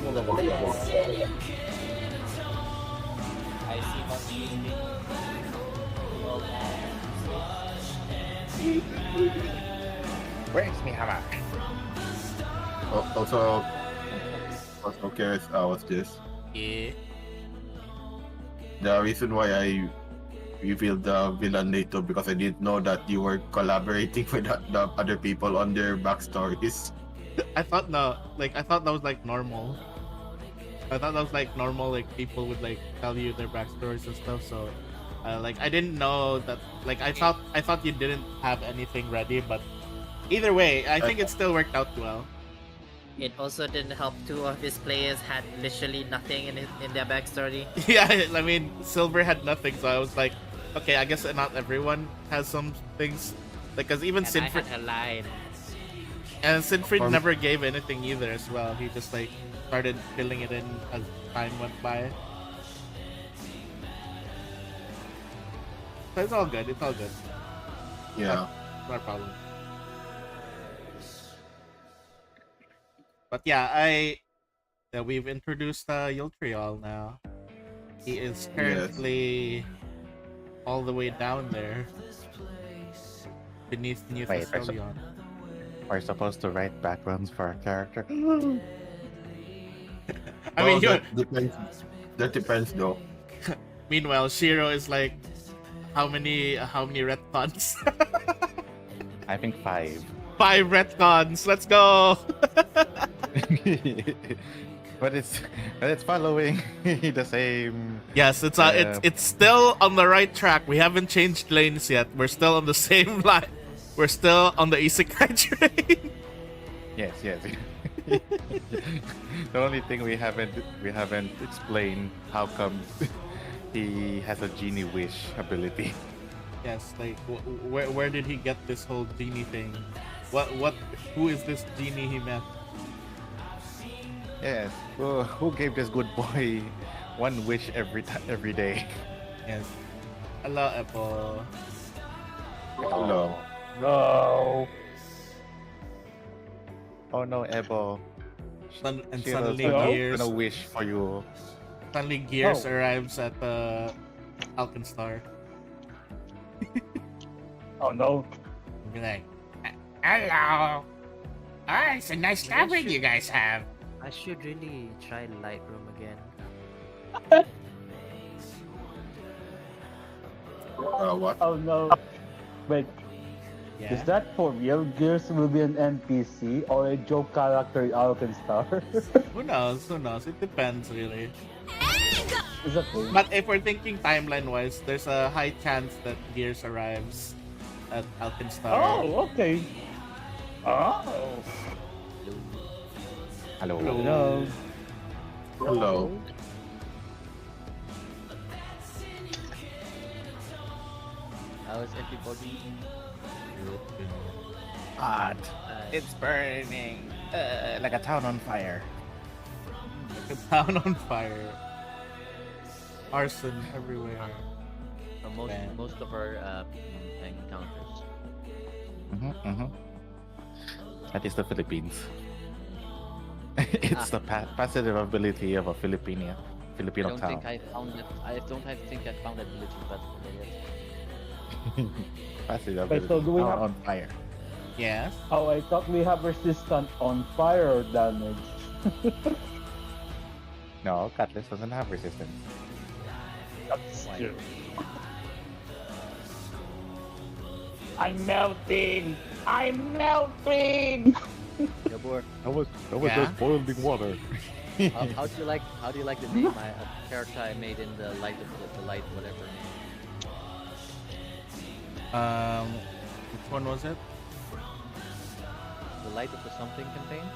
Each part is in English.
I see monkey. Where's my hammer? Also, curious, what's this? Yeah. The reason why I revealed the villain later because I didn't know that you were collaborating with the other people on their backstories. I thought no, like I thought that was like normal. I thought that was like normal, like people would like tell you their backstories and stuff. So, like I didn't know that. Like I thought you didn't have anything ready, but either way, I think it still worked out well. It also didn't help two of his players had literally nothing in their backstory. Yeah, I mean Silver had nothing, so I was like, okay, I guess not everyone has some things. Like, cause even And Sinfrid I had a line. and Sinfrid never gave anything either as well. He just like started filling it in as time went by. So it's all good. It's all good. Yeah. Not a problem. But yeah, we've introduced Yultriol now. He is currently all the way down there beneath New Wait, Thessalion. We're supposed to write backgrounds for our character. I mean, that depends. That depends, though. Meanwhile, Shiro is like, how many retcons? I think 5. 5 retcons. Let's go. but it's following the same. Yes, it's still on the right track. We haven't changed lanes yet. We're still on the same line. We're still on the isekai train. Yes. The only thing we haven't explained how come he has a genie wish ability. Yes, like where did he get this whole genie thing? Who is this genie he met? Yes. Who gave this good boy one wish every day? Yes. Hello, Apple. Hello. No. Oh no, Ebo. Suddenly Gears gonna wish for you. Suddenly Gears arrives at Alkenstar. Oh no. Be like, hello. Oh, it's a nice tavern you guys have. I should really try Lightroom again. What? Oh no. Wait, Yeah. is that for real? Gears will be an NPC or a joke character in Alkenstar? Who knows? Who knows? It depends, really. Is that true? But if we're thinking timeline-wise, there's a high chance that Gears arrives at Alkenstar. Oh, okay. Oh. Hello. Hello. Hello. How's everybody? Hot. It's burning. Like a town on fire. Like a town on fire. Arson everywhere. Most of our encounters. That is the Philippines. It's the passive ability of a Filipino I don't town. think I found it. I don't think I found that ability, but Passive Wait, ability. so do we Town have- on fire. Yes. Oh, I thought we have resistant on fire damage. No, Cutlass doesn't have resistance. That's true. I'm melting! I'm melting! Gabor, That was Yeah? just boiling water. how do you like the name character I made in the light of the light whatever name? Which one was it? The light of the something campaign?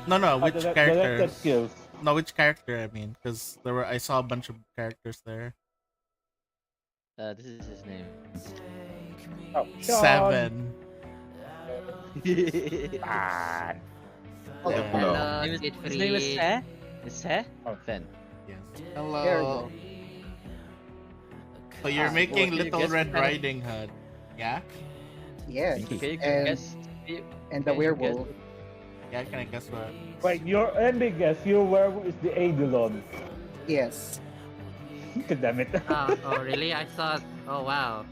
No, which character? Directed skills. No, which character? I mean, because I saw a bunch of characters there. This is his name. Oh, 7. Ah, Hello. His name is He? Is He? Oh. Fen. Yes. There we Hello. go. So you're Ah, making well, you Little guess Red kind of- Riding Hood, yeah? Yes, Okay, you can and guess. and the okay, you guess- werewolf. Yeah, can I guess what? Wait, let me guess. Your werewolf is the Eidolon. Yes. Damn it. Oh, really? I thought. Oh, wow.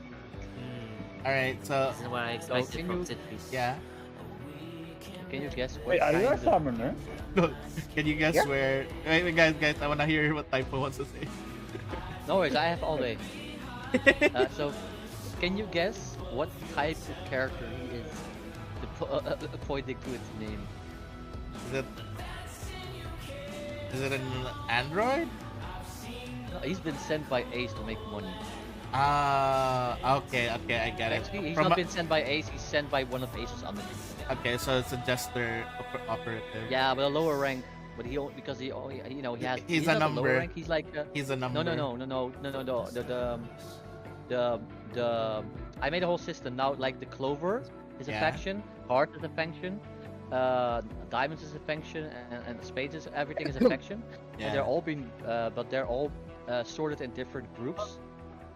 All right, so This is what I So expected can from you Citrus. yeah. can you guess what Wait, are you a kind of summoner? Can you guess Yeah. where? Wait, guys, I wanna hear what Typo wants to say. No worries, I have all day. So, can you guess what type of character he is? Pointing to its name. Is it an android? No, he's been sent by Ace to make money. Okay, I get it. Actually, he's From not a- been sent by Ace. He's sent by one of Ace's underlings. Okay, so it's a jester operative. Yeah, but a lower rank. But he only because he only he has. He's not a a number. lower rank. He's like. He's a number. No. The I made a whole system now. Like the Clover is a Yeah. faction, Heart is a faction, Diamonds is a faction, and Spades is everything is a faction. Yeah. And they're all being, but they're all sorted in different groups.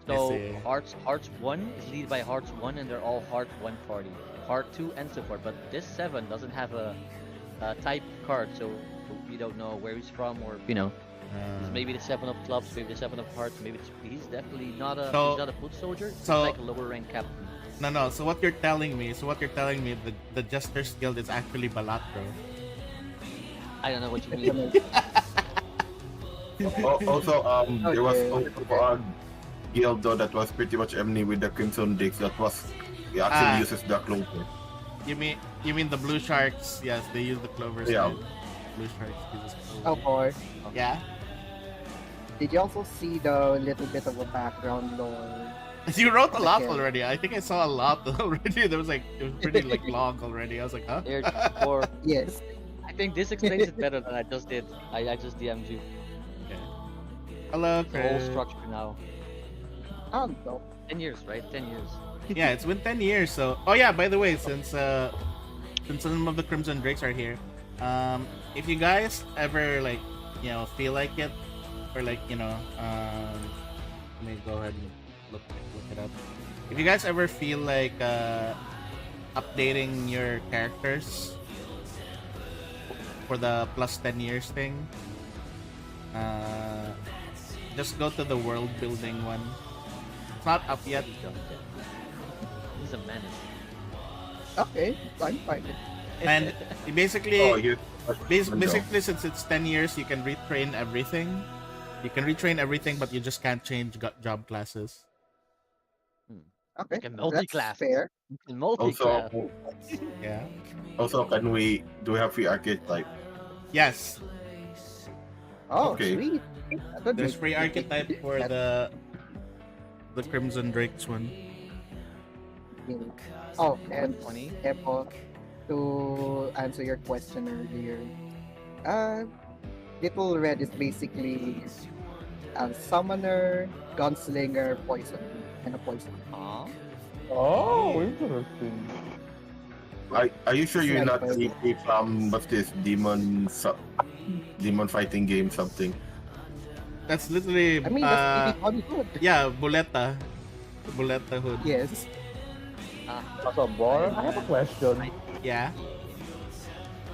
I So see. Hearts 1 is led by Hearts 1, and they're all Heart 1 party. Heart 2 and so forth. But this 7 doesn't have a type card, so we don't know where he's from, or it's maybe the 7 of clubs, maybe the 7 of hearts, maybe he's definitely not a So- he's not a foot soldier. He's so- like a lower rank captain. No. So what you're telling me? The jester's guild is actually Balatro. I don't know what you mean. Also, there was Okay. also a guild though that was pretty much enemy with the Crimson Dicks that was he actually uses the clover. You mean the blue sharks? Yes, they use the clovers. Yeah. right? Blue sharks uses clovers. Oh boy. Yeah. Did you also see the little bit of a background lore? You wrote a lot Okay. already. I think I saw a lot already. It was pretty long already. I was like, huh? There, or Yes. I think this explains it better than I just did. I just DM'd you. Hello, The whole Chris. structure now. No. 10 years, right? 10 years. Yeah, it's been 10 years. So, oh yeah, by the way, since some of the Crimson Drakes are here, if you guys ever feel like it, or let me go ahead and look it up. If you guys ever feel like updating your characters for the plus 10 years thing, just go to the world building one. It's not up yet. He's a menace. Okay, I'm fine. And you basically, Oh, you. basically, since it's 10 years, you can retrain everything. You can retrain everything, but you just can't change job classes. Okay, Like a that's multi-class. fair. Multi-class. Also, Yeah. can we do we have free archetype? Yes. Oh, Okay. sweet. I thought There's you- free archetype for that- the Crimson Drakes one. Oh, and 20. Epo, to answer your question earlier, Little Red is basically a summoner, gunslinger, poison, and a poison. Aw. Oh, interesting. Are you sure you're not Sniper. CP from what's this demon fighting game something? That's literally I mean, that's pretty fun good. yeah, Buleta hood. Yes. So, Bor, I have a question. Yeah.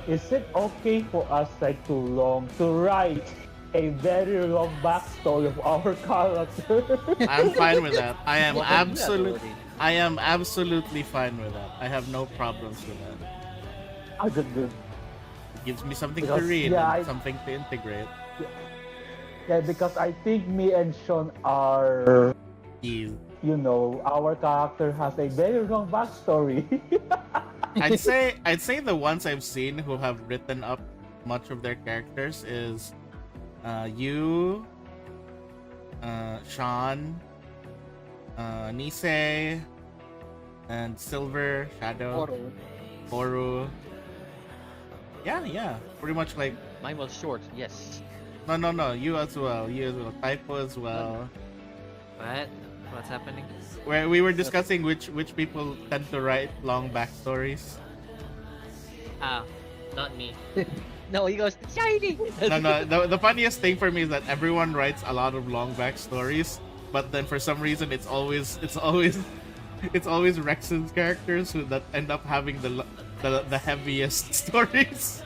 Is it okay for us to write a very long backstory of our character? I'm fine with that. I am Well, I knew that absolutely already. I am absolutely fine with that. I have no problems with that. Good. It gives me something to Because, read yeah, and something to integrate. Yeah, because I think me and Sean are, Ease. our character has a very long backstory. I'd say the ones I've seen who have written up much of their characters is you, Sean, Nisei, and Silver, Shadow, Oro. Boru. Yeah, pretty much like Mine was short, yes. no, you as well, Typo as well. What? What's happening? Where we were discussing which people tend to write long backstories. Ah, not me. No, he goes, shiny! No. The funniest thing for me is that everyone writes a lot of long backstories, but then for some reason it's always Rex's characters that end up having the heaviest stories.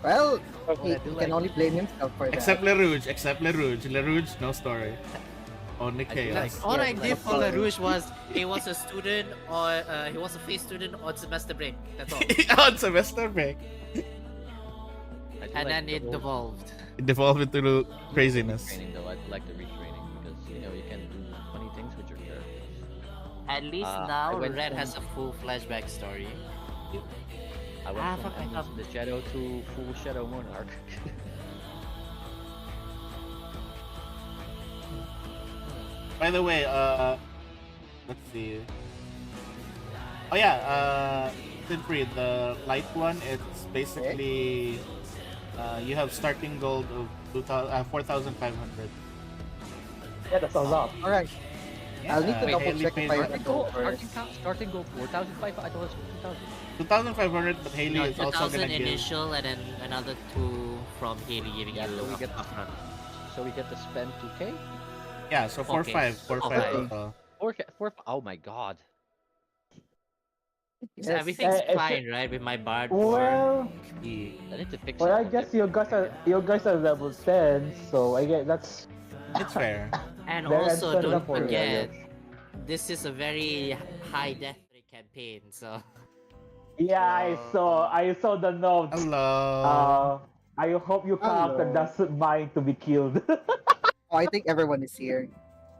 Well, But he I do can like- only blame himself for Except that. LaRouge. Except LaRouge. LaRouge, no story. Only I do chaos. like- All Yeah, I like- did for Sorry. LaRouge was he was a student or he was a face student on semester break. That's all. On semester break, I do And like then the it whole devolved. it devolved into craziness. retraining though. I do like the retraining because you can do funny things with your characters. At least I now went Red from- has a full flashback story. I went Ah, from fuck, I Endless have- in the Shadow to full Shadow Monarch. By the way, let's see. Oh yeah, Sinfree, the light one, it's basically you have starting gold of 4,500. Yeah, that's a lot. All right. I'll need to Yeah, double Haley check paid if I for have it. to go first. Starting goal 4,500. I thought it was 2,000. 2,500, but Haley No, is also 2000 gonna give. initial and then another 2 from Haley giving Yeah, you so we get- upfront. So we get to spend 2K. Yeah, so 4,500, 4,500 Okay. total. 4. Oh my god. So Yes. everything's it's- fine, right, with my bard? Well, Yeah. I need to fix well, it. I guess you guys are level 10, so I guess that's It's fair. And very also, unfair don't for you, I forget, guess. this is a very high death rate campaign, so Yeah, I saw the notes. Hello. I hope your character Hello. doesn't mind to be killed. Oh, I think everyone is here.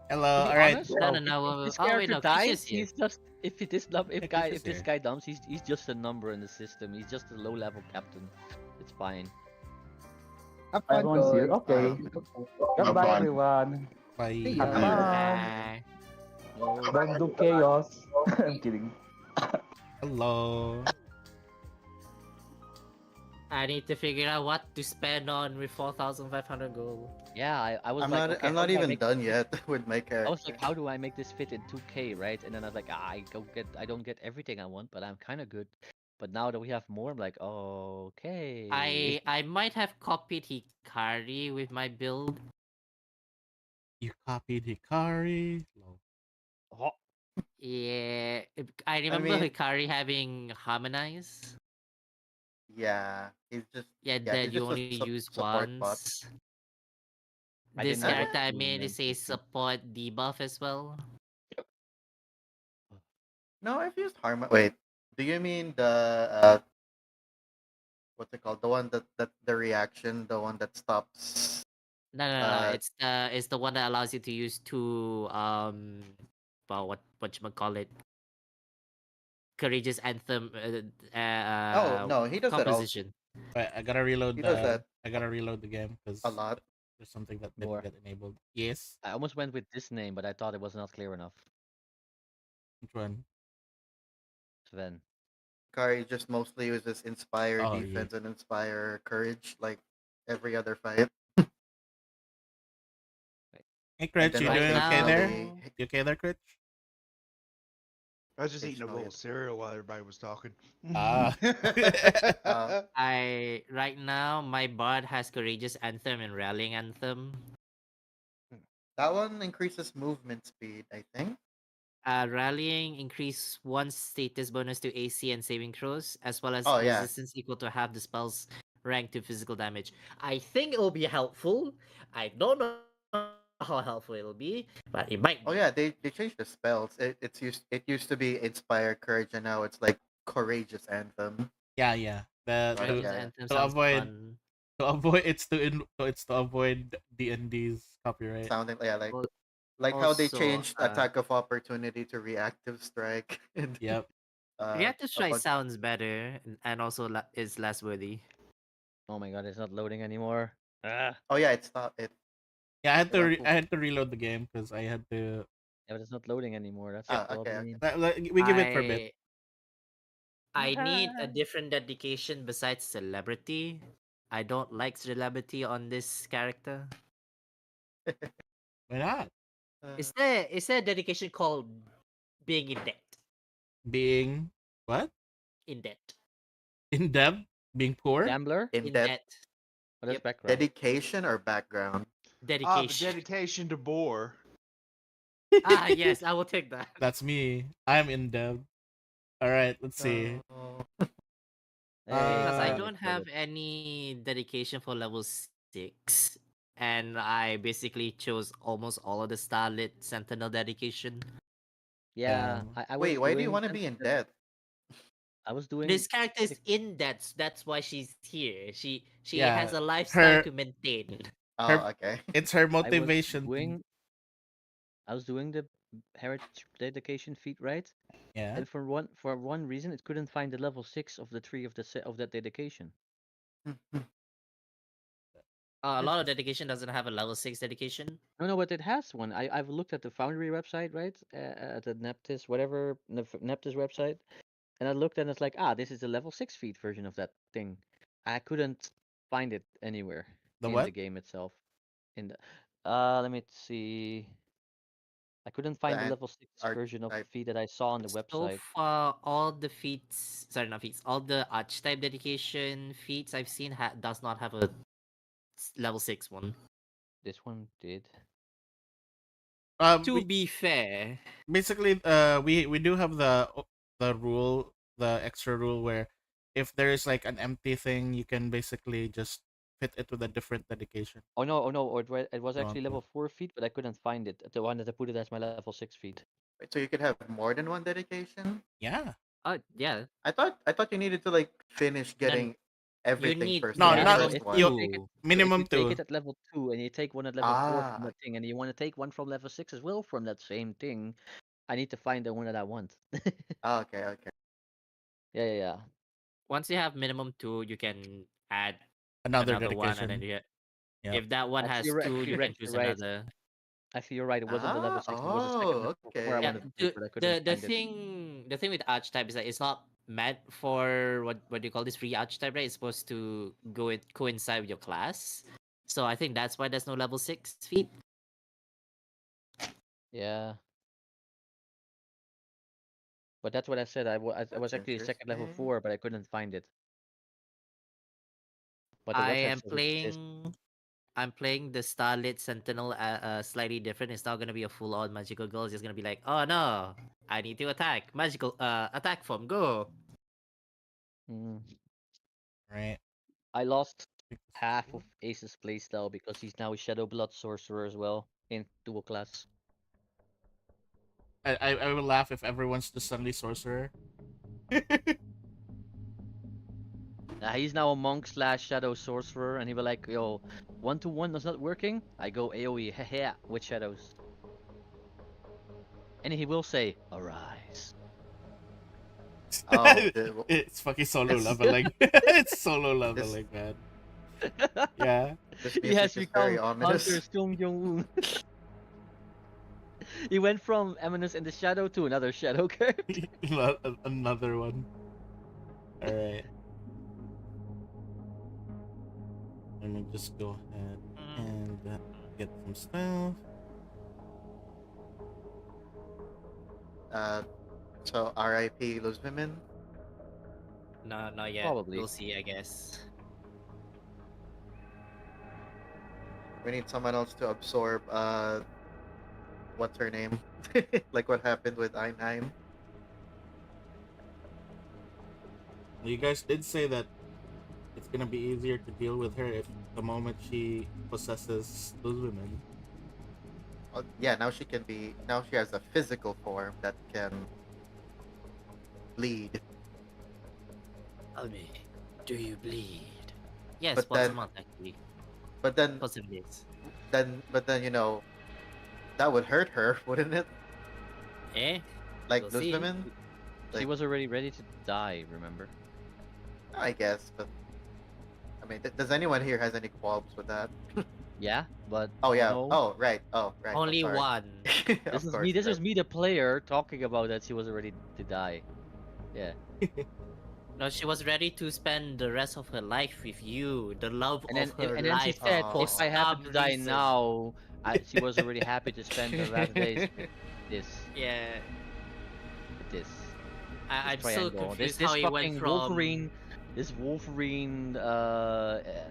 Hello. To be All right. honest, no, no, if no. this Oh wait, character no, dies, Fish is here. he's just if it is Yeah, Fish is if this here. guy dumps, he's just a number in the system. He's just a low level captain. It's fine. Have fun, Everyone's here. guys. Okay. Goodbye, Bye. everyone. Bye. See Have ya. fun. Bye. Don't do chaos. I'm kidding. Hello. I need to figure out what to spend on with 4,500 gold. Yeah, I was I'm like, not. okay, I'm how not do I even make done this yet with my I character. was like, how do I make this fit in 2K, right? And then I was like, I don't get everything I want, but I'm kind of good. But now that we have more, I'm like, okay. I might have copied Hikari with my build. You copied Hikari. No. Oh, Yeah, I remember mean- Hikari having harmonize. Yeah, he's just. Yeah, Yeah, that he's you just a only use support bot. once. I This didn't know character I that. made is a support debuff as well. No, I've used Harmon. Wait, do you mean the what's it called? The one that the reaction, the one that stops. No, no, no. It's the one that allows you to use two well, what you call it? Courageous anthem. Oh no, he does that all composition. Wait, I gotta reload. He does that. I gotta reload the game because a lot. there's something that More. didn't get enabled. Yes. I almost went with this name, but I thought it was not clear enough. Which one? Sven. Kari just mostly uses inspire Oh, yeah. defense and inspire courage, like every other fight. Hey, Critch, then you right doing now- okay there? occasionally- You okay there, Critch? I was just eating a bowl Occasionally. of cereal while everybody was talking. Ah. I right now my bard has courageous anthem and rallying anthem. That one increases movement speed, I think. Rallying increase one status bonus to AC and saving throws, as well as Oh, yeah. resistance equal to half the spell's rank to physical damage. I think it will be helpful. I don't know how helpful it'll be, but it might. Oh be. yeah, they changed the spells. It used to be inspire courage, and now it's like courageous anthem. Yeah, yeah. The, Right, Courageous yeah. anthem to sounds avoid- fun. to avoid it's to avoid D&D's copyright. Sounding yeah, Well, like how they also, changed attack of opportunity to reactive strike. And, Yep. Reactive a strike bunch- sounds better and also is less worthy. Oh my god, it's not loading anymore. Ah. Oh yeah, it's not it. Yeah, Yeah. I had to reload the game because I had to. Yeah, but it's not loading anymore. That's Ah, the okay, problem. We give it for a bit. I need a different dedication besides celebrity. I don't like celebrity on this character. Why not? Is there a dedication called being in debt? Being what? In debt. In debt? Being poor? Gambler? in In that debt. What is Yep. background? dedication or background? Dedication. Dedication to bore. Ah, yes, I will take that. That's me. I'm in debt. All right, let's see. Oh. Because I Uh, don't have any dedication for level 6, and I basically chose almost all of the Starlit Sentinel dedication. Yeah, I was Wait, why do you doing want to be in debt? I was doing This character is in that's why she's here. She has yeah, a lifestyle her to maintain. her Oh, okay. it's her I was motivation to doing I was doing the heritage dedication feat, right? yeah. And for one reason, it couldn't find the level 6 of the tree of of that dedication. A lot of dedication doesn't have a level 6 dedication. No, but it has one. I've looked at the Foundry website, right? At the Neptis, whatever Neptis website, and I looked and it's like, this is the level 6 feat version of that thing. I couldn't find it anywhere The in the what? game itself. In the let me see. I couldn't The find the level 6 version of the archetype. feat that I saw on the So website. far, all the feats, sorry, not feats, all the archetype dedication feats I've seen does not have a level 6 one. This one did. To We be fair, basically we do have the rule, the extra rule where if there is like an empty thing, you can basically just fit it with a different dedication. Oh no, it was You want actually to. level 4 feat, but I couldn't find it. The one that I put it as my level 6 feat. Wait, so you could have more than one dedication? Yeah. yeah, I thought you needed to like finish then getting you everything need first, No, like Yeah, the so not first if one. you you. take it, two. so if you Minimum take two. it at level 2 and you take one at level 4 from Ah, that thing, and you want to take one from level 6 as well from that same thing, I need to find the one that I want. okay, okay. Yeah. Once you have minimum 2, you can add Another another one, and then dedication. you get, Yep. if that one has 2, Actually, you can choose you're right. another. Actually, you're right. It wasn't the level Ah, 6. It was the second oh, where I Yeah, wanted to okay. take, but I couldn't the find it. thing with archetype is that it's not meant for what do you call this free archetype, right? It's supposed to coincide with your class. So I think that's why there's no level 6 feat. Yeah. But that's what I said. I was That's actually second level interesting. 4, but I couldn't find it. But the I website am says it exists. I'm playing the Starlit Sentinel slightly different. It's not gonna be a full on magical girl. It's just gonna be like, oh no, I need to attack. Magical attack form, go. Mm. Right. I lost half of Ace's playstyle because he's now a Shadow Blood Sorcerer as well in dual class. I will laugh if everyone's the Sunday sorcerer. He's now a monk slash Shadow Sorcerer, and he will like, yo, 1-to-1 is not working. I go AoE, hehe, with shadows. And he will say, arise. Oh, It's fucking solo It's- leveling. It's solo this leveling, man. Yeah. this He has music is very become Hunter ominous. Sung Jong-un. He went from Eminence in the Shadow to another Shadow character. Another one. All right. Let me just go ahead and get some stuff. So R.I.P. Those women. No, not yet. Probably. We'll see, I guess. We need someone else to absorb. What's her name? Like what happened with I9. You guys did say that it's gonna be easier to deal with her if the moment she possesses those women. Yeah, now she can be. Now she has a physical form that can bleed. Tell me, do you bleed? Yes, But once a then- month actually. But then, Possibly yes. you know, that would hurt her, wouldn't it? Eh? Like We'll those see. women. She Like- was already ready to die, remember? I guess, but I mean, does anyone here has any qualms with that? Yeah, but Oh yeah. no. Oh right. Oh right. I'm Only sorry. one. This Of is course, me. This right. is me, the player, talking about that she was ready to die. Yeah, No, she was ready to spend the rest of her life with you, the love and then of her and then she life. said, for if I happen to some die reason. now, she was already happy to spend the last days with this, Yeah, with this I'm so triangle. confused This how he went fucking from. Wolverine, this Wolverine,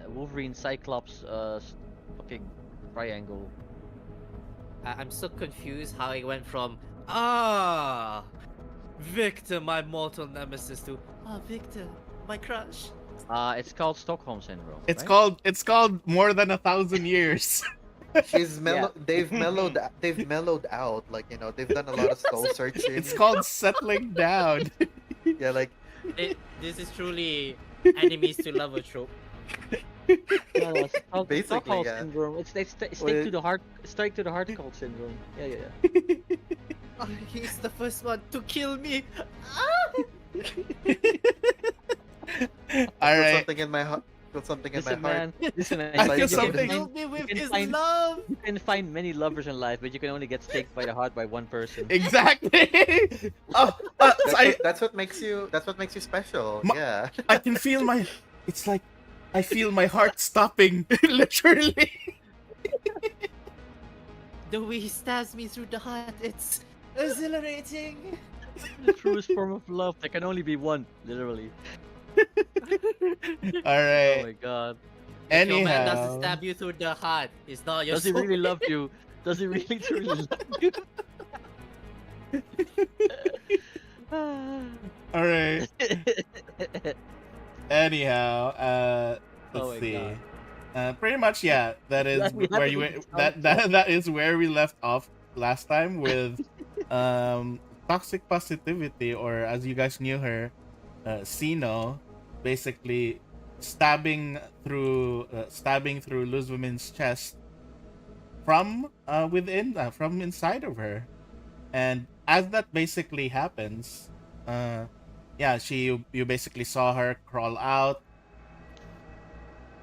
Wolverine Cyclops, fucking triangle. I'm so confused how he went from ah Victor, my mortal nemesis too. Ah, Victor, my crush. It's called Stockholm syndrome. It's right? called more than 1,000 years. She's Yeah. mellow. They've mellowed out. Like they've done a lot of soul searching. It's called settling down. Yeah, like This is truly enemies to lover trope. No, it's called Basically, Stockholm yeah. syndrome. It's they stick Well, to the heart, strike to the heart cult syndrome. Yeah. Oh, he's the first one to kill me. All feel right. something in my heart. Feel something in Listen, my heart. man. Listen, man. I you feel can something. Kill find- me with can his find- love. You can find many lovers in life, but you can only get staked by the heart by one person. Exactly. Oh, That's, so I, what, that's what makes you. That's what makes you special. Ma- Yeah. I can feel my. It's like I feel my heart stopping, literally. The way he stabs me through the heart, it's exhilarating. The truest form of love. There can only be one, literally. All Oh right. my god. If your man doesn't Anyhow, stab you through the heart, it's not your Does he soul. really love you? Does he really truly love you? all right. Anyhow, let's Oh my see. God. Pretty much, yeah. That is We where haven't you even that is where we left off last time with toxic positivity, or as you guys knew her, Sino, basically stabbing through Luz Woman's chest from from inside of her, and as that basically happens, yeah, you basically saw her crawl out,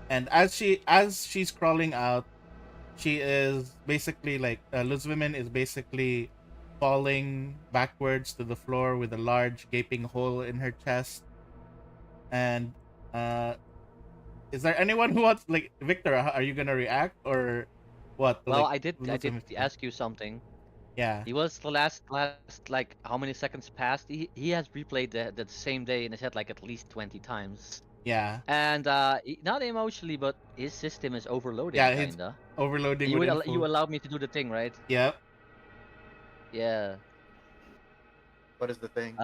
and as she's crawling out, she is basically like Luz Women is basically falling backwards to the floor with a large gaping hole in her chest. And is there anyone who wants, like, Victor, are you gonna react or what? Well, Like, I did Luz Women- ask you something. Yeah. He was the last like how many seconds passed? He has replayed the same day and he said like at least 20 times. Yeah. And not emotionally, but his system is overloading Yeah, he's kinda. overloading You with would info. you allowed me to do the thing, right? Yep. Yeah. What is the thing?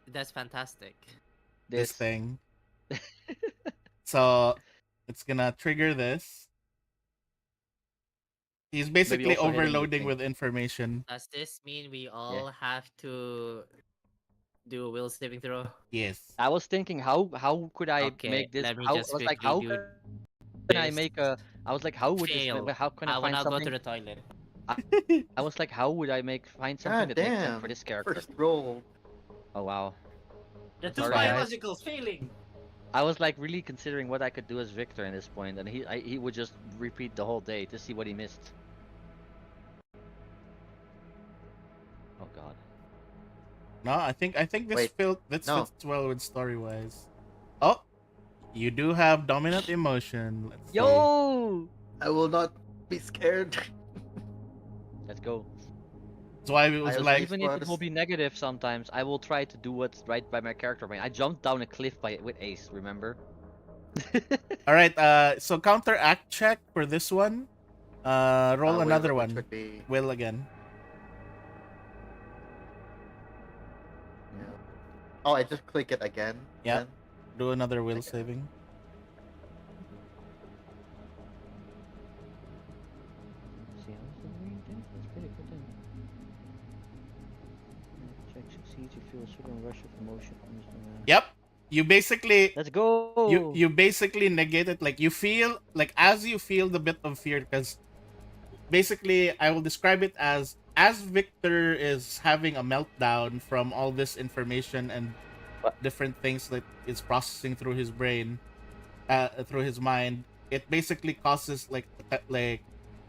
That's fantastic. This thing. So it's gonna trigger this. He's basically also hitting the overloading thing. with information. Does this mean we all have to do a will saving throw? Yes. I was thinking how could I Okay, make this? let me How I just was like quickly how do can I this. make a? I was like how would Fail. this? How can I I will find now go to something? the toilet. I was like how would I find something God that makes sense damn. for this character? First roll. Oh wow. The two Sorry, guys. biologicals failing. I was like really considering what I could do as Victor in this point, and he would just repeat the whole day to see what he missed. Oh god. No, I think this Wait, this no. fits well with story wise. Oh, you do have dominant emotion. Let's see. Yo! I will not be scared. Let's go. That's why it was I like Even if it will be negative sometimes, I will try to do what's right by my character. I mean, I jumped down a cliff with Ace, remember? all right. So counteract check for this one. Roll Will, another which one. would be- Will again. yeah. Oh, I just click it again. Yeah. then? Do another will Okay. saving. See, how's the green thing? That's pretty good then. Check succeeds, you feel a certain rush of emotion. Yep. You basically Let's go! you basically negate it. Like you feel like as you feel the bit of fear, because basically I will describe it as Victor is having a meltdown from all this information and different things that is processing through his brain, through his mind. It basically causes like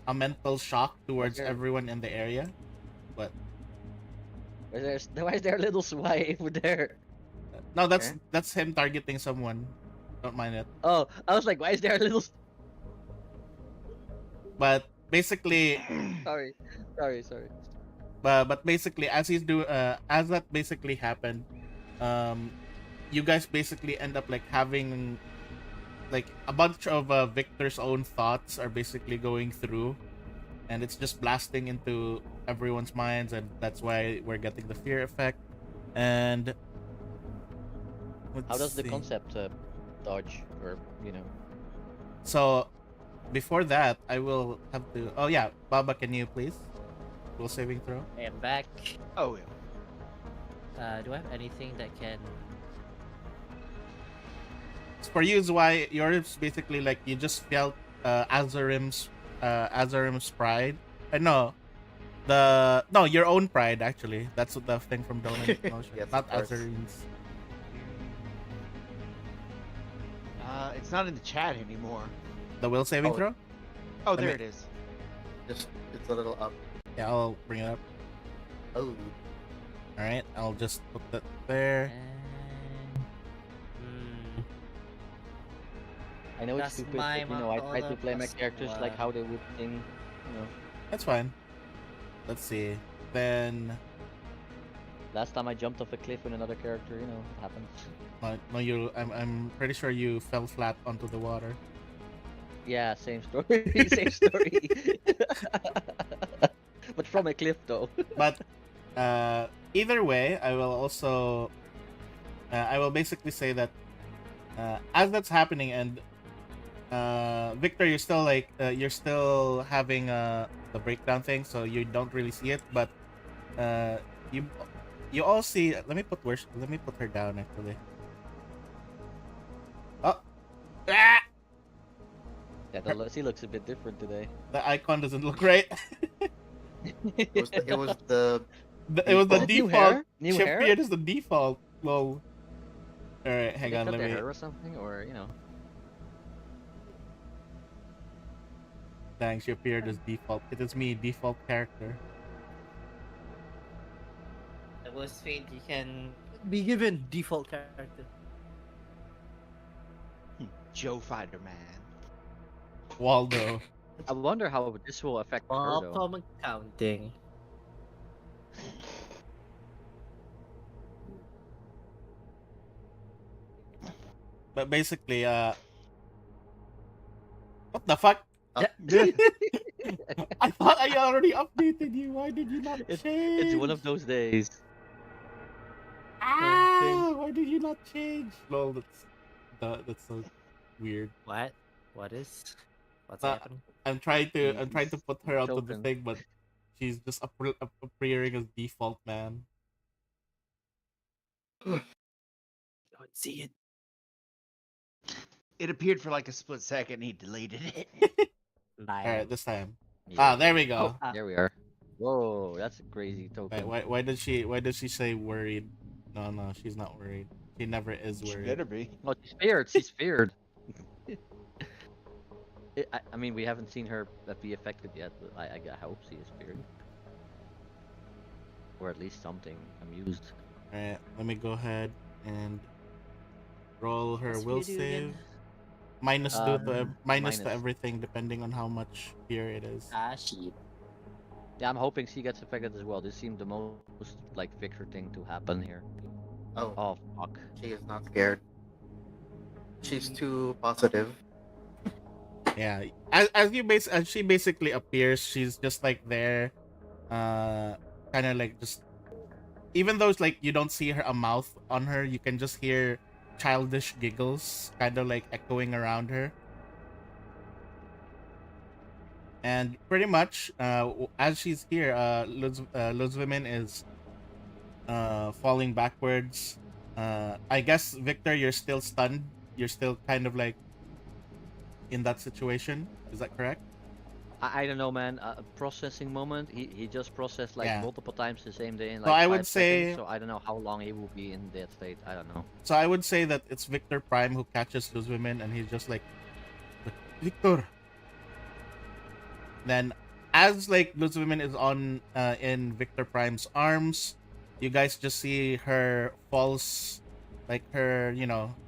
a mental shock towards Okay. everyone in the area. But Why is there a little sway over there? no, that's Okay. that's him targeting someone. Don't mind it. Oh, I was like, why is there a little... But basically, Sorry. but basically as as that basically happened, you guys basically end up like having like a bunch of Victor's own thoughts are basically going through, and it's just blasting into everyone's minds, and that's why we're getting the fear effect. And How does let's the see. concept dodge or you know? So before that, I will have to. Oh yeah, Baba, can you please will saving throw? I am back. Oh yeah. Do I have anything that can? For you is why yours basically like you just felt Azarim's pride. No, no, your own pride actually. That's the thing from Dolan Motion, Yes, not of course. Azarim's. It's not in the chat anymore. The will saving Oh. throw. Oh, Let there me- it is. Just it's a little up. Yeah, I'll bring it up. Oh, All right, I'll just put that there. Hmm. I know it's That's stupid, my but you know, I try to Makola play my plus characters like one. how they would think. You know, That's fine. Let's see. Then last time I jumped off a cliff with another character, you know, it happens. no, you. I'm pretty sure you fell flat onto the water. Yeah, same story, same story. But from a cliff though. But either way, I will also I will basically say that as that's happening, and Victor, you're still like you're still having the breakdown thing, so you don't really see it, but you all see. Let me put her down actually. Oh, ah! She looks a bit different today. The icon doesn't look right. it was the It was the Was it new default. hair? New She hair? appeared as the default. Lol. All right, hang They on. cut Let their me. hair or something, or you know. Dang, she appeared as default. It is me, default character. The worst fate you can be given default character. Joe Fighter Man. Waldo. I wonder how this will affect her though. Common counting. But basically, what the fuck? I thought I already updated you. Why did you not change? It's one of those days. Why did you not change? Lol, that's so weird. What? What is? What's Uh, happening? I'm trying to put her out of the Token. thing, but she's just appearing as default, man. Don't see it. It appeared for like a split second. He deleted it. All right, this time. Yeah. There we go. Oh, there we are. Whoa, that's a crazy token. Wait, why did she say worried? No, she's not worried. She never is She worried. better be. Oh, she's feared. She's feared. I mean, we haven't seen her be affected yet, but I hope she is feared. Or at least something amused. Alright, let me go ahead and roll her What's will we do again? save. Minus to minus. everything depending on how much fear it is. Sheep. Yeah, I'm hoping she gets affected as well. This seemed the most like Victor thing to happen here. oh, Oh fuck. she is not scared. She's too positive. Yeah, as she basically appears, she's just like there, kind of like just. Even though it's like you don't see a mouth on her, you can just hear childish giggles, kind of like echoing around her. And pretty much, as she's here, Luzvimin is falling backwards. I guess Victor, you're still stunned. You're still kind of like in that situation. Is that correct? I don't know, man. A processing moment. He just processed like Yeah. multiple times the same day in So like I 5 would say- seconds, so I don't know how long he will be in that state. I don't know. So I would say that it's Victor Prime who catches those women, and he's just like, Victor. Then, as like those women is on in Victor Prime's arms, you guys just see her false, like her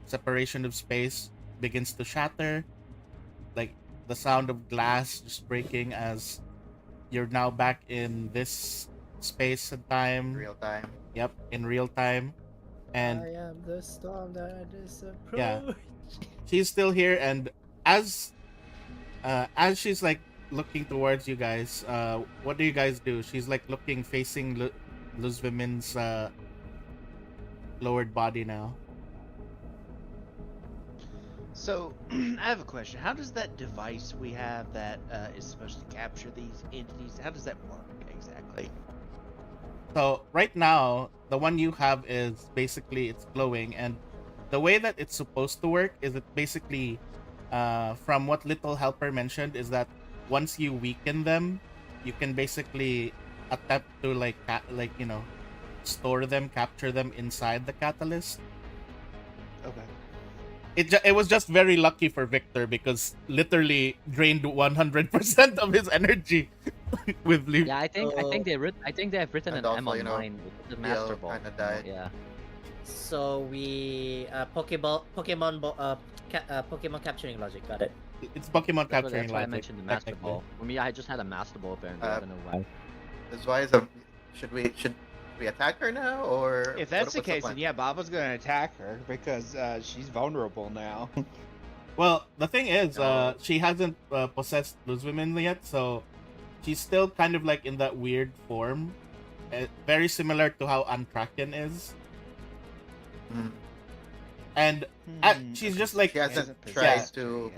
separation of space begins to shatter, like the sound of glass just breaking as you're now back in this space and time. Real time. Yep, in real time, and I am the storm that is Yeah. she's still here, and as she's like looking towards you guys. What do you guys do? She's like looking, facing Luz Women's lowered body now. So, I have a question. How does that device we have that is supposed to capture these entities, how does that work exactly? So right now, the one you have is basically it's glowing, and the way that it's supposed to work is it basically, from what Little Helper mentioned, is that once you weaken them, you can basically attempt to store them, capture them inside the catalyst. Okay. It was just very lucky for Victor because literally drained 100% of his energy with leave. Yeah, I think they have written And an M also, on mine with the Leo Master Ball. kinda died. Yeah. So we Pokemon capturing logic. Got it. It's Pokemon That's capturing why I logic. mentioned the Master technically. Ball. For me, I just had a Master Ball apparently. I don't know why. That's why should we attack her now, or If that's the what's case, plan? then yeah, Baba's gonna attack her because she's vulnerable now. Well, the thing is, No. she hasn't possessed Luz Women yet, so she's still kind of like in that weird form, very similar to how Antraken is. Hmm. And she's just like She hasn't hasn't tried possessed to.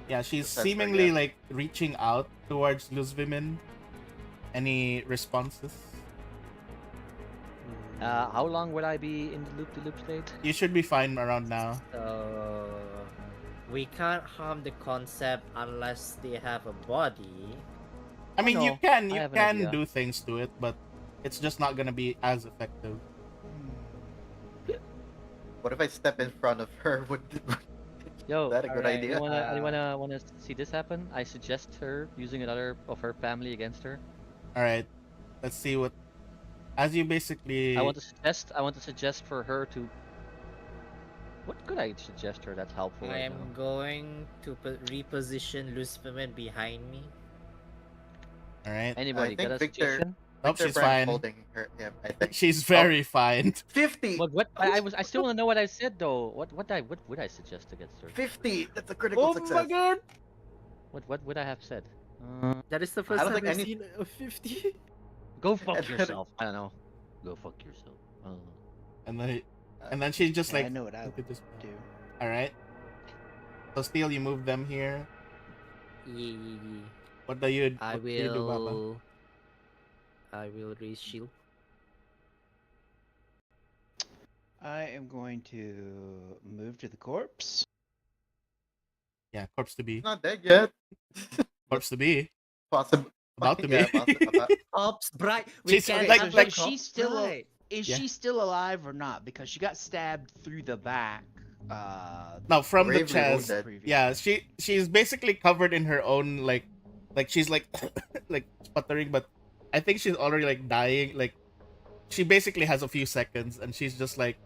yeah, she's possess her seemingly yet. like reaching out towards Luz Women. Any responses? How long would I be in the loop-to-loop state? You should be fine around now. So we can't harm the concept unless they have a body. I mean, you no, can I have an can idea. do things to it, but it's just not gonna be as effective. What if I step in front of her? Would Yo, that a good alright, idea? wanna see this happen? I suggest her using another of her family against her. All right, let's see what. As you basically, I want to suggest for her to. What could I suggest her that's helpful I right am now? going to reposition Luciferman behind me. all right. Anybody think got a Victor- suggestion? Oh, Victor she's Brand's fine. holding her. Yeah, I think. She's very fine. 50. What I still want to know what I said though. What would I suggest against her? 50. That's a critical Oh success. my god! What would I have said? That is the I first don't time think I've any- seen a 50. Go fuck And then- yourself. I don't know. Go fuck yourself. And then she's just Yeah, like, I know what I look would at this. do. All right. So Steel, you move them here. What do you? I what do you do, Baba? will. I will raise shield. I am going to move to the corpse. Yeah, corpse to be. He's not dead yet. Corpse to be. Possible. About to be. Ops bright. She's can't like- have like- the she's still a- bright. Is Yeah. she still alive or not? Because she got stabbed through the back. No, from the Gravely chest. wounded. previously. Yeah, she's basically covered in her own like she's like like sputtering, but I think she's already like dying. Like she basically has a few seconds, and she's just like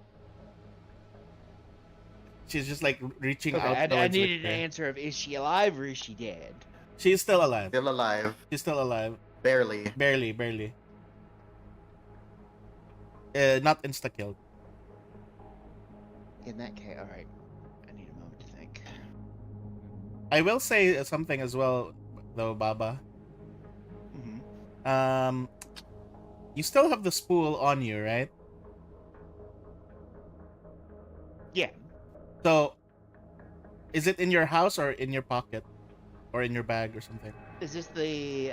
reaching Okay, out. I towards needed an Victor. answer of is she alive or is she dead? She's still alive. Still alive. She's still alive. Barely. Barely. Not insta killed. In that case, all right. I need a moment to think. I will say something as well, though, Baba. Mm-hmm. You still have the spool on you, right? Yeah. So, is it in your house or in your pocket, or in your bag or something? Is this the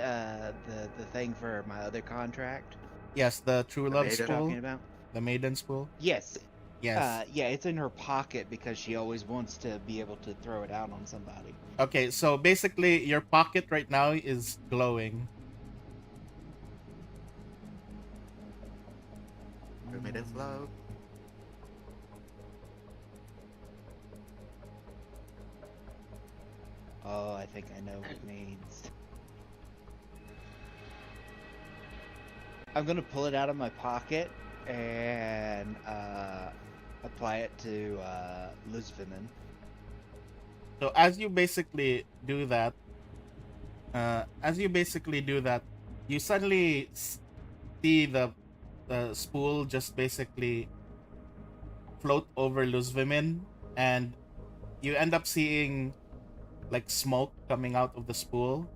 thing for my other contract Yes, the true The love maiden. you're spool, talking about? the maiden spool. Yes. Yes. Yeah, it's in her pocket because she always wants to be able to throw it out on somebody. Okay, so basically, your pocket right now is glowing. 2 minutes love. Oh, I think I know what it means. I'm gonna pull it out of my pocket and apply it to Luzvinen. So as you basically do that, you suddenly see the spool just basically float over Luzvimin, and you end up seeing like smoke coming out of the spool,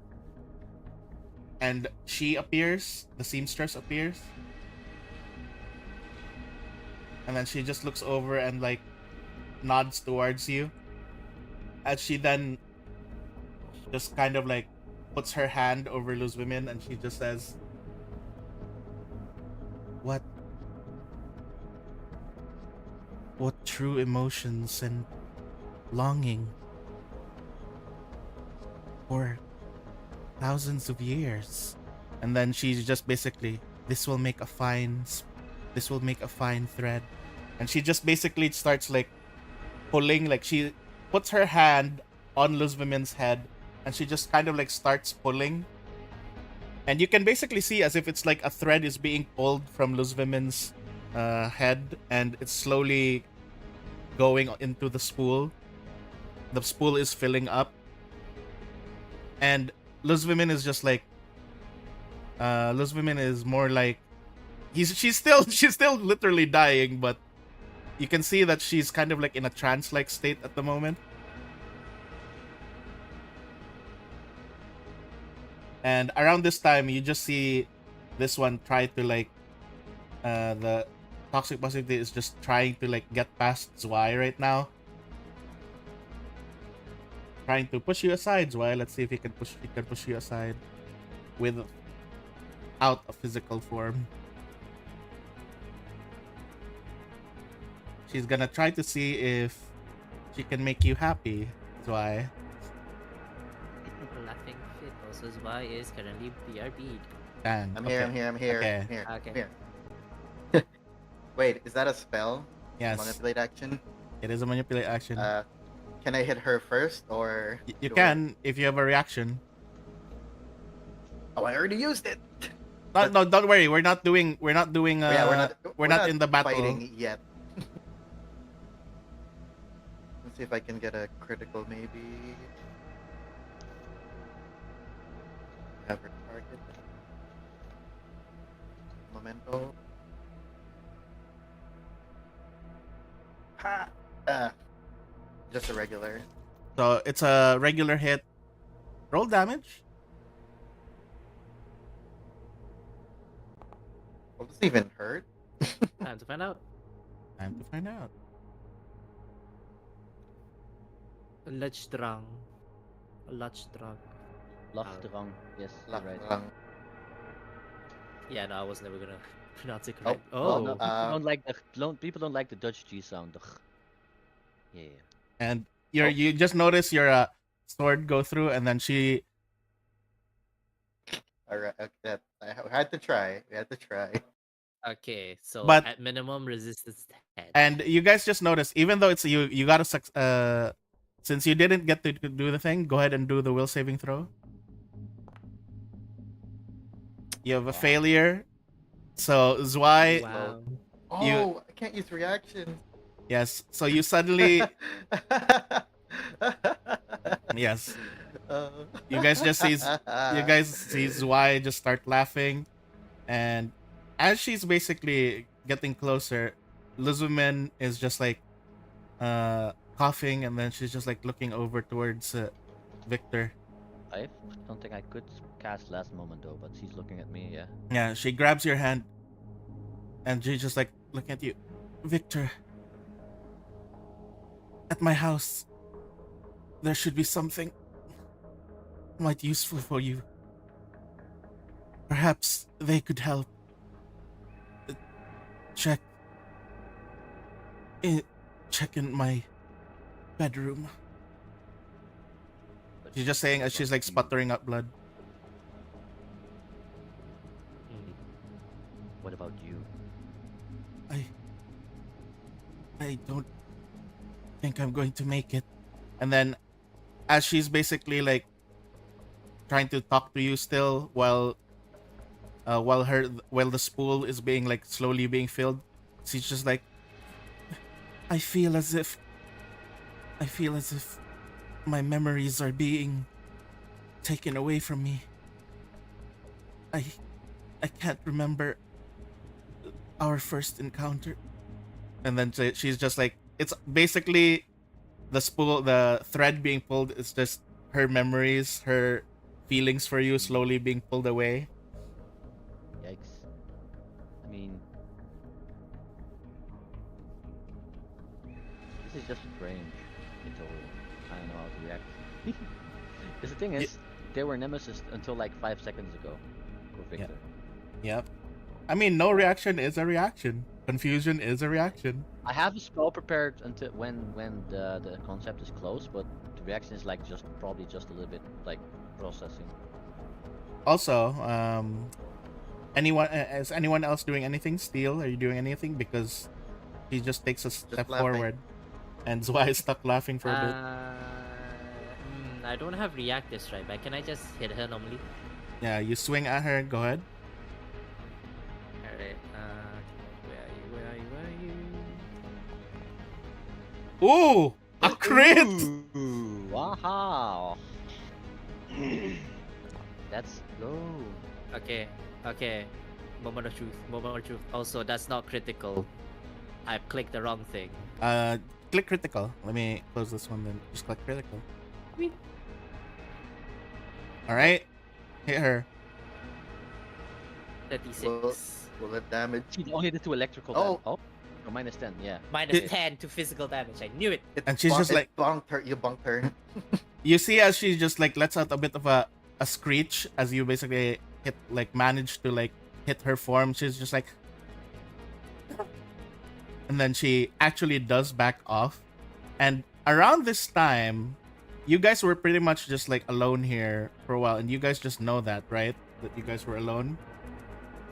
and she appears. The seamstress appears, and then she just looks over and like nods towards you. As she then just kind of like puts her hand over Luz Women, and she just says, What true emotions and longing for thousands of years. And then she's just basically, this will make a fine thread. And she just basically starts like pulling, like she puts her hand on Luz Women's head, and she just kind of like starts pulling. And you can basically see as if it's like a thread is being pulled from Luz Women's head, and it's slowly going into the spool. The spool is filling up, and Luz Women is just like, Luz Women is more like, she's still literally dying, but you can see that she's kind of like in a trance-like state at the moment. And around this time, you just see this one try to like, the toxic positivity is just trying to like get past Zwei right now. Trying to push you aside, Zwei. Let's see if he can push you aside without a physical form. She's gonna try to see if she can make you happy, Zwei. Laughing fit. Also, Zwei is currently BRB'd. Dang. I'm Okay. here, I'm here, I'm here. Okay. I'm here. Okay. I'm here. Wait, is that a spell? Yes. Manipulate action? It is a manipulate action. Can I hit her first, or You do can if you have a reaction. Oh, I already used it. No, don't worry. We're not doing. Yeah, we're not in the battle. fighting yet. Let's see if I can get a critical, maybe. Have her target. Memento. Ha! Just a regular. So it's a regular hit. Roll damage. Will this even hurt? Time to find out. Time to find out. Lachdrang. Lachdrang. Yes, you're right. Lachdrang. Yeah, no, I was never gonna pronounce it Oh, correct. Well, Oh, no, people don't like the Dutch G sound. Yeah. And you just notice your sword go through, and then she. Alright, okay, I had to try. We had to try. okay. So But- at minimum resistance 10. And you guys just notice, even though it's you got to since you didn't get to do the thing, go ahead and do the will saving throw. You have a failure. So Zwei, Wow. Oh, I can't use reactions. yes. So you suddenly, yes. You guys just see Zwei just start laughing, and as she's basically getting closer, Lizumen is just like coughing, and then she's just like looking over towards Victor. I don't think I could cast last moment though, but she's looking at me. Yeah. Yeah, she grabs your hand, and she's just like looking at you, Victor. At my house, there should be something quite useful for you. Perhaps they could help. Check in my bedroom. But She's just saying as she's like sputtering up blood. What about you? I don't think I'm going to make it. And then as she's basically like trying to talk to you still while the spool is being like slowly being filled, she's just like, I feel as if my memories are being taken away from me. I can't remember our first encounter. And then she's just like, it's basically the spool, the thread being pulled. It's just her memories, her feelings for you slowly being pulled away. Yikes. I mean, this is just strange. It's all. I don't know how to react. Because the thing is, they were nemesis until like 5 seconds ago for Victor. Yep. I mean, no reaction is a reaction. Confusion is a reaction. I have a spell prepared until when the concept is closed, but the reaction is like probably just a little bit like processing. Also, is anyone else doing anything? Steel, are you doing anything? Because he just takes a step laughing. forward, and Zwei is stuck laughing for a bit. I don't have reactive strike, but can I just hit her normally? Yeah, you swing at her. Go ahead. Alright. Where are you? Ooh, a crit! Ooh, wow. Let's go. Okay. Moment of truth. Also, that's not critical. I clicked the wrong thing. Click critical. Let me close this one then. Just click critical. All right, hit her. 36. Will it damage? She only did 2 electrical. Oh. Oh, minus 10. Yeah. Minus It- 10 to physical damage. I knew it. And she's just like- you bunked her. You see as she just like lets out a bit of a screech as you basically manage to hit her form. She's just like, and then she actually does back off. And around this time, you guys were pretty much just like alone here for a while, and you guys just know that, right? That you guys were alone.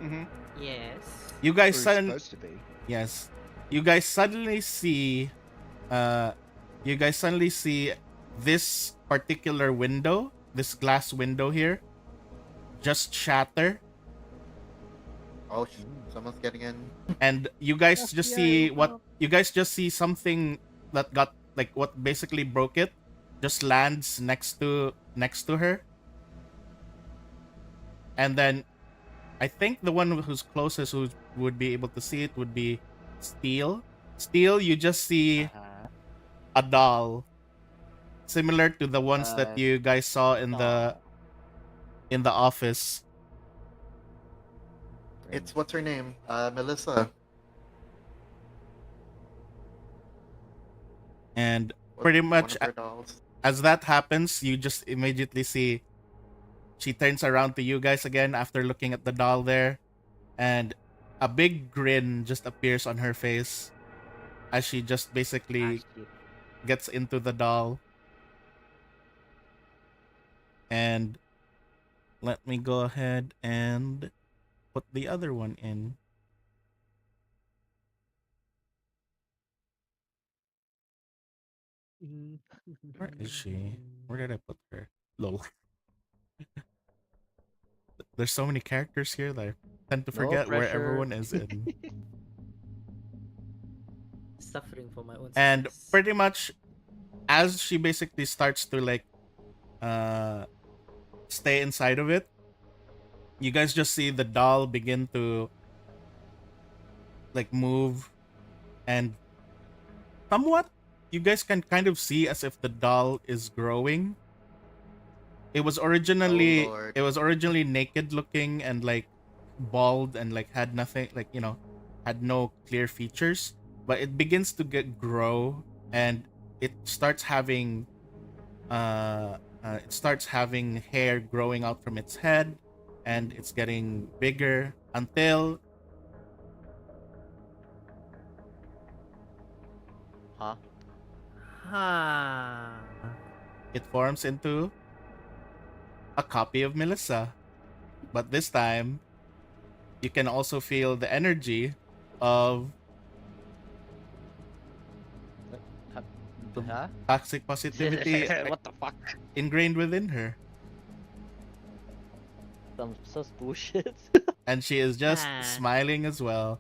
Mm-hmm. Yes. You guys We're suddenly, supposed to be. yes, you guys suddenly see, this particular window, this glass window here, just shatter, Oh, someone's getting in. and you guys just see something that got like what basically broke it, just lands next to her, and then I think the one who's closest who would be able to see it would be Steel. Steel, you just see a doll similar to the ones that you guys saw in the office. It's what's her name? Melissa. And One- pretty one much of her dolls. as that happens, you just immediately see she turns around to you guys again after looking at the doll there, and a big grin just appears on her face as she just basically gets into the doll. And let me go ahead and put the other one in. Where is she? Where did I put her? Lol. There's so many characters here that I tend to No forget where pressure. everyone is in. Suffering for my own And success. pretty much as she basically starts to stay inside of it, you guys just see the doll begin to move, and somewhat you guys can kind of see as if the doll is growing. It was originally Oh, Lord. naked looking and bald and had nothing, had no clear features, but it begins to grow, and it starts having hair growing out from its head, and it's getting bigger until Huh? it forms into a copy of Melissa. But this time, you can also feel the energy of Huh? toxic positivity What the fuck? ingrained within her. Some sus bullshit. And she is just Ah. smiling as well.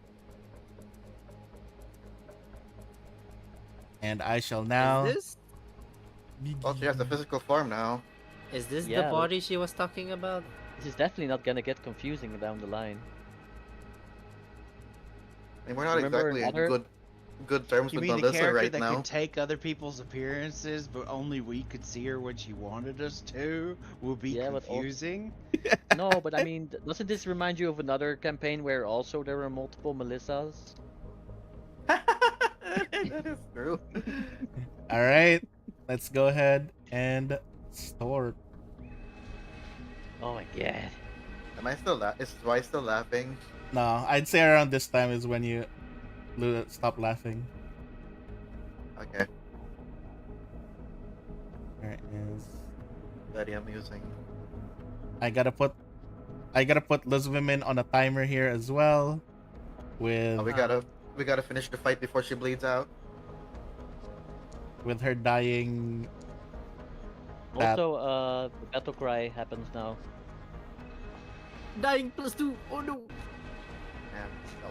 And I shall now. Is Well, she has a physical form now. this Yeah, the but- body she was talking about? This is definitely not gonna get confusing down the line. I mean, we're not Remember exactly another- good terms You with mean the Melissa character right that now. could take other people's appearances, but only we could see her when she wanted us to? Will be Yeah, but also confusing. no, but I mean, doesn't this remind you of another campaign where also there were multiple Melissas? That is true. All right, let's go ahead and start. Oh my god. Am I still is Twice still laughing? No, I'd say around this time is when you stop laughing. Okay, All right, is very amusing. I gotta put Liz Women on a timer here as well. With Oh, we gotta finish the fight before she bleeds out. with her dying. That Also, the battle cry happens now. Dying +2. Oh no. Man,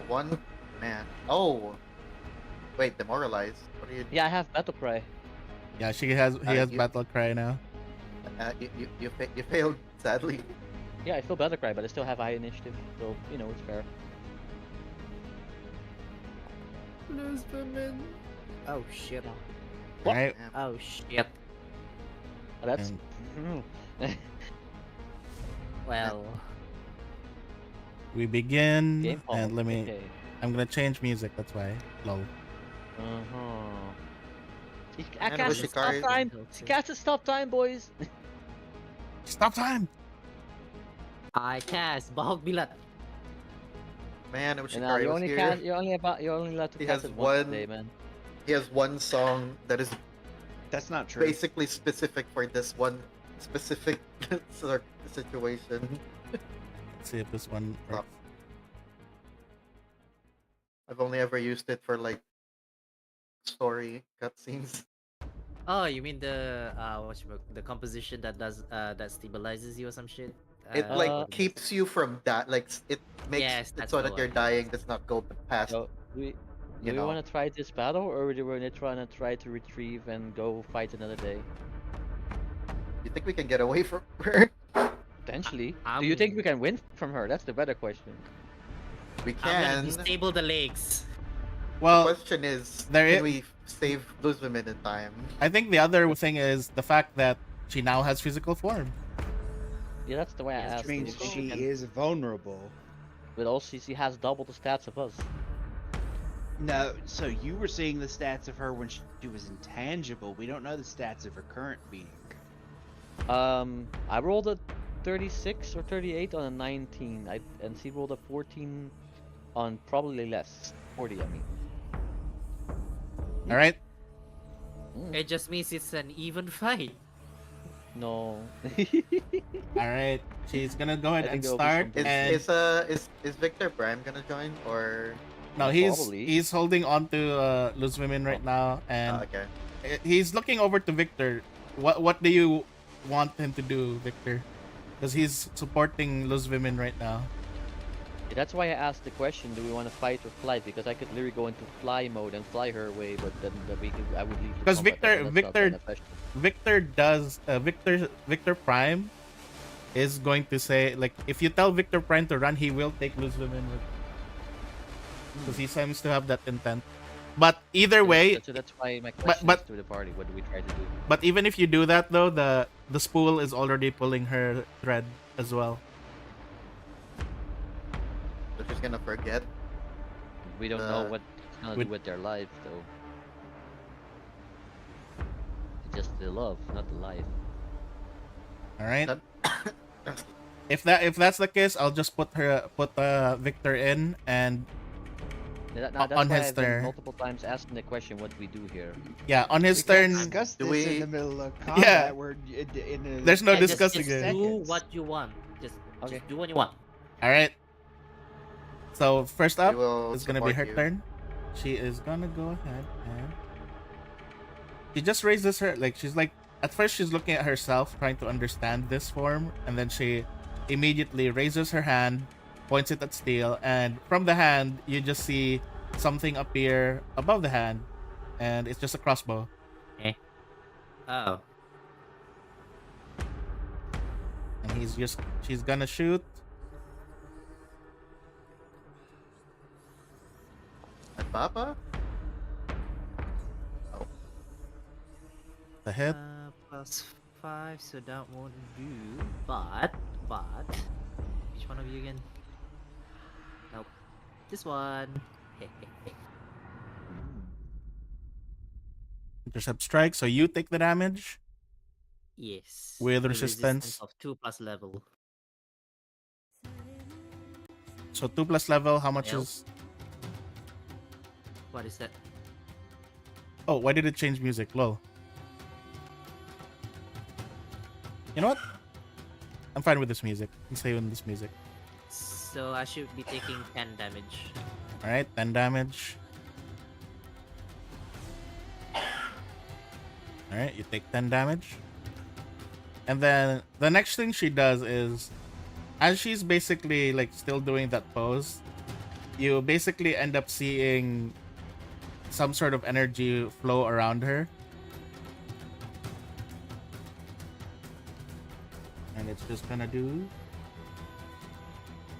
one man. Oh, wait, demoralized. What are you? Yeah, I have battle cry. yeah, he has you- battle cry now. You failed sadly. Yeah, I still battle cry, but I still have high initiative, so you know it's fair. Lose women. Oh shit. All right, Damn. Oh shit. That's. Well. we begin, Game and pause. let me. Okay. I'm gonna change music. That's why. Low. I Man, cast wish a you stop carried- time. She cast a stop time, boys. Stop time. I cast Bahog Bilat. Man, I wish And, Shikari you was only here. cast. You're only allowed to He cast has it once one- a day, man. He has one song that is That's not true. basically specific for this one specific situation. Let's see if this one works. I've only ever used it for like story cutscenes. Oh, you mean the the composition that does that stabilizes you or some shit? It like Uh, keeps you from that. Like it makes Yes, it that's so the that your one. dying does not go past. So, do You we know. want to try this battle, or do we want to try to retrieve and go fight another day? You think we can get away from her? Potentially. Do you think we I'm- can win from her? That's the better question. We I'm gonna can. disable the legs. The Well, question is, there can i- we save those women in time? I think the other thing is the fact that she now has physical form. Yeah, that's the way I Yes, asked. Which means Do you think we she can- is vulnerable. But also, she has double the stats of us. No, so you were seeing the stats of her when she was intangible. We don't know the stats of her current being. I rolled a 36 or 38 on a 19. And she rolled a 14 on probably less. 40, I mean. All right. It just means it's an even fight. No. All right. She's gonna go ahead I and think there'll be start. some- And Is Victor Prime gonna join or? no, he's Probably. he's holding on to Luz Women right now, and Okay. he's looking over to Victor. What do you want him to do, Victor? Because he's supporting Luz Women right now. That's why I asked the question, do we want to fight or flight? Because I could literally go into fly mode and fly her away, but then I would leave the Because combat, and that's not beneficial. Victor Prime is going to say, like, if you tell Victor Prime to run, he will take Luz Women with, because he seems to have that intent. But either way, So that's why my question but- is to the party, what do we try to do? but even if you do that though, the spool is already pulling her thread as well. So she's gonna forget. We don't know Uh, what it's gonna with- do with their lives, though. It's just the love, not the life. All right. That- If that's the case, I'll just put Victor in, and That's on why his I've been turn. multiple times asking the question, what do we do here? yeah, on his We can't turn. discuss Do this we- in the middle of combat. Yeah. We're in a, There's no Yeah, just- discussing just it. Do seconds. what you want. Just Okay. do what you want. All right. So first we up will is gonna be support her you. turn. She is gonna go ahead and she just raises her, like, she's like, at first she's looking at herself trying to understand this form, and then she immediately raises her hand, points it at Steel, and from the hand you just see something appear above the hand, and it's just a crossbow. Oh. And she's gonna shoot. At Papa? a hit. +5, so that won't do. But which one of you again? Nope. This one. Intercept strike, so you take the damage Yes. with resistance. of 2 plus level. So 2 plus level, how much Yep. is... What is that? Oh, why did it change music? Lol. You know what? I'm fine with this music. Let's stay with this music. So I should be taking 10 damage. Alright, 10 damage. Alright, you take 10 damage. And then the next thing she does is, as she's basically like still doing that pose, you basically end up seeing some sort of energy flow around her. And it's just gonna do...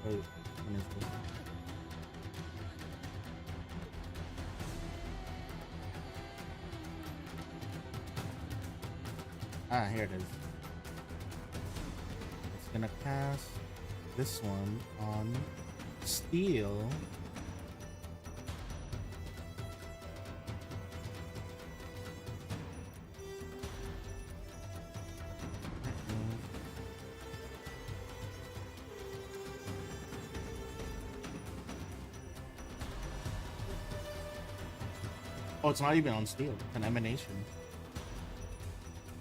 Wait, when is this? Ah, here it is. It's gonna cast this one on Steel. Oh, it's not even on Steel. It's an emanation.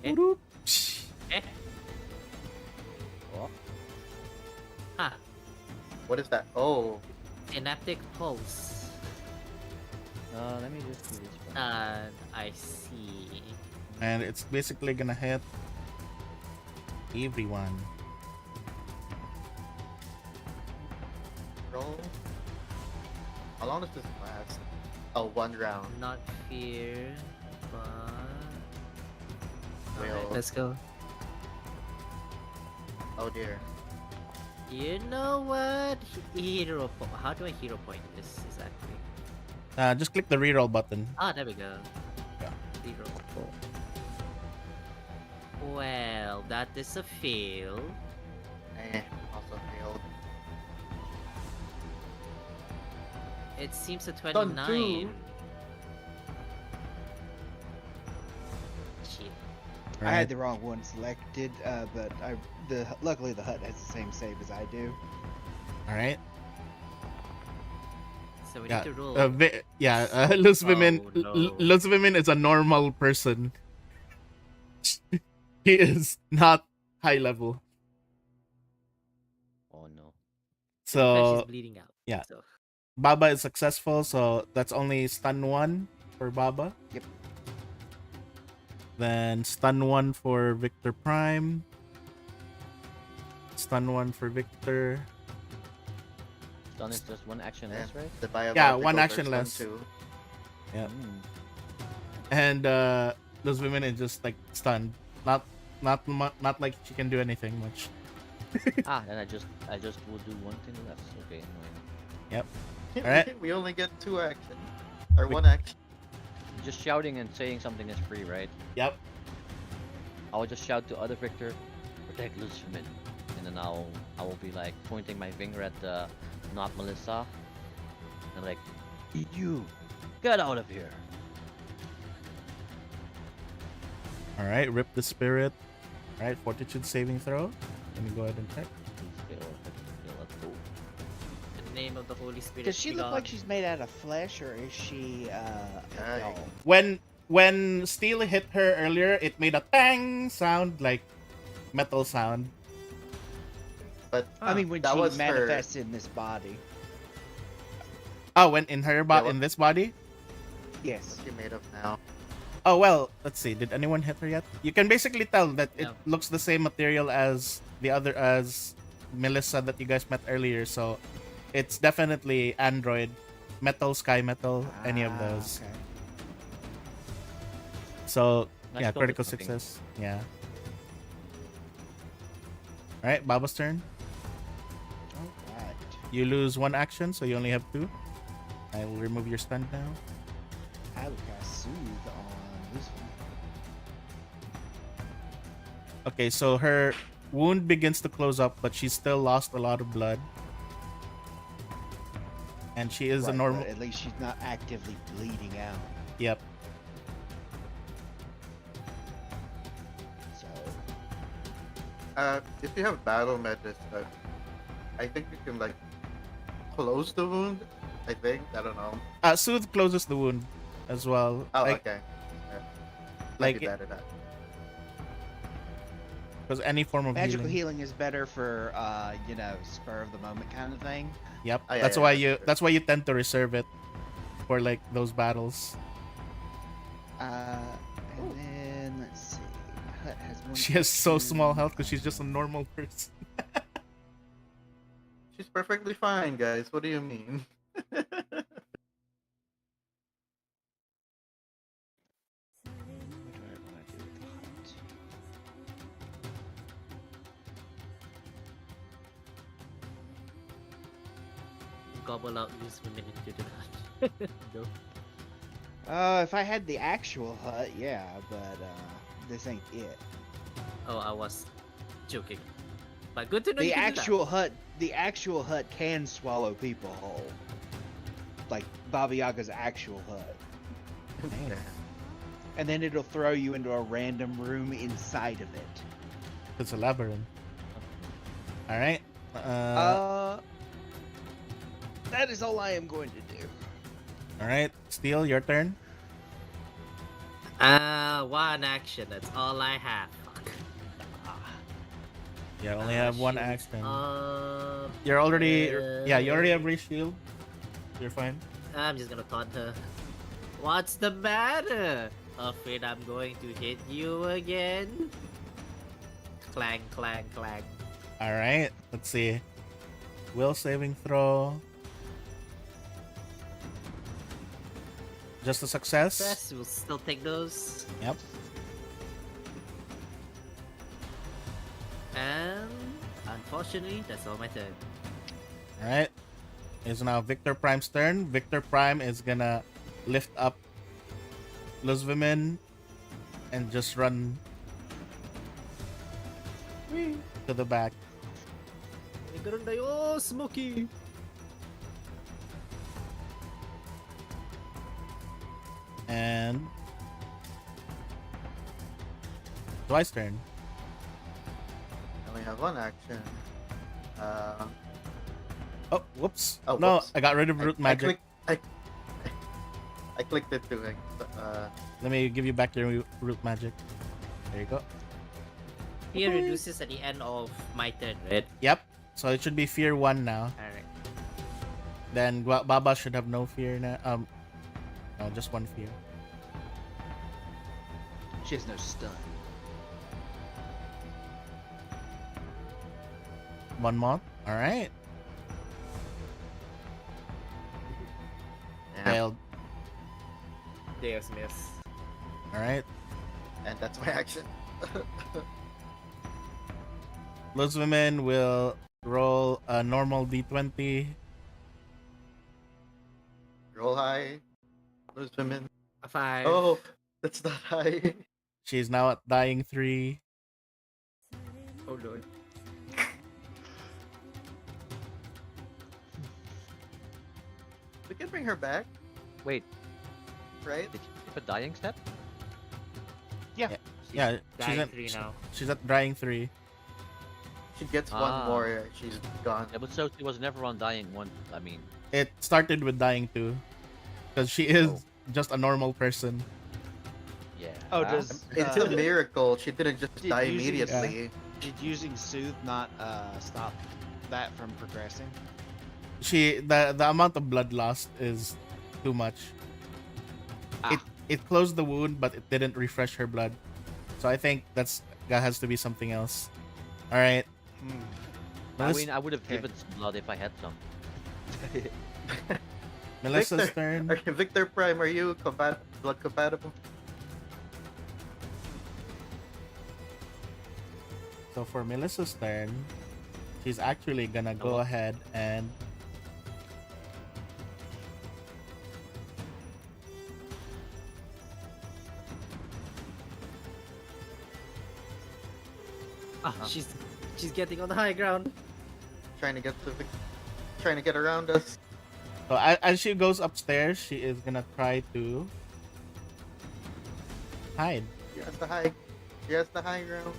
Eh? Whoop. Eh? What? Ah, What is that? Oh, synaptic pulse. Let me just do this one. I see. And it's basically gonna hit everyone. roll. How long does this last? Oh, 1 round. Not fear, but Will. Alright, let's go. Oh dear. You know what? Hero point. How do I hero point this exactly? Just click the reroll button. Ah, there we go. Yeah. Hero. Well, that is a fail. Also failed. It seems a Done 29. too. Shit. I had the wrong one selected, but luckily the hut has the same save as I do. Alright. So we Yeah. need to roll. Luzvimin. Oh, no. Luzvimin is a normal person. He is not high level. Oh no. She's So bleeding out. yeah. So. Baba is successful, so that's only stun 1 for Baba. Yep. Then stun 1 for Victor Prime. Stun 1 for Victor. Stun is just one action less, right? The Yeah, one biological action person less. too. Yeah. Mm. And those women is just like stunned. Not like she can do anything much. Then I just will do one thing less. Okay. Annoying. Yep. Alright. We only get 2 action. Or 1 action. Just shouting and saying something is free, right? Yep. I will just shout to other Victor, protect Luciferman, and then I will be like pointing my finger at the not Melissa. I'm like, you, get out of here. Alright, rip the spirit. Alright, fortitude saving throw. Let me go ahead and check. Okay, let's go. In the name of the Holy Spirit. Does she be look gone. like she's made out of flesh, or is she a doll? When steel hit her earlier, it made a tang sound, like metal sound. But I mean, when that she was her. manifests in this body. Oh, when in her in this body? Yes. What's she made of now? Oh well, let's see. Did anyone hit her yet? You can basically tell that it No. looks the same material as as Melissa that you guys met earlier. So it's definitely android, metal, sky metal, any of those. Okay. So Nice yeah, go critical with something. success. Yeah. All right, Baba's turn. Alright. You lose 1 action, so you only have 2. I will remove your stun now. I will cast Soothe on this one. Okay, so her wound begins to close up, but she still lost a lot of blood. And she is a Right, normal. but at least she's not actively bleeding out. Yep. So If you have battle medicine, I think you can like close the wound. I think I don't know. Soothe closes the wound as well. Oh, like, okay. Yeah. like Might be better that. because any form of magical healing. healing is better for spur of the moment kind of thing. Yep. Oh, yeah, that's yeah, why that's you. true. That's why you tend to reserve it for like those battles. And then let's see. Hut has one. She has so two- small health because she's just a normal person. She's perfectly fine, guys. What do you mean? What do I want to do with the hut? Gobble out these women into the hut. No. If I had the actual hut, yeah, but this ain't it. Oh, I was joking. But good to know The you can do that. the actual hut can swallow people whole. Like Baba Yaga's actual hut. Yeah. And then it'll throw you into a random room inside of it. It's a labyrinth. All right. That is all I am going to do. All right. Steel, your turn. One action. That's all I have. Fuck. You only have one Shoot. action. Uh, You're already. Yeah, you already have raised shield. You're fine. I'm just gonna taunt her. What's the matter? Afraid I'm going to hit you again? Clang, clang, clang. All right. Let's see. Will saving throw. Just a success. Yes, we'll still take those. Yep. And unfortunately, that's all my turn. All right. It's now Victor Prime's turn. Victor Prime is gonna lift up Luzvimin and just run to the back. Oh, Smokey! And Dwight's turn. I only have one action. Oh, whoops. Oh, no, whoops. I got rid of root magic. I clicked it too. Let me give you back your root magic. There you go. Here reduces at the end of my turn, right? Yep. So it should be fear 1 now. Alright. Then Baba should have no fear now. No, just 1 fear. She has no stun. 1 month. All right. Yeah. Failed. Deus miss. All right. And that's my action. Those women will roll a normal d20. Roll high. Those women. A 5. Oh, that's not high. She's now at dying 3. Oh lord. We can bring her back, Wait, right? did you skip a dying step? Yeah, Dying 3 now. she's at dying 3. She gets one Ah. more. She's gone. Yeah, but so she was never on dying 1. I mean, It started with dying 2. Because she is Oh. just a normal person. yeah. Oh, does It's a miracle. She didn't just did die using- immediately. did using soothe not stop that from progressing? The amount of blood lost is too much. Ah. It closed the wound, but it didn't refresh her blood. So I think that has to be something else. All right. I mean, I would have Okay. given some blood if I had some. Melissa's Victor, turn. Victor Prime, are you blood compatible? So for Melissa's turn, she's actually gonna go ahead and Ah, she's getting on the high ground. Trying to get trying to get around us. So as she goes upstairs, she is gonna try to hide. She has the high. She has the high ground.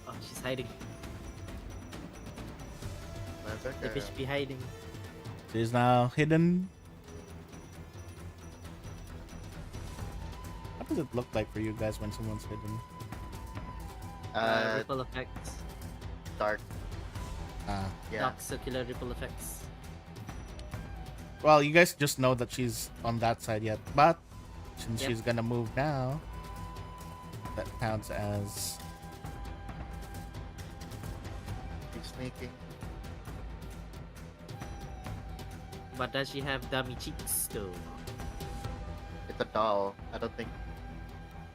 Oh, she's hiding. That's The okay. fish be hiding. She's now hidden. What does it look like for you guys when someone's hidden? Ripple effects. Dark. Ah. Yeah. Dark circular ripple effects. Well, you guys just know that she's on that side yet, but since Yep. she's gonna move now, that counts as She's sneaking. But does she have dummy cheeks though? It's a doll. I don't think.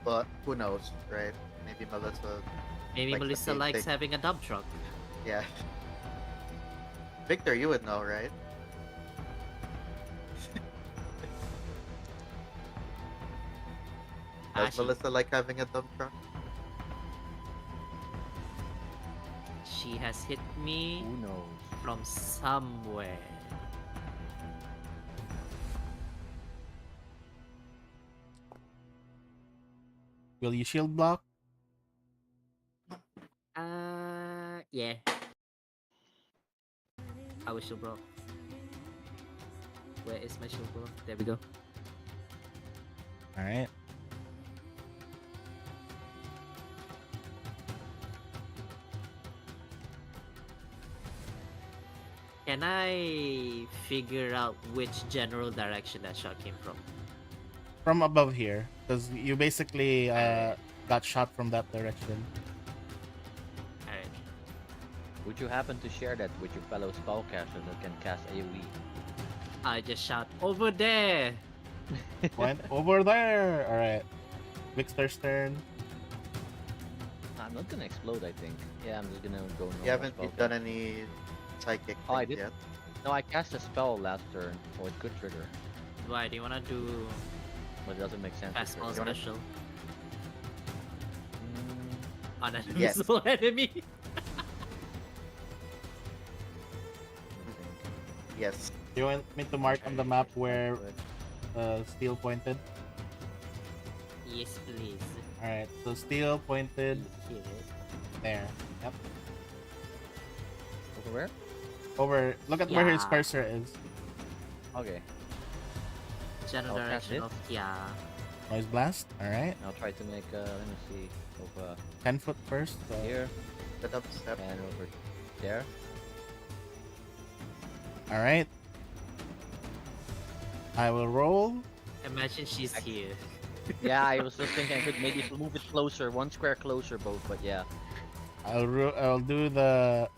But who knows, right? Maybe Melissa. Maybe Likes the Melissa big likes thing. having a dump truck. Yeah. Victor, you would know, right? Does Melissa like having a dump truck? She has hit me Who knows? from somewhere. will you shield block? Yeah. I will shield block. Where is my shield block? There we go. Alright. Can I figure out which general direction that shot came from? From above here, because you basically got shot from that direction. Alright. Would you happen to share that with your fellow spellcasters that can cast AoE? I just shot over there. Went over there. Alright. Victor's turn. I'm not gonna explode, I think. Yeah, I'm just gonna go normal You haven't spell done cast. any psychic Oh, I things did. yet. No, I cast a spell last turn, so it could trigger, Why do you wanna do but it doesn't make sense. fast to spell trigger. special Mm, on an Yes. invisible enemy? Yes. You want me to mark on the map where steel pointed? Yes, please. Alright, so steel pointed Here. there. Yep. Over where? Over. Look at where his Yeah. cursor is. Okay, General I'll cast direction it. of yeah. Noise blast. Alright. I'll try to make, let me see, over 10 foot first. So. here The dubstep. and over there. Alright. I will roll. Imagine she's here. Yeah, I was just thinking I could maybe move it closer, one square closer both, but yeah. I'll do the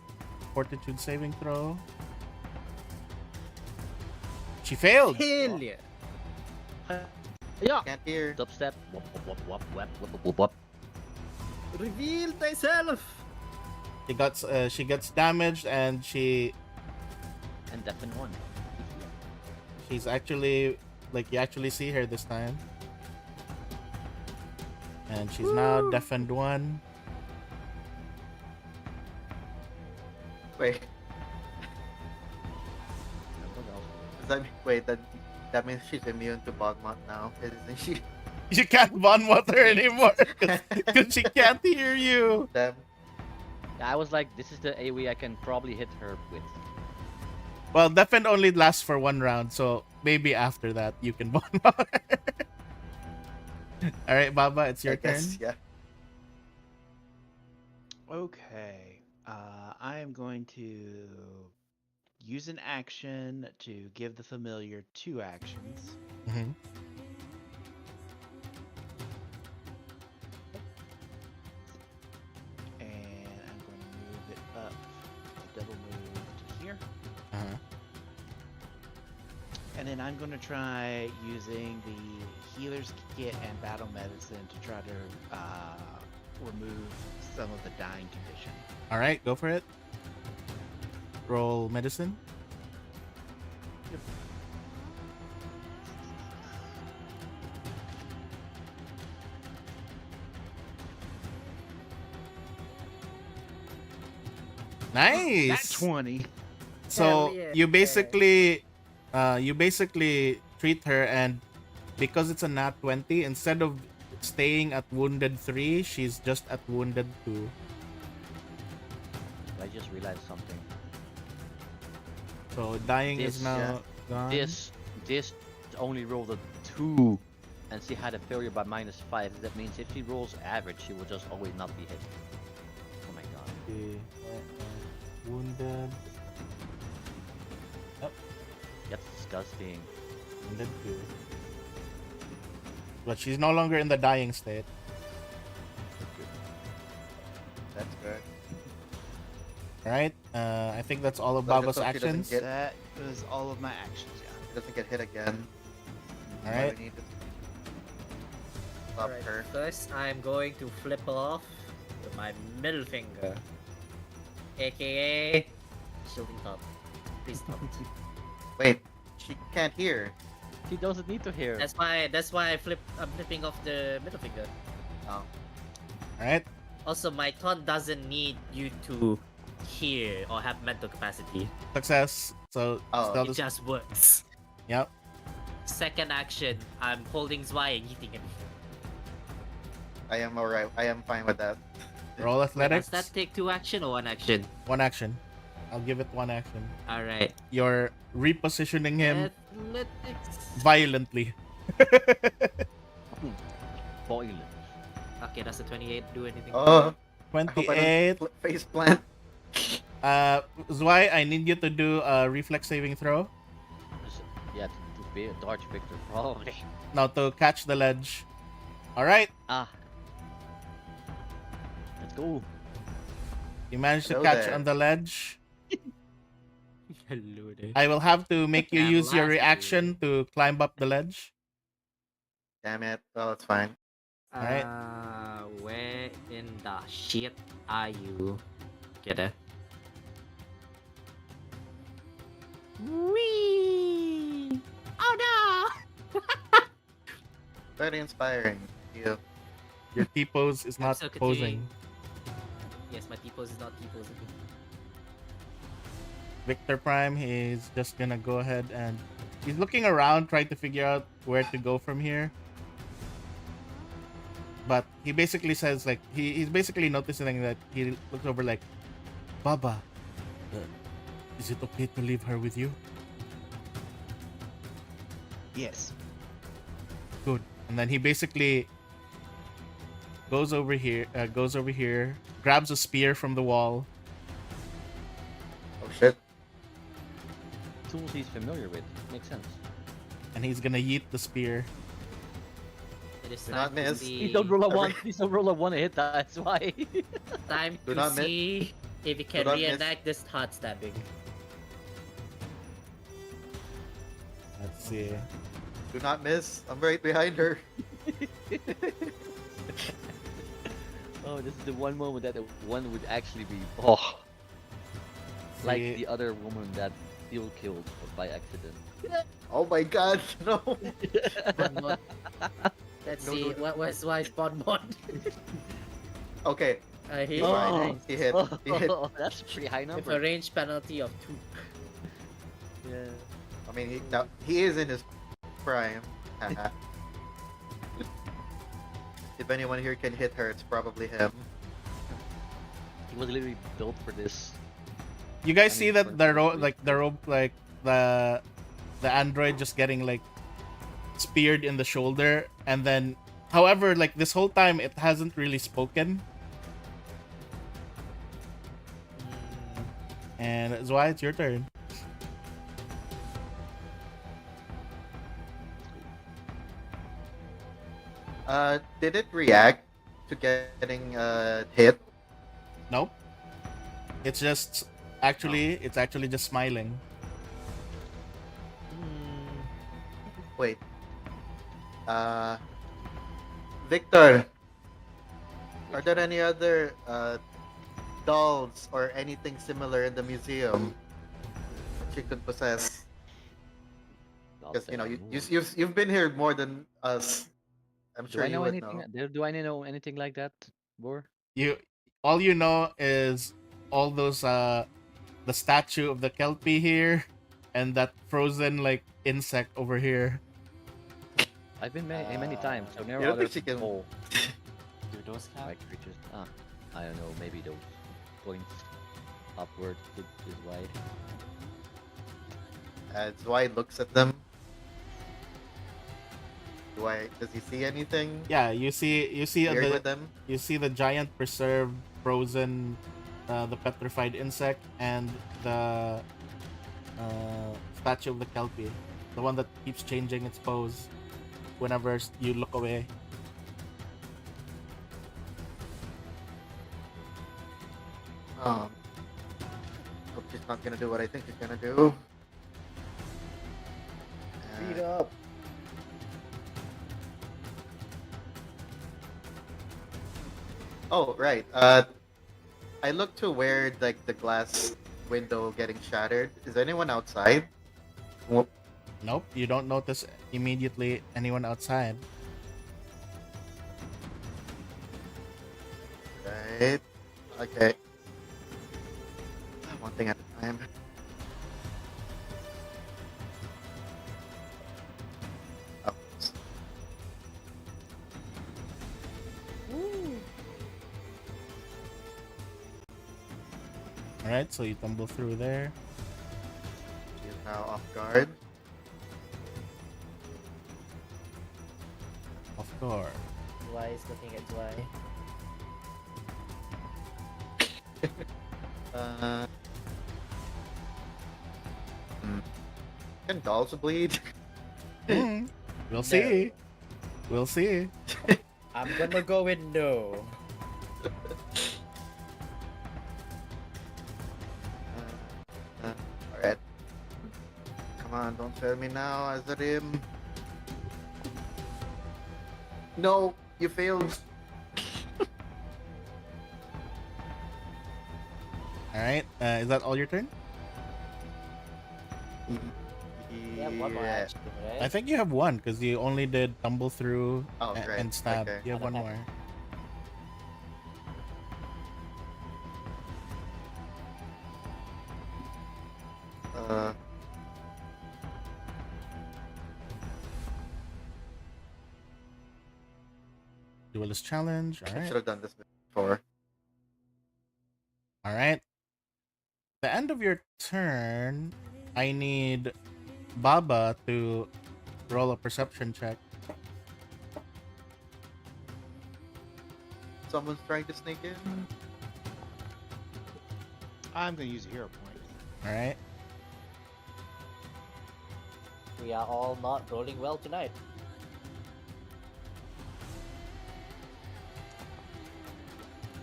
fortitude saving throw. She failed. Hell yeah. Yeah! Can't hear. Dubstep. Wop, wop, wop, wop, wop, wop, wop. Reveal thyself. She gets damaged and And deafen one. she's actually like you actually see her this time. And she's now deafened one. Wait. Does that mean, wait, that means she's immune to Bogmont now, isn't she? You can't bond with her anymore because she can't hear you. Damn. I was like, this is the AoE I can probably hit her with. Well, deafened only lasts for one round, so maybe after that you can bond with her. All right, Baba, it's your I turn. guess, yeah. Okay. I am going to use an action to give the familiar 2 actions. Mm-hmm. And I'm going to move it up, a double move to here. Uh-huh. And then I'm going to try using the healer's kit and battle medicine to try to remove some of the dying condition. All right, go for it. Roll medicine. That's Nice. 20. So Hell yeah. you basically treat her, and because it's a nat 20, instead of staying at wounded 3, she's just at wounded 2. I just realized something. So dying is This, now gone. this only rolled a 2, and she had a failure by -5. That means if she rolls average, she will just always not be hit. Oh my god. Okay, wounded. That's disgusting. Wounded 2. But she's no longer in the dying state. That's good. Right? I think that's all of So Baba's just hope she doesn't actions. get- That was all of my actions, yeah. She doesn't get hit again. All So right. we need to stop Alright, her. first I'm going to flip off with my middle finger, aka shielding top. Please stop. Wait, she can't hear. She doesn't need to hear. That's why I'm flipping off the middle finger. Oh. All right. Also, my taunt doesn't need you to hear or have mental capacity. Success. So Oh. still It this. just works. Yep. Second action, I'm holding Zwei and hitting him. I am alright. I am fine with that. Roll athletics. Does that take 2 action or 1 action? One action. I'll give it one action. Alright. You're repositioning him Athletics. violently. Boiling. Okay, that's a 28. Do anything? Oh, I hope I 28. don't face plant. Zwei, I need you to do a reflex saving throw. Yeah, to be a dodge victor, probably. Now to catch the ledge. All right. Ah. Let's go. You managed to Hello catch there. on the ledge. Hello there. I will have to make you I'm use your last, reaction to climb up the ledge. Damn it. Well, it's fine. Alright. Where in the shit are you? Get it? Wee! Oh no! Very inspiring. You. Your T-pose is not so posing. continuing. Yes, my T-pose is not T-posing. Victor Prime, he's just gonna go ahead and he's looking around trying to figure out where to go from here. But he basically says like he's basically noticing that he looks over like, Baba, is it okay to leave her with you? Yes. Good. And then he basically goes over here, grabs a spear from the wall. Oh shit. Tools he's familiar with. Makes sense. And he's gonna yeet the spear. It is Do time not to miss. see. Please don't roll a Every- 1. Please don't roll a 1 to hit. That's why. Time Do to not miss. see if you can not miss. reenact this heart stabbing. Let's see. Do not miss. I'm right behind her. Oh, this is the one moment that the one would actually be. Oh. Like See. the other woman that Steel killed by accident. Oh my god, no. Let's No, see, no, no. what was why spawn mod? Okay, I hit Oh. he hit. He hit. That's a pretty high with a number. range penalty of 2. Yeah. I mean, he is in his prime. Haha. If anyone here can hit her, it's probably him. He was literally built for this. You guys I see mean, that for- the the android just getting like speared in the shoulder, and then however like this whole time it hasn't really spoken. And that's why it's your turn. Did it react to getting hit? Nope. It's just actually it's actually just smiling. Wait. Victor, are there any other dolls or anything similar in the museum that you could possess? Because you know you've been here more than us. I'm Do sure I you know would anything? know. Do I know anything like that, Bor? You all you know is all those the statue of the kelpie here, and that frozen like insect over here. I've been many times, so there you are don't other think she can- people, Do those count? like creatures. I don't know. Maybe those points upward is wide. Zwei looks at them. Does he see anything Yeah, you see weird with them? you see the giant preserved frozen, the petrified insect, and the statue of the kelpie, the one that keeps changing its pose whenever you look away. Hope she's not gonna do what I think she's gonna do. Beat up. Oh, right. I looked to where like the glass window getting shattered. Is anyone outside? Nope, you don't notice immediately anyone outside. Right. Okay. One thing at a time. Oh. Alright, so you tumble through there. She is now off guard. Of course. Why is looking at Why? Uh, Can dolls bleed? We'll see. We'll see. I'm gonna go with no. Alright. Come on, don't fail me now, Azarim. No, you failed. Alright, is that all your turn? We have one more action, right? I think you have one because you only did tumble through Oh, right. and stab. Okay. You have one Okay. more. Uh, Duelist challenge. I Alright. should have done this before. Alright. The end of your turn, I need Baba to roll a perception check. Someone's trying to sneak in. I'm gonna use a hero point. Alright. We are all not rolling well tonight.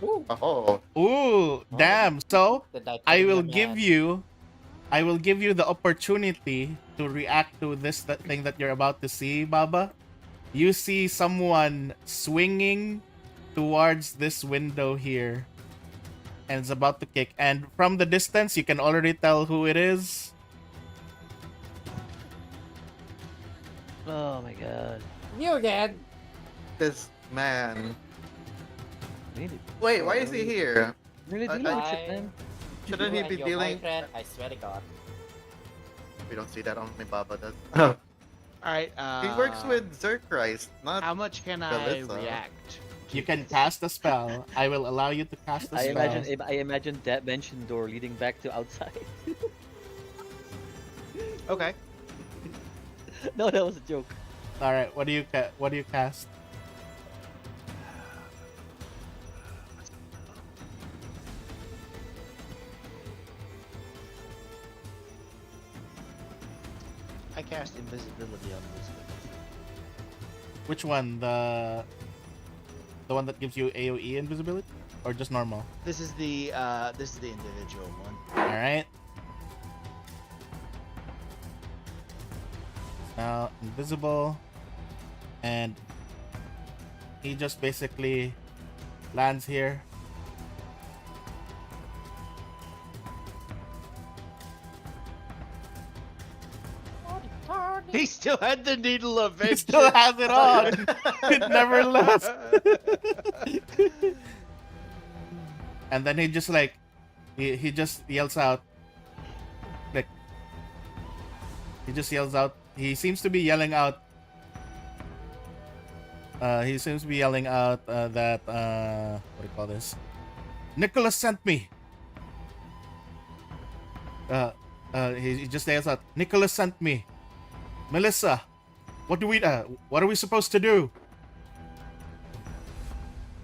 Oh, Ooh, damn. So The I will titanium give you the opportunity to react to this thing that you're about to see, Baba. You see someone swinging towards this window here and is about to kick, and from the distance you can already tell who it is. Oh my god. You again! this man. Really? Wait, why is he here? Really I- dealing I- with shit, man. Shouldn't he You be and your dealing? boyfriend, I swear to God. We don't see that, only Baba does. Alright, He works with Zerchrist, not. How much can I Melissa. react? You can cast a spell. I will allow you to cast a I spell. imagine that mentioned door leading back to outside. Okay. No, that was a joke. All right, what do you cast? I cast invisibility on this. Which one? The one that gives you AoE invisibility, or just normal? This is the individual one. All right. Now invisible, and he just basically lands here. He still had the needle of He vengeance. still has it on. It never left. And then he just like He just yells out. Like he just yells out. He seems to be yelling out. He seems to be yelling out that what do you call this? Nicholas sent me. He just yells out. Nicholas sent me. Melissa, what are we supposed to do?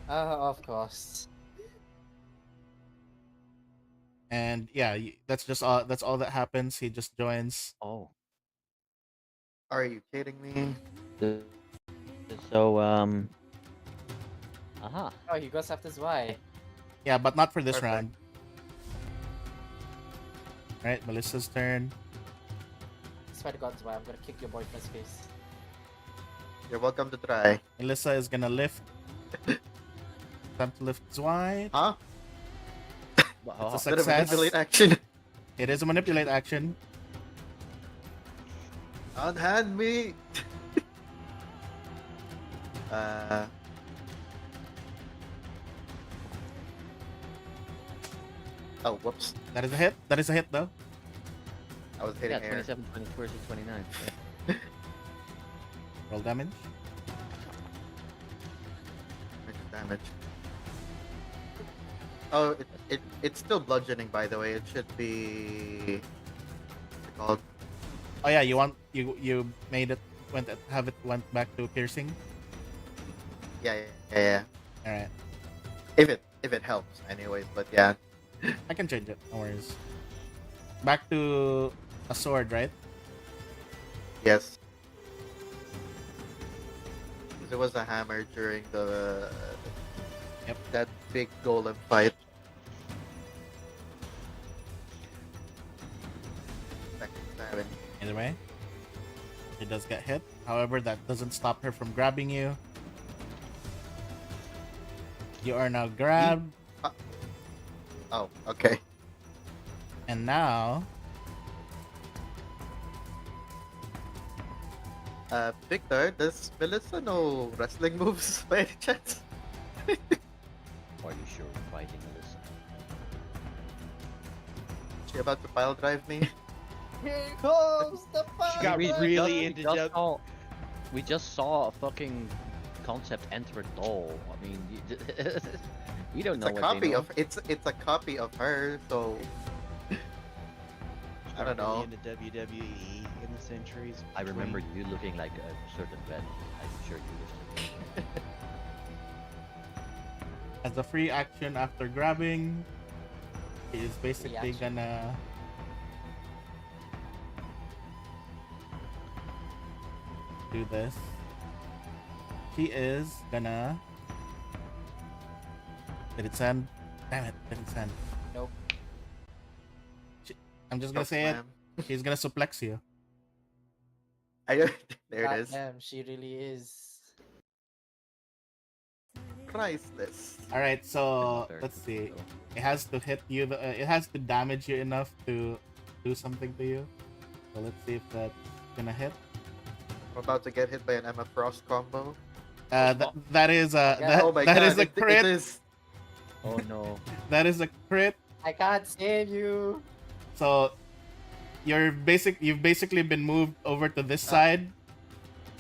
Of course. And yeah, that's just all. That's all that happens. He just joins. Oh. Are you kidding me? So aha. Oh, he goes after Zwei. Yeah, but not for this Perfect. round. All right, Melissa's turn. Swear to God, Zwei, I'm gonna kick your boyfriend's face. You're welcome to try. Melissa is gonna lift. Time to lift Zwei. Huh? It's a Bit of success. manipulate action. It is a manipulate action. Unhand me. uh. Oh, whoops. That is a hit. That is a hit though. I was hitting Yeah, air. 27, 24, 29. Roll damage. Max damage. Oh, it's still bludgeoning, by the way. It should be. What's it called? Oh yeah, you made it went back to piercing. Yeah. All right, If it helps, anyways. But yeah. I can change it. No worries. Back to a sword, right? Yes. 'Cause it was a hammer during the Yep. that big golem fight. Backstabbing. Either way, she does get hit. However, that doesn't stop her from grabbing you. You are now grabbed, Oh, okay. and now Victor, does Melissa know wrestling moves by any chance? Are you sure we're fighting this? She about to pile drive me? Here comes the She got we really just, into we just dub- saw, we just saw a fucking concept enter a doll. I mean, we don't It's know a what copy they know. of it's a copy of her, so I don't know. Into WWE in the centuries. I remember between- you looking like a certain vet. I'm sure you were. as a free action after grabbing, he is basically action. gonna do this. He is gonna. Did it send? Damn it! Did it send? Nope. I'm just gonna say it. He's gonna suplex you. There it is. Goddamn, she really is. Priceless. All right, so Third let's see. so. It has to hit you. It has to damage you enough to do something to you. So let's see if that's gonna hit. I'm about to get hit by an Emma Frost combo. That is a Yeah, Oh my that god, is a it crit. is. Oh no. That is a crit. I can't save you. So you've basically been moved over to this side.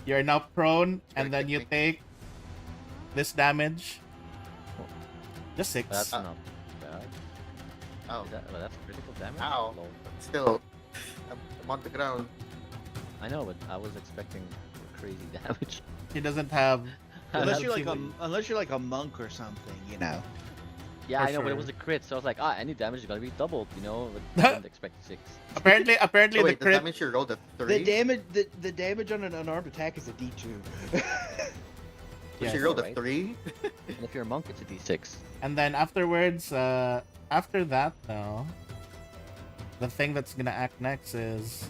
You're now prone, and then you take this damage. Just 6. That's not bad. Oh, Well, that's critical damage. Ow. Lol. still, I'm on the ground. I know, but I was expecting crazy damage. He doesn't have. Unless doesn't you're like seem unless you're like a monk or something, you know. Yeah, For I know, but it sure. was a crit, so I was like, any damage is gonna be doubled, you know? But I didn't expect 6. Apparently, Oh, the wait, does crit. that mean she rolled a The 3? the damage on an unarmed attack is a D2. Yeah, She rolled a right. 3? And if you're a monk, it's a d6. And then afterwards, after that, though, the thing that's gonna act next is.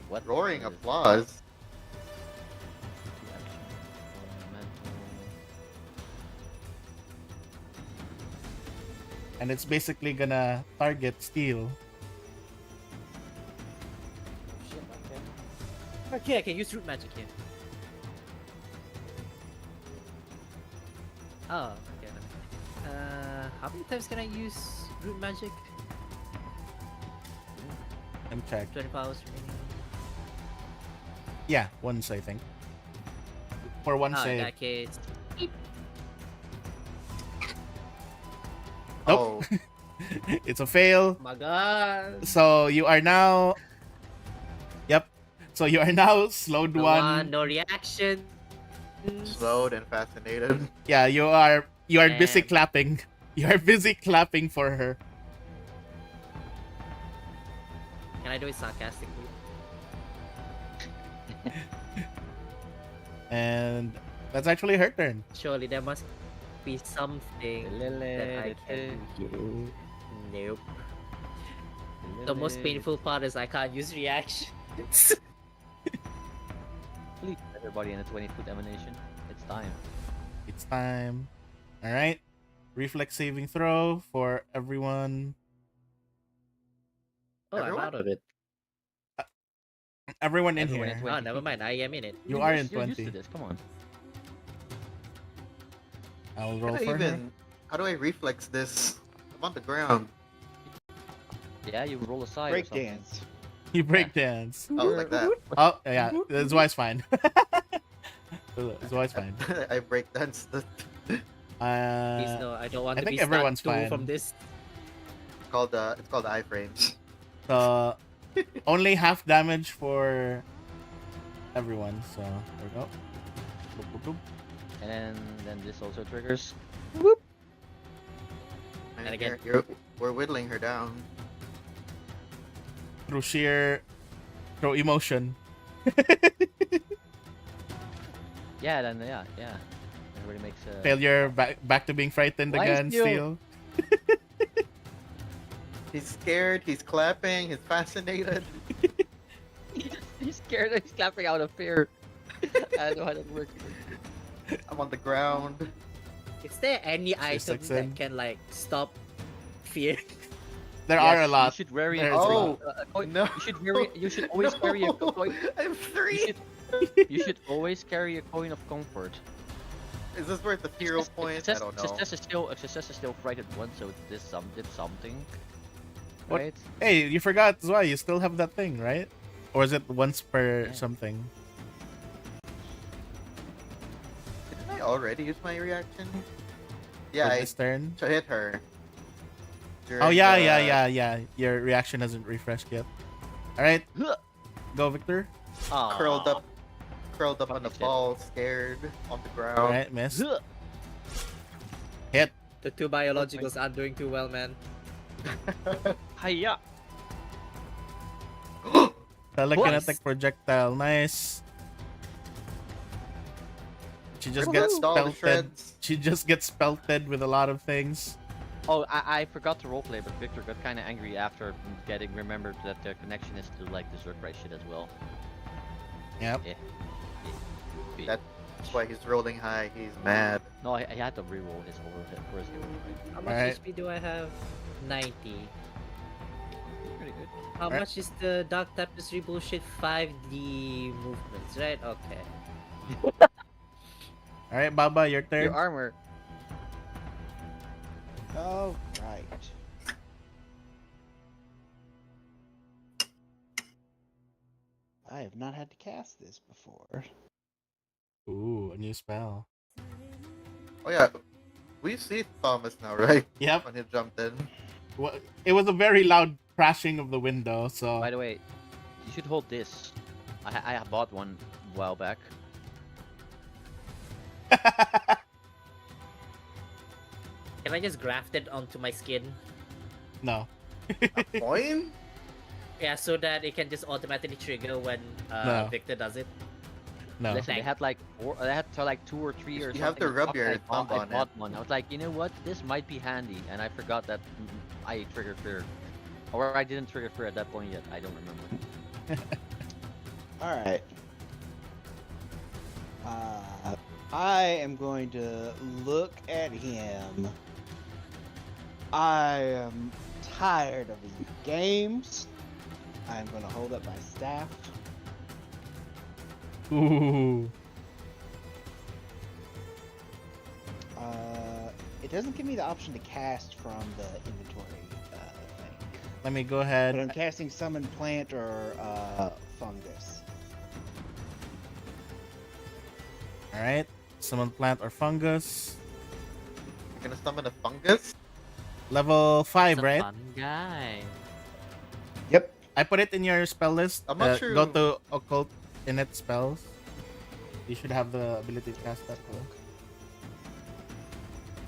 What? Roaring is- applause. Action, elemental. And it's basically gonna target Steel. Shit, okay. Okay, I can use root magic here. Oh, okay. How many times can I use root magic? I'm check. 24 hours remaining. Yeah, once I think. For one Oh, in save. that case. Nope. Oh, It's a fail. Oh my god. So you are now. Yep. So you are now slowed No one. no reaction. slowed and fascinated. Yeah, you are busy Damn. clapping. You are busy clapping for her. Can I do it sarcastically? And that's actually her turn. Surely there must be something that I can do. Nope. The most painful part is I can't use reactions. Please, everybody in a 20-foot emanation. It's time. It's time. Alright. Reflex saving throw for everyone. Oh, Everyone? I'm out of it. Everyone in Everyone here. in Oh, 20 never feet. mind. I am in it. You are in You're used 20. to this. Come on. I'll roll for her. How do I reflex this? I'm on the ground. Yeah, you roll aside. Break dance. You break dance. Oh, like that. Oh, yeah. That's why it's fine. That's why it's fine. I break dance. Please no, I don't want I to think be everyone's stuck too fine. from this. It's called iframes. So, only half damage for everyone. So, there we go. Boop, boop, boop. And then this also triggers. And again- we're whittling her down. Through emotion. Yeah, then yeah. Everybody makes a Failure, back to being frightened Why is again, you- still. He's scared. He's clapping. He's fascinated. He's scared. He's clapping out of fear. I don't know how that works. I'm on the ground. Is there any item six in. that can like stop fear? There are a Yes, lot. You should wear There's a a lot. coin. No. You should always carry a No. coin. I'm three. You should always carry a coin of comfort. Is this worth the hero points? I don't know. Success is still frightened one, so this did something. What? Right? Hey, you forgot as well. You still have that thing, right? Or is it once per Yeah. something? Didn't I already use my reaction? For Yeah, I this turn? to hit her. Oh, during yeah, the- yeah. Your reaction hasn't refreshed yet. Alright, go, Victor. Curled up Fuck on the shit. ball, scared on the ground. Alright, miss. Hit. The two biologicals aren't doing too well, man. Hiya! Telekinetic projectile. Nice. She just gets Doll to pelted. shreds. She just gets pelted with a lot of things. Oh, I forgot to roleplay, but Victor got kind of angry after remembered that the connection is to like the Zerg price shit as well. Yep. Yeah. That's why he's rolling high. He's mad. No, I had to reroll his overhead for his hero. Right? How much Alright. HP do I have? 90. Pretty good. How Alright. much is the Dark Tapestry bullshit? 5D movements, right? Okay. Alright, Baba, your turn. Your armor. All right. I have not had to cast this before. Ooh, a new spell. Oh yeah, we see Thomas now, right? Yep. When he jumped in. It was a very loud crashing of the window, so. By the way, you should hold this. I bought one a while back. Can I just graft it onto my skin? No. Coin? Yeah, so that it can just automatically trigger when No. Victor does it. No. Listen, they had like they had to like 2 or 3 or something. You have to rub Fucking your I bought- thumb I on bought one. I was like, you know what? This might be handy, and I forgot that I triggered fear, or I didn't trigger fear at that point yet. I don't remember. All right. I am going to look at him. I am tired of these games. I'm going to hold up my staff. Ooh. It doesn't give me the option to cast from the inventory thing. Let me go But I'm ahead. casting summon plant or fungus. All right. Summon plant or fungus. You're gonna summon a fungus? Level 5, That's a right? fun guy. Yep. I put it in your spell list. I'm not sure. Go to occult init spells. You should have the ability to cast that.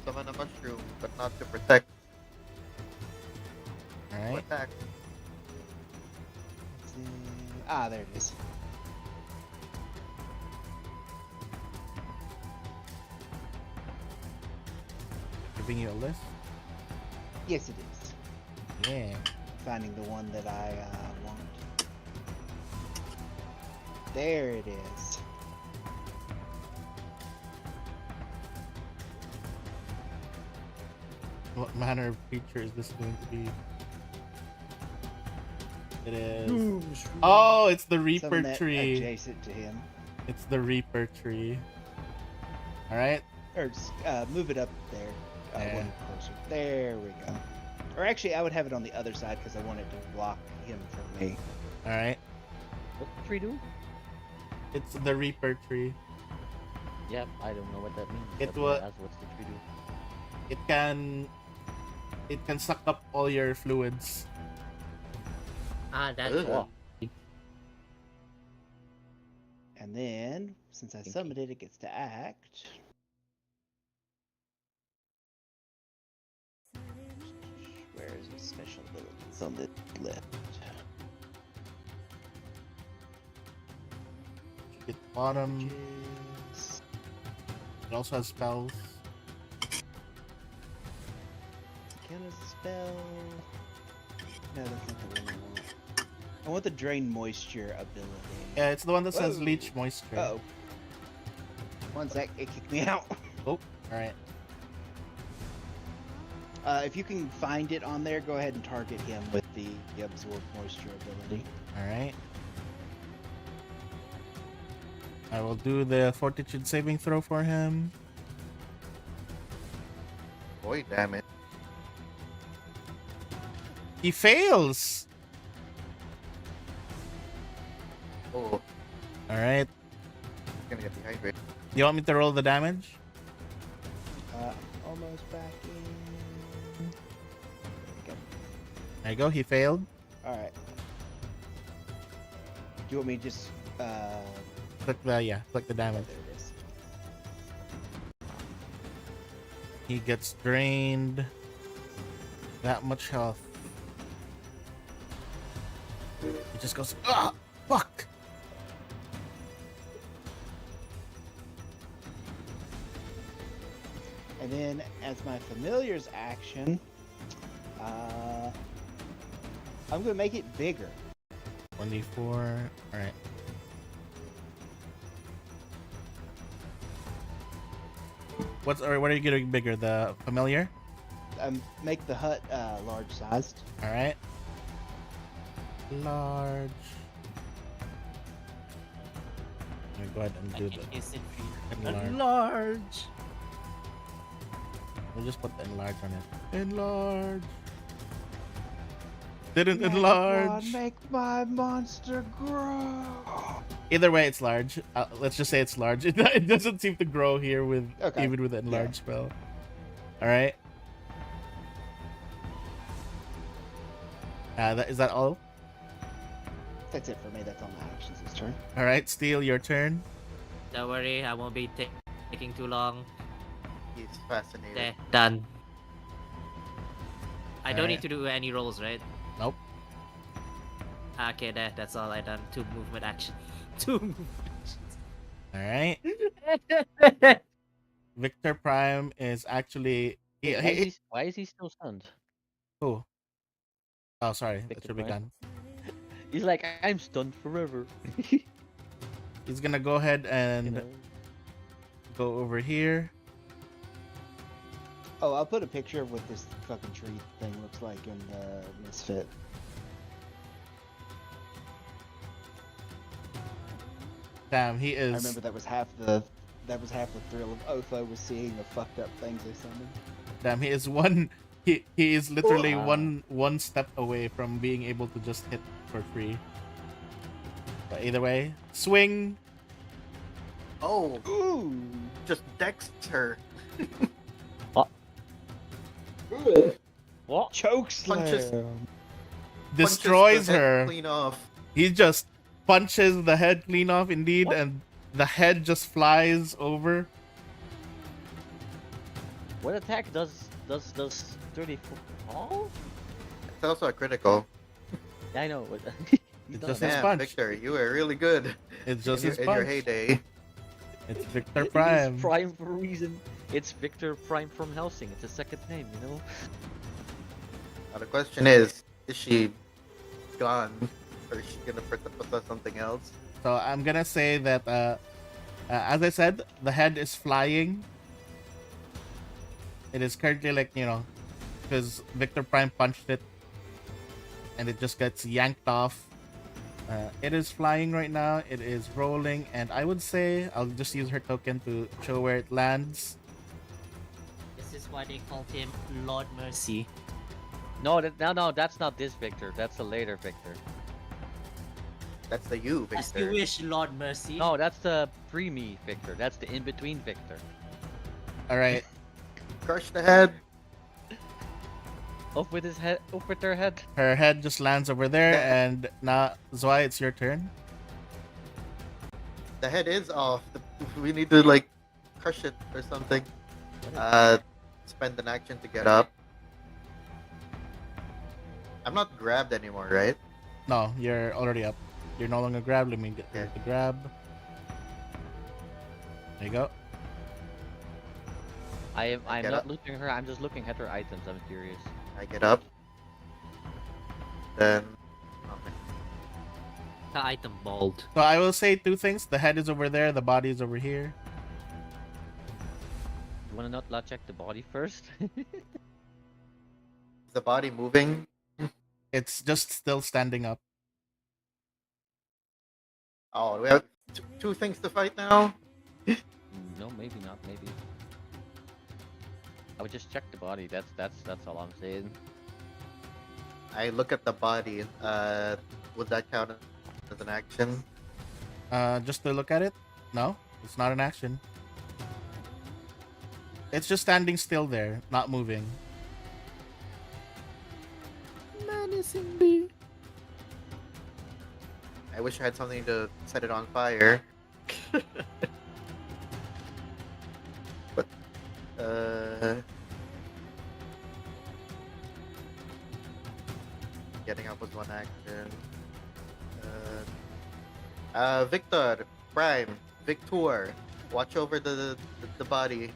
Summon a mushroom, but not to protect All or right. attack. Let's see. Ah, there it is. Giving you a list. Yes, it is. Yeah. Finding the one that I want. There it is. What manner of creature is this going to be? It is. Oh, it's the Reaper Summon that tree. adjacent to him. It's the Reaper tree. All right. Or just, move it up there. Yeah. One closer. There we go. Or actually, I would have it on the other side because I want it to block him from me. All right. What's the tree do? It's the Reaper tree. Yep, I don't know what that means. It but wa- yeah, what's the tree do? It can suck up all your fluids. Ah, that's Ugh. cool. And then, since I summoned it, it gets to act. Where is its special abilities on the list? At the bottom, Yes. it also has spells. Count as a spell. No, that's not the one I want. I want the drain moisture ability. Yeah, it's the one that says Whoa. leech moisture. Oh. One sec, it kicked me out. Oh, all right. If you can find it on there, go ahead and target him with the absorb moisture ability. All right. I will do the fortitude saving throw for him. Boy, damn it. He fails. Oh, All right. gonna get dehydrated. You want me to roll the damage? Almost back in. Okay. There you go. He failed. Alright. Do you want me to just Click the damage. there it is. He gets drained. That much health. He just goes, ah, fuck. And then as my familiar's action, I'm gonna make it bigger. 24. All right. What are you getting bigger? The familiar? Make the hut large sized. All right. Large. Let me go ahead and do the Is it enlarge. large? We'll just put the enlarge on it. Enlarge. Didn't enlarge. Make my monster grow. Either way, it's large. Let's just say it's large. It doesn't seem to grow here with Okay. even with the enlarge spell. All right. Is that all? That's it for me. That's all my actions this turn. All right, Steel, your turn. Don't worry, I won't be taking too long. He's fascinated. There, done. I don't Alright. need to do any rolls, right? Nope. Okay, that's all I done. 2 movement action. 2 movement All right. Victor Prime is actually. Why is he still stunned? Who? Oh, sorry. That Victor should be Prime. gone. He's like, I'm stunned forever. He's gonna go ahead and You know? go over here. Oh, I'll put a picture of what this fucking tree thing looks like in the Misfit. Damn, he I is. remember that was half the thrill of Otho was seeing the fucked up things they summoned. Damn, he is one. He is literally Wow. one step away from being able to just hit for free. But either way, swing. Oh, Ooh. just decks her. What? Choke Punches- slam. Destroys Punches the head her. Clean off. He just punches the head clean off, indeed, and the head just flies over. What attack does 34? Oh? It's also a critical. Yeah, I know. He's It's not just a his Damn, punch. Victor, you were really good. It's just in his your, in your punch. heyday. It's Victor He's Prime. Prime for a reason. It's Victor Prime from Helsing. It's a second name, you know. Now the question is she gone, or is she gonna possess something else? So I'm gonna say that, as I said, the head is flying. It is currently like, because Victor Prime punched it, and it just gets yanked off. It is flying right now. It is rolling, and I would say I'll just use her token to show where it lands. This is why they called him Lord Mercy. No, that's not this Victor. That's a later Victor. That's the you, As Victor. you wish, Lord Mercy. No, that's the pre-me Victor. That's the in-between Victor. All right. Crush the head. Up with his head. Up with their head. Her head just lands over there, and now, Zwei, it's your turn. The head is off. We need to like crush it or something. Spend an action to get up. I'm not grabbed anymore, right? No, you're already up. You're no longer grabbed. Let me get Okay. the grab. There you go. I'm Get not up. looting her. I'm just looking at her items. I'm curious. I get up. Then. The item bald. So I will say two things. The head is over there. The body is over here. You wanna not check the body first? Is the body moving? It's just still standing up. Oh, we have two things to fight now. No, maybe not. Maybe. I would just check the body. That's all I'm saying. I look at the body. Would that count as an action? Just to look at it? No, it's not an action. It's just standing still there, not moving. Menacingly. I wish I had something to set it on fire. But getting up was one action. Victor, Prime, Victor, watch over the body.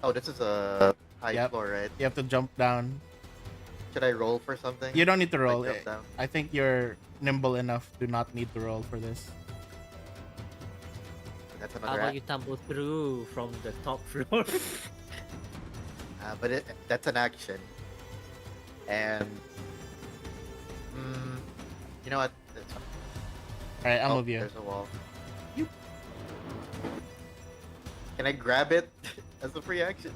Oh, this is a high Yep. floor, right? You have to jump down. Should I roll for something? You don't need to roll. Jump down. I think you're nimble enough to not need to roll for this. That's How another about act. you tumble through from the top floor? But that's an action. And you know what? That's fine. All right, I'll Oh, move you. There's a wall. Can I grab it as a free action?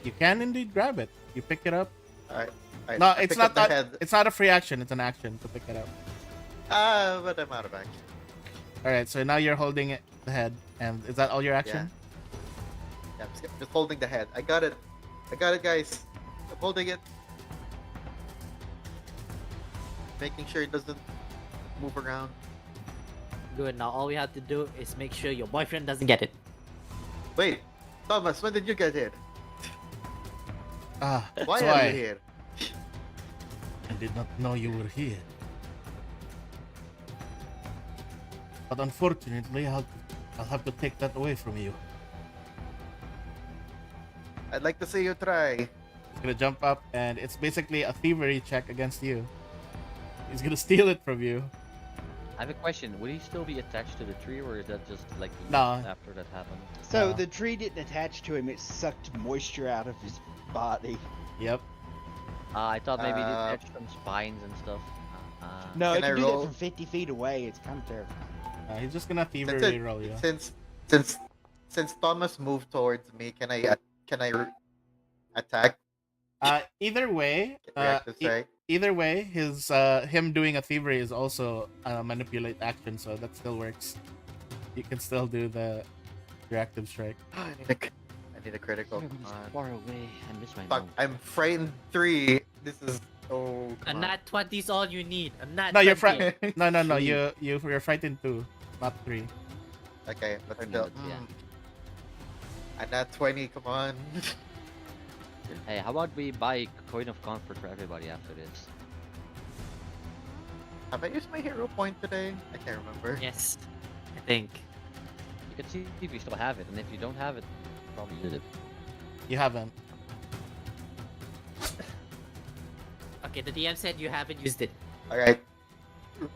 You can indeed grab it. You pick it up. Alright. No, I it's pick not up the that. head. It's not a free action. It's an action to pick it up. But I'm out of action. All right, so now you're holding it, the head, and is that all your action? Yeah, I'm just holding the head. I got it. I got it, guys. I'm holding it. Making sure it doesn't move around. Good. Now all we have to do is make sure your boyfriend doesn't get it. Wait, Thomas, when did you get here? Ah, Why that's are why. you here? I did not know you were here. But unfortunately, I'll have to take that away from you. I'd like to see you try. He's gonna jump up, and it's basically a thievery check against you. He's gonna steal it from you. I have a question. Would he still be attached to the tree, or is that just like No. after that happened? So the tree didn't attach to him, it sucked moisture out of his body. Yep. I thought maybe it Uh, etched some spines and stuff. No, Can it I can do roll? that from 50 feet away. It's kind of terrifying. He's just gonna Since thievery it, roll you. since since Thomas moved towards me, can I attack Either way, get reactive strike? either way, him doing a thievery is also a manipulate action, so that still works. You can still do the reactive strike. I need a critical. Everyone's far away. I miss my Fuck, mom. I'm frightened 3. This is oh. A Come on. nat 20 is all you need. A nat No, you're 20. No, no, no. Three. You're frightened 2, not 3. Okay, but Turn still. limits, yeah. A nat 20. Come on. Hey, how about we buy coin of comfort for everybody after this? Have I used my hero point today? I can't remember. Yes, I think. You can see if you still have it, and if you don't have it, you probably did it. You haven't. Okay, the DM said you haven't used it. All right.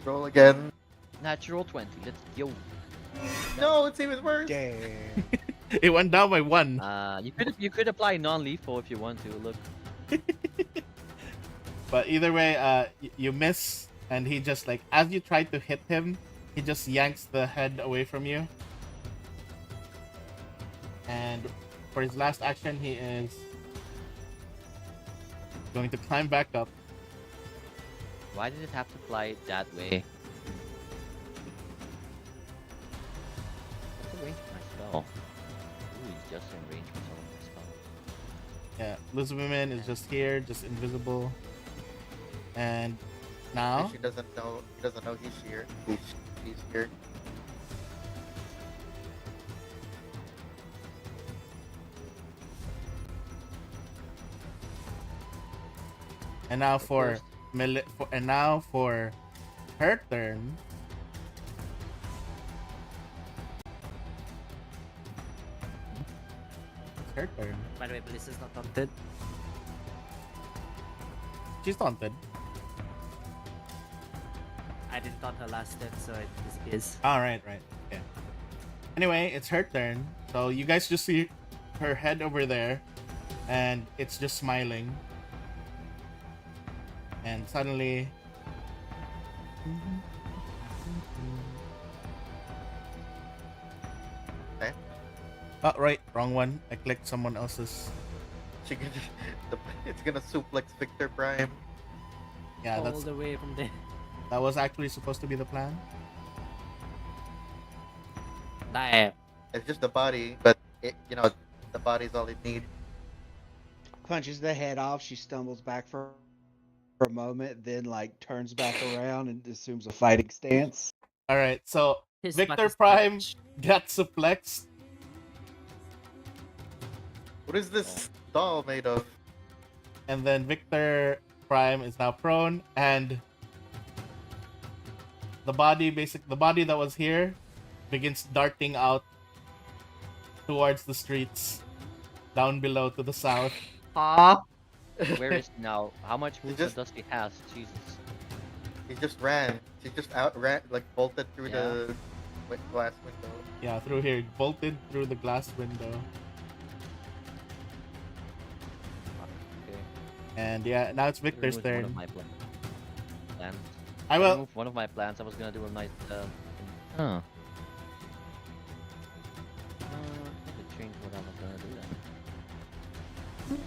Roll again. Natural 20. Let's go. No, it's even worse. Damn. It went down by 1. You could apply non-lethal if you want to. Look. But either way, you miss, and he just like as you try to hit him, he just yanks the head away from you. And for his last action, he is going to climb back up. Why did it have to fly that way? What's the range of my spell? Ooh, he's just in range for some of my spell. Yeah, Lizwomen is just here, just invisible. And now, She doesn't know. He doesn't know he's here. He's here. and now for course. and now for her turn. It's her turn. By the way, Melissa's not taunted. She's taunted. I didn't taunt her last turn, so this is. All right, right. Okay. Anyway, it's her turn. So you guys just see her head over there, and it's just smiling. And suddenly, Okay. oh right, wrong one. I clicked someone else's. She can, it's gonna suplex Victor Prime. Yeah, all that's the way from there. that was actually supposed to be the plan. Damn. It's just the body, but the body's all it needs. Punches the head off. She stumbles back for a moment, then like turns back around and assumes a fighting stance. All right, so His Victor butt is Prime touched. got suplexed. What is this doll made of? And then Victor Prime is now prone, and the body that was here begins darting out towards the streets down below to the south. Where is he now? How much He movement just- does he have? Jesus. He just ran. She just outran, like bolted through Yeah. the glass window. Yeah, through here, bolted through the glass window. Okay. And yeah, now it's Victor's Remove one of turn. my plans. I will. Remove one of my plans. I was gonna do a night. I could change what I was gonna do then.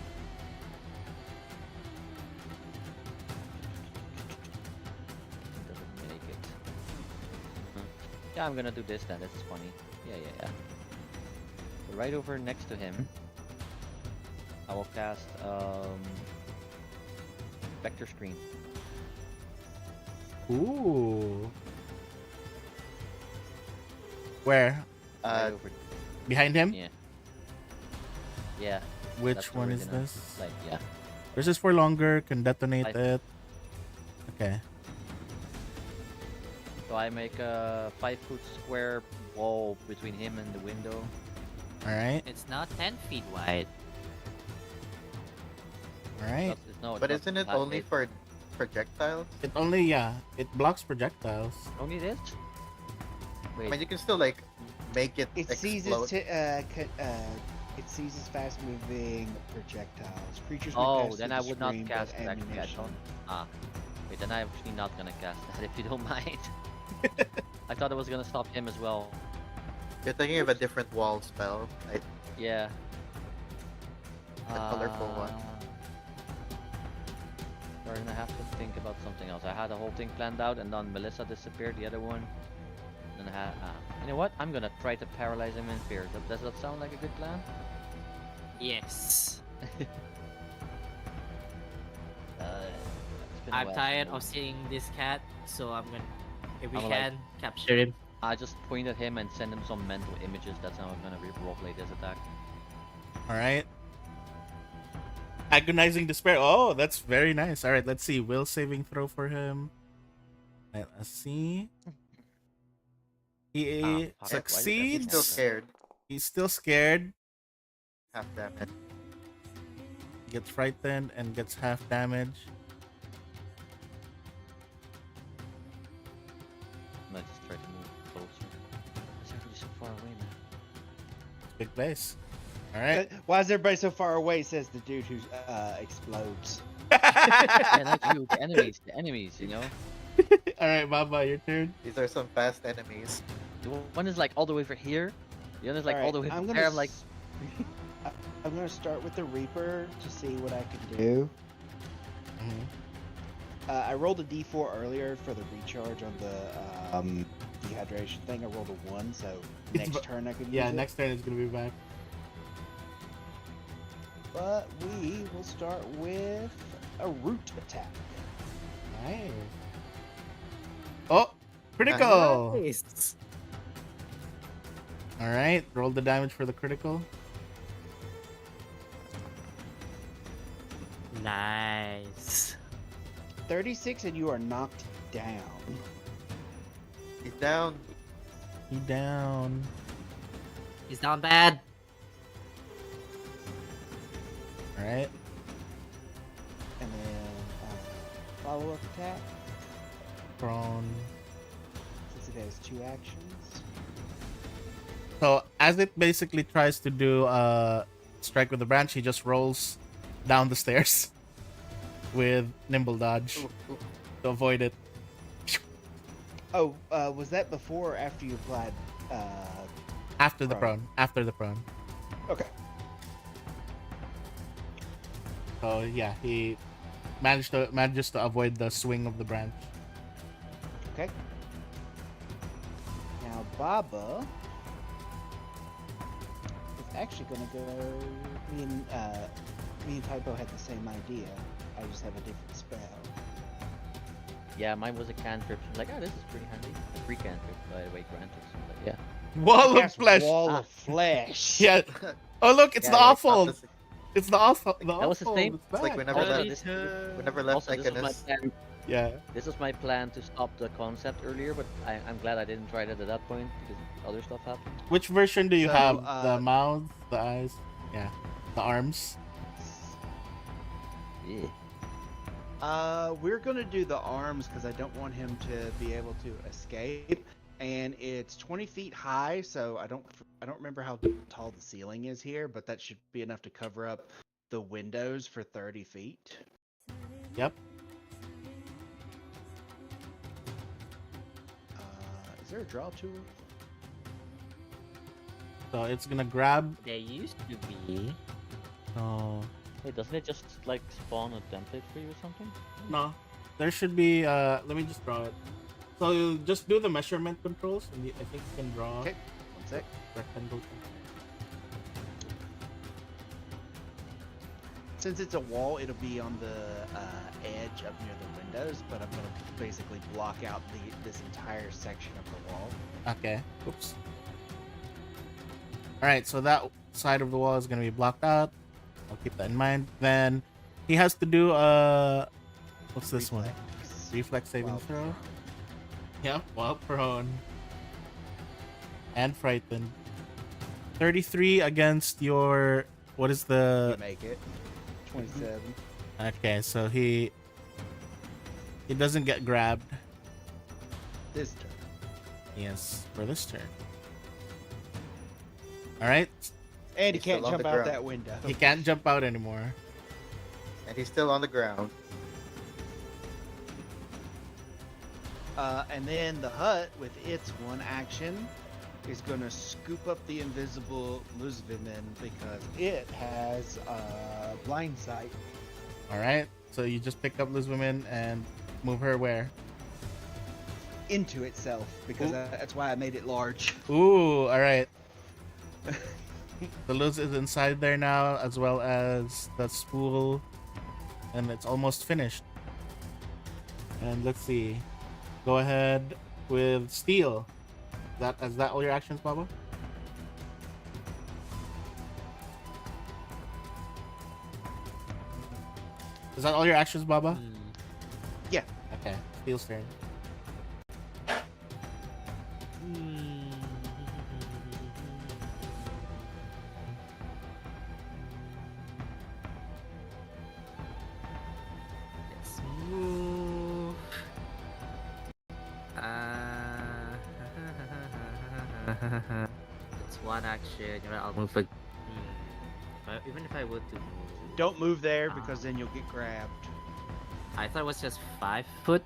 Doesn't make it. Yeah, I'm gonna do this then. This is funny. Yeah. So right over next to him, I will cast vector screen. Ooh. Where? Right over. Behind him? Yeah. Yeah. Which that's where one we're is gonna, this? Like, yeah. Resist for longer, can detonate Life. it. Okay. So I make a 5-foot square wall between him and the window. Alright. It's not 10 feet wide. Alright. No, But it's isn't not it that only big. for projectiles? It only, yeah, it blocks projectiles. Only this? I Wait. mean, you can still like make it It sees explode. its It seizes fast-moving projectiles. Creatures may Oh, pass then through I the would not screen, cast but that. I ammunition. don't. Ah, wait. Then I'm actually not gonna cast that if you don't mind. I thought it was gonna stop him as well. You're thinking of a different wall spell. Yeah. The colorful one. We're gonna have to think about something else. I had the whole thing planned out, and then Melissa disappeared. The other one. Then I had. You know what? I'm gonna try to paralyze him in fear. Does that sound like a good plan? Yes. It's been a I'm while tired since of seeing this cat, so I'm gonna, if we I'm like- can, capture him. I just point at him and send him some mental images. That's how I'm gonna roleplay this attack. All right. Agonizing despair. Oh, that's very nice. All right, let's see. Will saving throw for him. All right, let's see. He fuck. Why did that succeeds. He's still scared. He's still scared. Half damage. Gets frightened and gets half damage. I might just try to move closer. It's actually so far away, man. Big place. All right. Why is everybody so far away? Says the dude who explodes. Yeah, not you. The enemies. The enemies. You know. All right, Baba, your turn. These are some fast enemies. The one is like all the way over here. The other is like all the way I'm over gonna there. I'm like, I'm gonna start with the Reaper to see what I can do. I rolled a D4 earlier for the recharge on the dehydration thing. I rolled a 1, so It's next turn I could use Yeah, it. next turn is gonna be back. But we will start with a root attack. Nice. Oh, critical. Nice. All right, roll the damage for the critical. Nice. 36, and you are knocked down. He's down. He down. He's down bad. All right. And then follow-up attack, Prone. since it has 2 actions. So as it basically tries to do strike with the branch, he just rolls down the stairs with nimble dodge to avoid it. Oh, was that before or after you applied? After the Prone. prone. After the prone. Okay. So yeah, he manages to avoid the swing of the branch. Okay. Now Baba is actually gonna go. Me and Typo had the same idea. I just have a different spell. yeah, mine was a cantrip. She's like, oh, this is pretty handy. A free cantrip, by the way, granted. So, like, yeah. Wall of Cast flesh. Wall of flesh. Yeah. Oh look, it's Yeah, the yeah, awful. Opposite. It's the awful. The That was his awful. name? It's It's like back. we never Also, left. this- We never left Also, this was my Iconus. plan. Yeah. This was my plan to stop the concept earlier, but I'm glad I didn't try it at that point because other stuff happened. Which version do you So, have? The mouth, the eyes, yeah, the arms. Yeah. We're gonna do the arms because I don't want him to be able to escape. And it's 20 feet high, so I don't remember how tall the ceiling is here, but that should be enough to cover up the windows for 30 feet. Yep. Is there a draw tool? So it's gonna grab. There used to be. Oh Wait, doesn't it just like spawn a template for you or something? no, there should be. Let me just draw it. So you just do the measurement controls, and I think you can draw Okay, 1 sec. rectangle. Since it's a wall, it'll be on the edge up near the windows, but I'm gonna basically block out this entire section of the wall. Okay. Oops. All right. So that side of the wall is gonna be blocked out. I'll keep that in mind. Then he has to do what's this one? Reflex saving While throw. prone. Yep, while prone. And frightened. 33 against your. What is You the. make it. 27. Okay, so he doesn't get grabbed. This turn. Yes, for this turn. Alright. And he He's still can't on jump the out ground. that window. He can't jump out anymore. And he's still on the ground. And then the hut, with its one action, is going to scoop up the invisible Luzvimin because it has blind sight. All right. So you just pick up Liz Women and move her where? Into itself because Ooh. that's why I made it large. Ooh. All right. The Luz is inside there now, as well as the spool, and it's almost finished. And let's see. Go ahead with Steel. Is that all your actions, Baba? Is that all your actions, Baba? Yeah. Okay. Steel's turn. Let's move. It's one action. You know, I'll move a. Even if I were to move, Don't move there because then you'll get grabbed. I thought it was just 5 foot.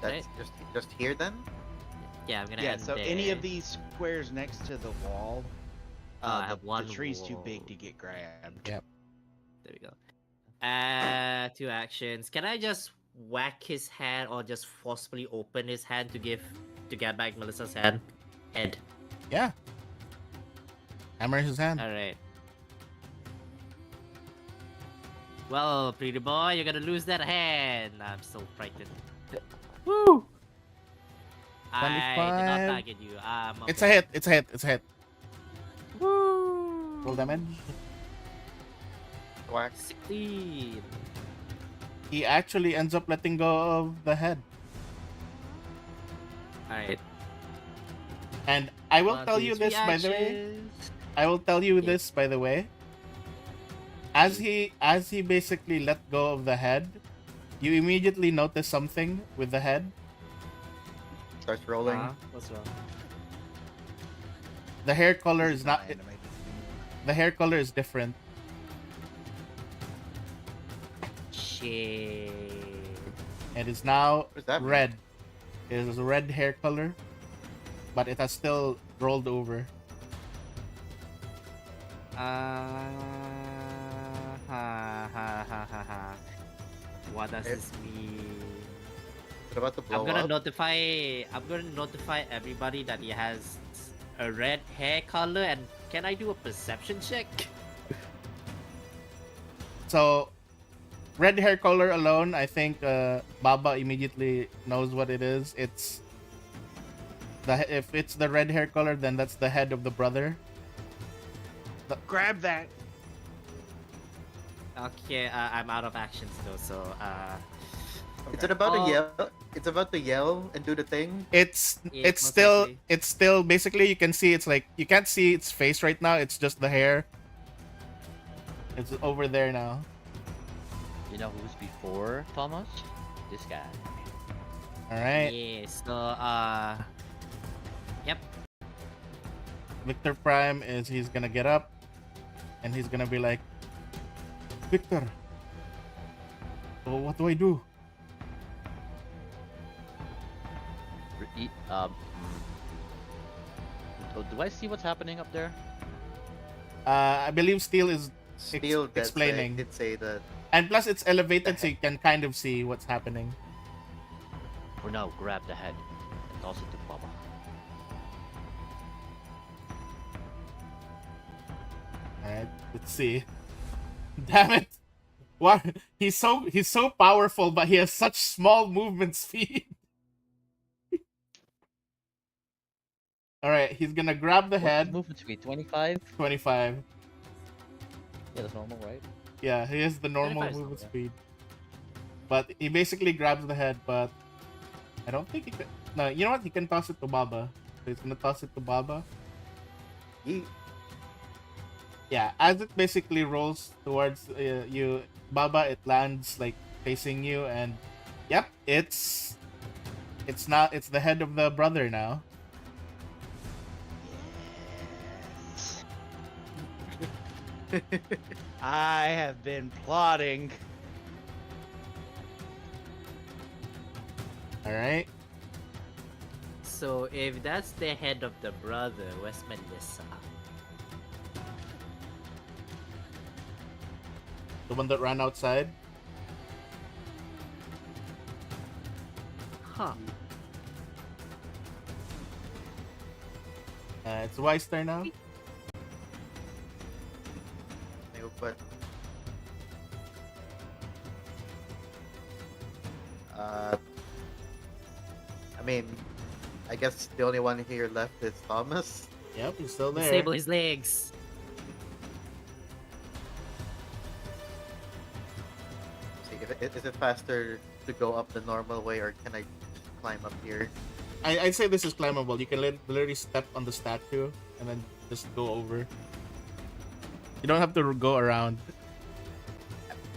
That's Right? just here then. Yeah, I'm gonna Yeah, end so there. any of these squares next to the wall, I have one the tree's too wall. big to get grabbed. Yep. There we go. 2 actions. Can I just whack his hand or just forcefully open his hand to get back Melissa's head? Yeah. Hammer his hand. Alright. Well, pretty boy, you're gonna lose that hand. I'm so frightened. Woo! I did 25. not target you. It's a hit. It's a hit. It's a hit. Woo! Roll damage. Whack. 16. He actually ends up letting go of the head. Alright. And I will 1, tell 2, you 3 this, by the way. actions. I will tell you Yeah. this, by the way. As he basically let go of the head, you immediately notice something with the head. Starts rolling. What's wrong? The hair color This is not. animated anymore. The hair color is different. Shit. It is now What does that mean? red. It is a red hair color, but it has still rolled over. What does this mean? It's about to blow I'm gonna up. notify everybody that he has a red hair color, and can I do a perception check? So, red hair color alone, I think Baba immediately knows what it is. If it's the red hair color, then that's the head of the brother. Grab that. Okay, I'm out of actions though, so Is it about to yell? It's about to yell and do the thing. It's Yeah, it's most still likely. it's still basically you can see it's like you can't see its face right now. It's just the hair. It's over there now. You know who's before Thomas? This guy. All right. yeah. So yep. Victor Prime he's gonna get up, and he's gonna be like, Victor. Oh, what do I do? Do I see what's happening up there? I believe Steel is Steel explaining. did say that. And plus, it's elevated, so you can kind of see what's happening. For now, grab the head and toss it to Baba. Alright, let's see. Damn it! What? He's so powerful, but he has such small movement speed. Alright, he's gonna grab the What's head. his movement speed? 25? 25. Yeah, that's normal, right? Yeah, he has the normal 25 is movement not speed. But he basically grabs the head, but I don't think he can. No, you know what? He can toss it to Baba. So he's gonna toss it to Baba. Yeet. Yeah, as it basically rolls towards you, Baba, it lands like facing you, and yep, it's the head of the brother now. Yes. I have been plotting. All right. So if that's the head of the brother, where's Melissa? The one that ran outside. Huh. It's Y's turn now. No, but I mean, I guess the only one here left is Thomas. Yep, he's still there. Disable his legs. See, is it faster to go up the normal way, or can I just climb up here? I'd say this is climbable. You can literally step on the statue and then just go over. You don't have to go around.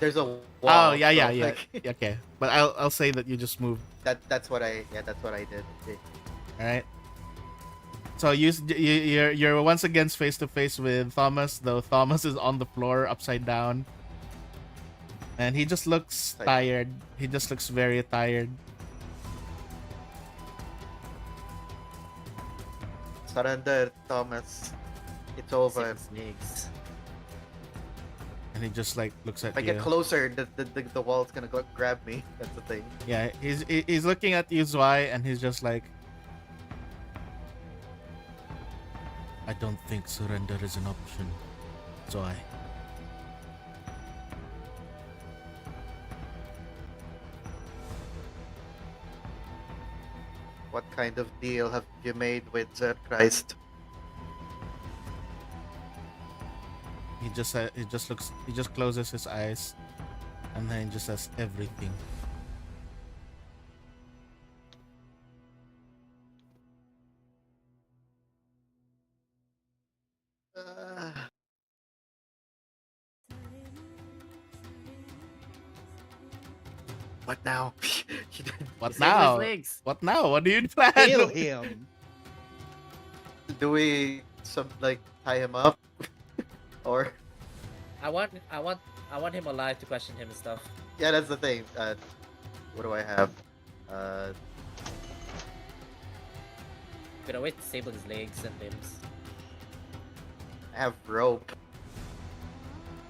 There's a wall. Oh yeah, so, yeah, yeah. like, Okay, but I'll say that you just move. that's what I did. Okay. All right. So you're once again face to face with Thomas, though Thomas is on the floor upside down, and he just looks tired. He just looks very tired. Surrender, Thomas. It's Disable over. his legs. And he just like looks at If I you. get closer, the wall's gonna go grab me. That's the thing. Yeah, he's looking at you, Zwei, and he's just like, I don't think surrender is an option, Zwei. What kind of deal have you made with Christ? He just closes his eyes, and then he just says everything. What now? What Disable his now? legs. What now? What do you plan? Kill him. Do we tie him up, or I want him alive to question him and stuff. yeah, that's the thing. What do I have? Could always disable his legs and limbs. I have rope.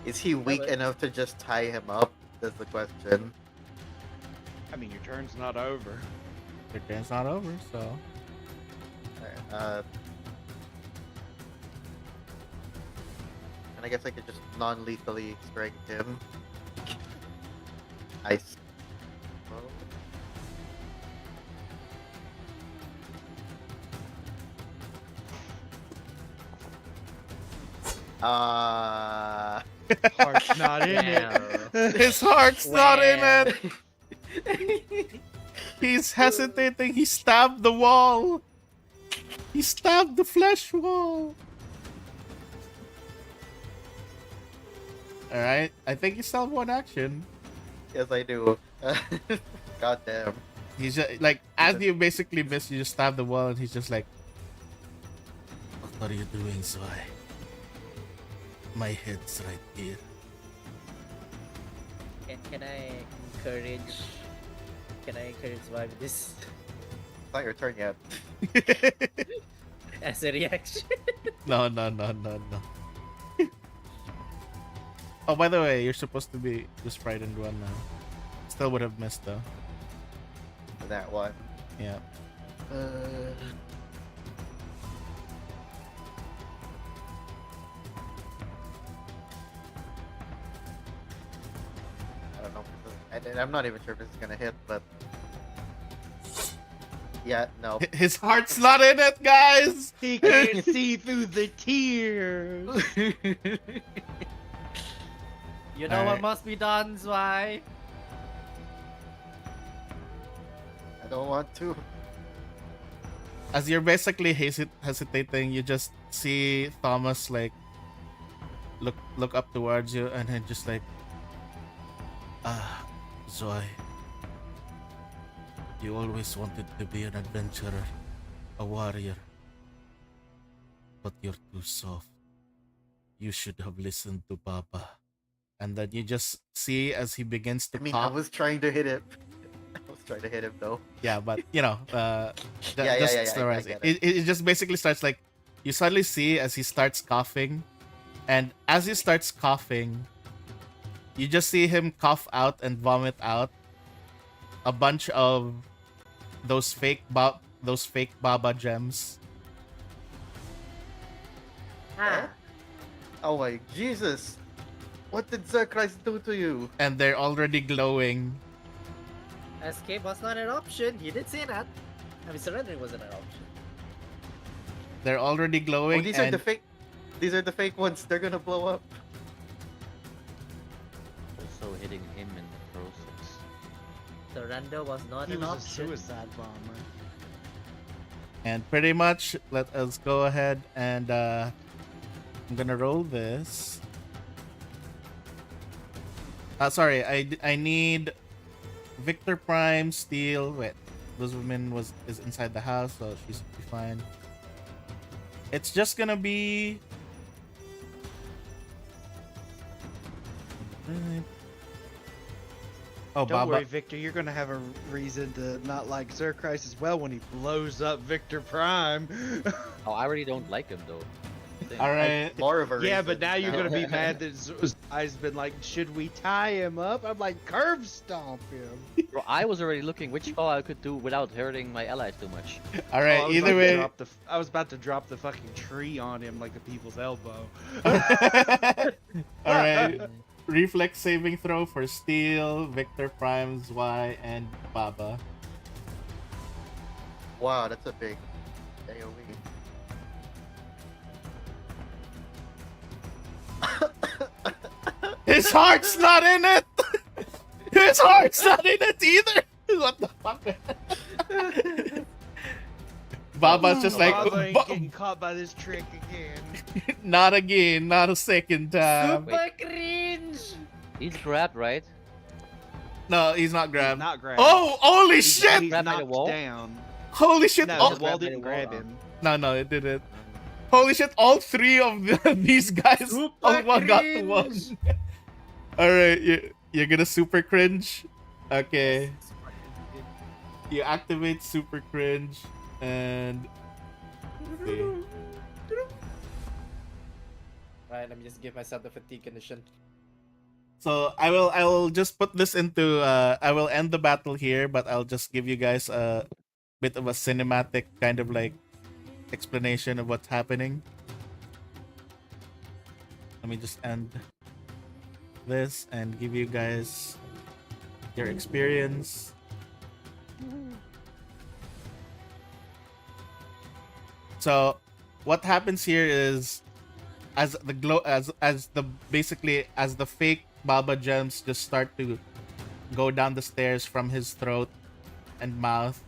Is he weak but- enough to just tie him up? That's the question. I mean, your turn's not over. Your turn's not over, so. Alright, and I guess I could just non-lethally strike him. I. Heart's not in it. His heart's not in Well. it. He's hesitating. He stabbed the wall. He stabbed the flesh wall. All right. I think you still have one action. Yes, I do. God damn. He's just like, as you basically miss, you just stab the wall, and he's just like, "What are you doing, Zwei? My head's right here." Can I encourage? Can I encourage Zwei with this It's not your turn yet. as a reaction? No. Oh, by the way, you're supposed to be just frightened one now. Still would have missed though. That one. Yeah. I don't know. I'm not even sure if this is gonna hit, but yeah, no. His heart's not in it, guys. He can't see through the tears. You know what Alright. must be done, Zwei? I don't want to. As you're basically hesitating, you just see Thomas like look up towards you, and then just like, Zoe, you always wanted to be an adventurer, a warrior, but you're too soft. You should have listened to Papa. And then you just see as he begins to I mean, I cough. was trying to hit him. I was trying to hit him though. Yeah, but you know, Yeah, just I summarize get it just basically starts like you suddenly see as he starts coughing, and as he starts coughing, you just see him cough out and vomit out a bunch of those fake Baba gems. Eh? Oh my Jesus! What did Sir Christ do to you? And they're already glowing. Escape was not an option. You did say that. I mean, surrendering wasn't an option. They're already glowing. Oh, these and are the fake. These are the fake ones. They're gonna blow up. Also hitting him in the process. Surrender was not He an was a option. suicide bomber. And pretty much, let us go ahead and I'm gonna roll this. Sorry, I need Victor Prime, Steel. Wait, this woman is inside the house, so she should be fine. It's just gonna be. Oh, Don't Baba. worry, Victor. You're gonna have a reason to not like Sir Christ as well when he blows up Victor Prime. Oh, I already don't like him though. All right. More of a Yeah, reason. but now you're gonna be mad that I's been like, should we tie him up? I'm like, curb stomp him. Bro, I was already looking which spell I could do without hurting my allies too much. All Oh, right. I was Either about to way. drop I was about to drop the fucking tree on him like the people's elbow. All right. Reflex saving throw for Steel, Victor Prime, Y, and Baba. Wow, that's a big AoE. His heart's not in it. His heart's not in it either. What the fuck? Baba's just like, Baba ain't getting caught by this trick again. not again, not a second time. Super cringe. He's grabbed, right? No, he's not grabbed. Not grabbed. Oh, holy shit! He's Grabbed by the knocked wall? down. Holy shit! No, Oh, the wall Grabbed by the didn't wall, grab huh? him. no, it didn't. Holy shit! All three of these guys, all one got to one. All right, you're gonna super cringe. Okay, you activate super cringe and. See. Right, let me just give myself the fatigue condition. So I will just put this into I will end the battle here, but I'll just give you guys a bit of a cinematic kind of like explanation of what's happening. Let me just end this and give you guys your experience. So what happens here is as the fake Baba gems just start to go down the stairs from his throat and mouth,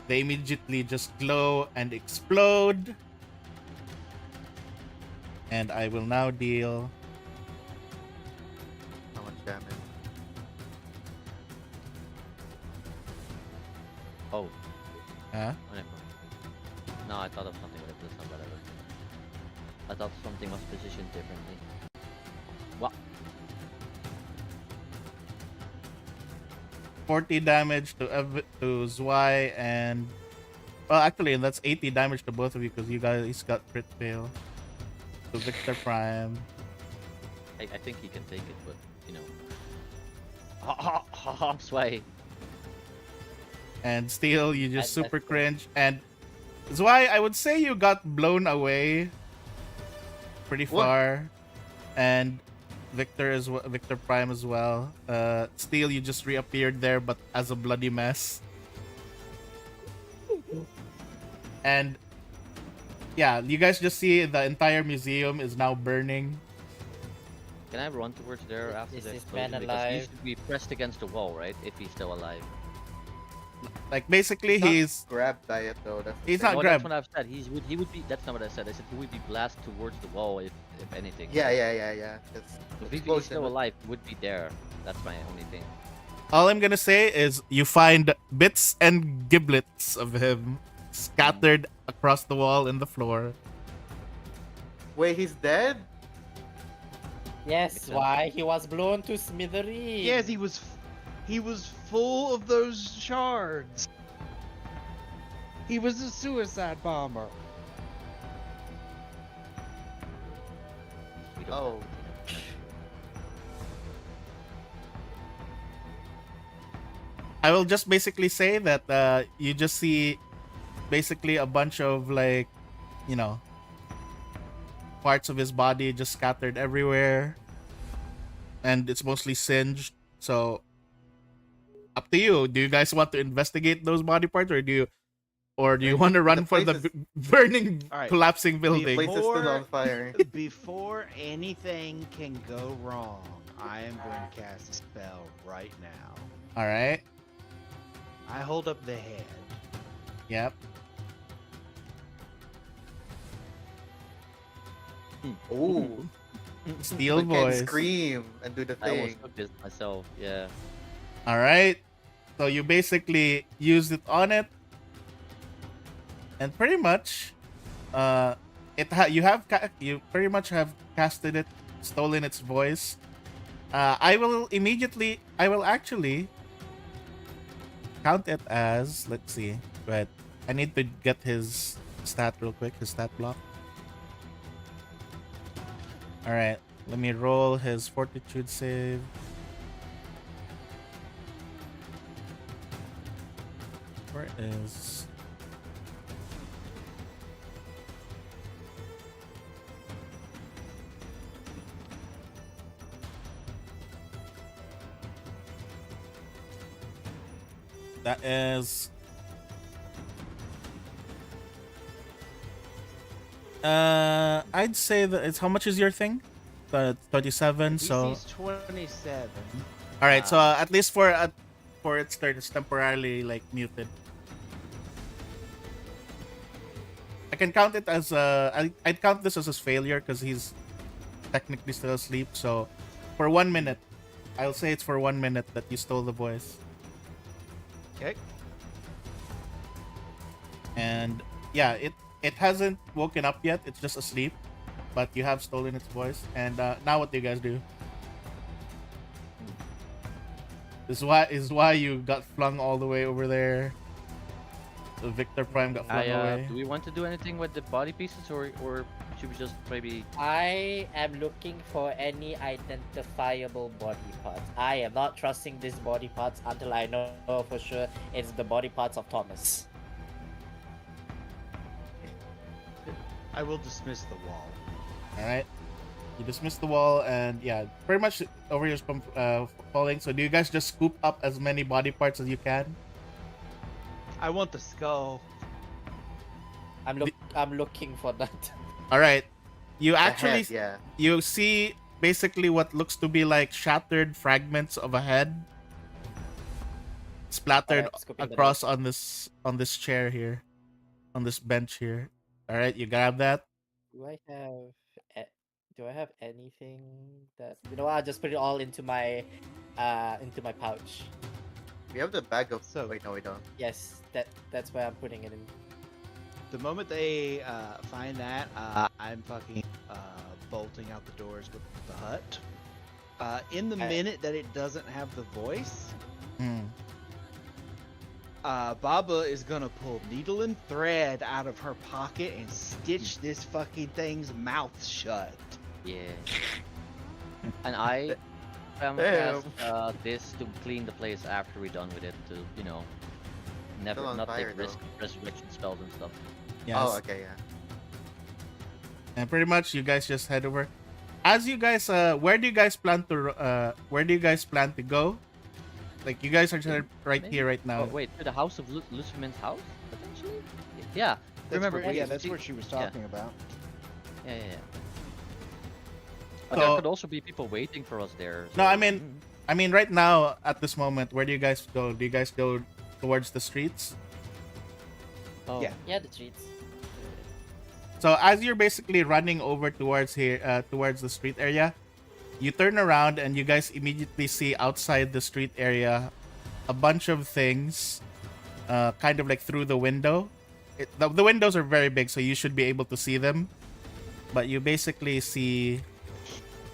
they immediately just glow and explode. And I will now deal How much damage? Oh, huh? oh, never mind. No, I thought of something with this, whatever. I thought something was positioned differently. What? 40 damage to Zwei and well actually that's 80 damage to both of you because you guys got crit fail. To Victor Prime. I think he can take it, but you know. Sway. And Steel, you just That's super cool. cringe. And Zwei, I would say you got blown away pretty What? far. And Victor Prime as well. Steel, you just reappeared there, but as a bloody mess. And yeah, you guys just see the entire museum is now burning. Can I run towards there after Is the this explosion? man Because he alive? should be pressed against the wall, right? If he's still alive. Like basically Not he's grab diet though. That's the He's thing. not No, grabbed. that's what I've said. He would be. That's not what I said. I said he would be blasted towards the wall if anything. Yeah. It's So if he's explosion, still but- alive, he would be there. That's my only thing. all I'm gonna say is you find bits and giblets of him scattered across the wall and the floor. Wait, he's dead? Yes, Makes sense. why he was blown to smithereens. Yes, he was full of those shards. He was a suicide bomber. We don't Oh. I will just basically say that you just see basically a bunch of like, you know, parts of his body just scattered everywhere, and it's mostly singed. So up to you. Do you guys want to investigate those body parts, or do you want to run for place the is- burning, All right. collapsing The building? place is still Before- on fire. Before anything can go wrong, I am going to cast a spell right now. All right. I hold up the head. Yep. Ooh. Steel We can voice. scream and do the I almost thing. took this myself. Yeah. All right. So you basically used it on it, and pretty much, you pretty much have casted it, stolen its voice. I will actually count it as, let's see, but I need to get his stat real quick, his stat block. All right, let me roll his fortitude save. Where is... That is... I'd say that it's... How much is your thing? 37, so... DC's 27. Alright, so at least for its turn, it's temporarily like muted. I can count it as I'd count this as his failure because he's technically still asleep. So for 1 minute, I'll say it's for 1 minute that you stole the voice. Okay. And yeah, it hasn't woken up yet. It's just asleep, but you have stolen its voice. And now what do you guys do? This is why you got flung all the way over there. The Victor Prime got flung away. Do we want to do anything with the body pieces, or should we just maybe? I am looking for any identifiable body parts. I am not trusting these body parts until I know for sure it's the body parts of Thomas. I will dismiss the wall. All right. You dismiss the wall, and yeah, pretty much over here is falling. So do you guys just scoop up as many body parts as you can? I want the skull. I'm looking for that. All right. You The actually head, yeah. you see basically what looks to be like shattered fragments of a head splattered Alright, scooping them across on this chair here, on this bench here. All right, you grab that. Do I have anything that I'll just put it all into my pouch. We have the bag of. So- Wait, no, we don't. Yes, that's where I'm putting it in. The moment they find that, I'm fucking bolting out the doors with the hut. In the minute that it doesn't have the voice, Hmm. Baba is gonna pull needle and thread out of her pocket and stitch this fucking thing's mouth shut. Yeah. And I'm Damn. cast this to clean the place after we're done with it, to Still on not fire, take risk resurrection spells and stuff. Yes. Oh, okay, yeah. And pretty much you guys just head over. As you guys where do you guys plan to go? Like you guys are right Maybe. here right now. Oh wait, to the house of Lucifer's house potentially. Yeah. Remember? yeah, it's- that's what she was yeah. talking about. Yeah. But So- there could also be people waiting for us there. No, so- I mean right now at this moment, where do you guys go? Do you guys go towards the streets? Oh. Yeah. Yeah, the streets. So as you're basically running over towards towards the street area, you turn around and you guys immediately see outside the street area a bunch of things, kind of like through the window. The windows are very big, so you should be able to see them. But you basically see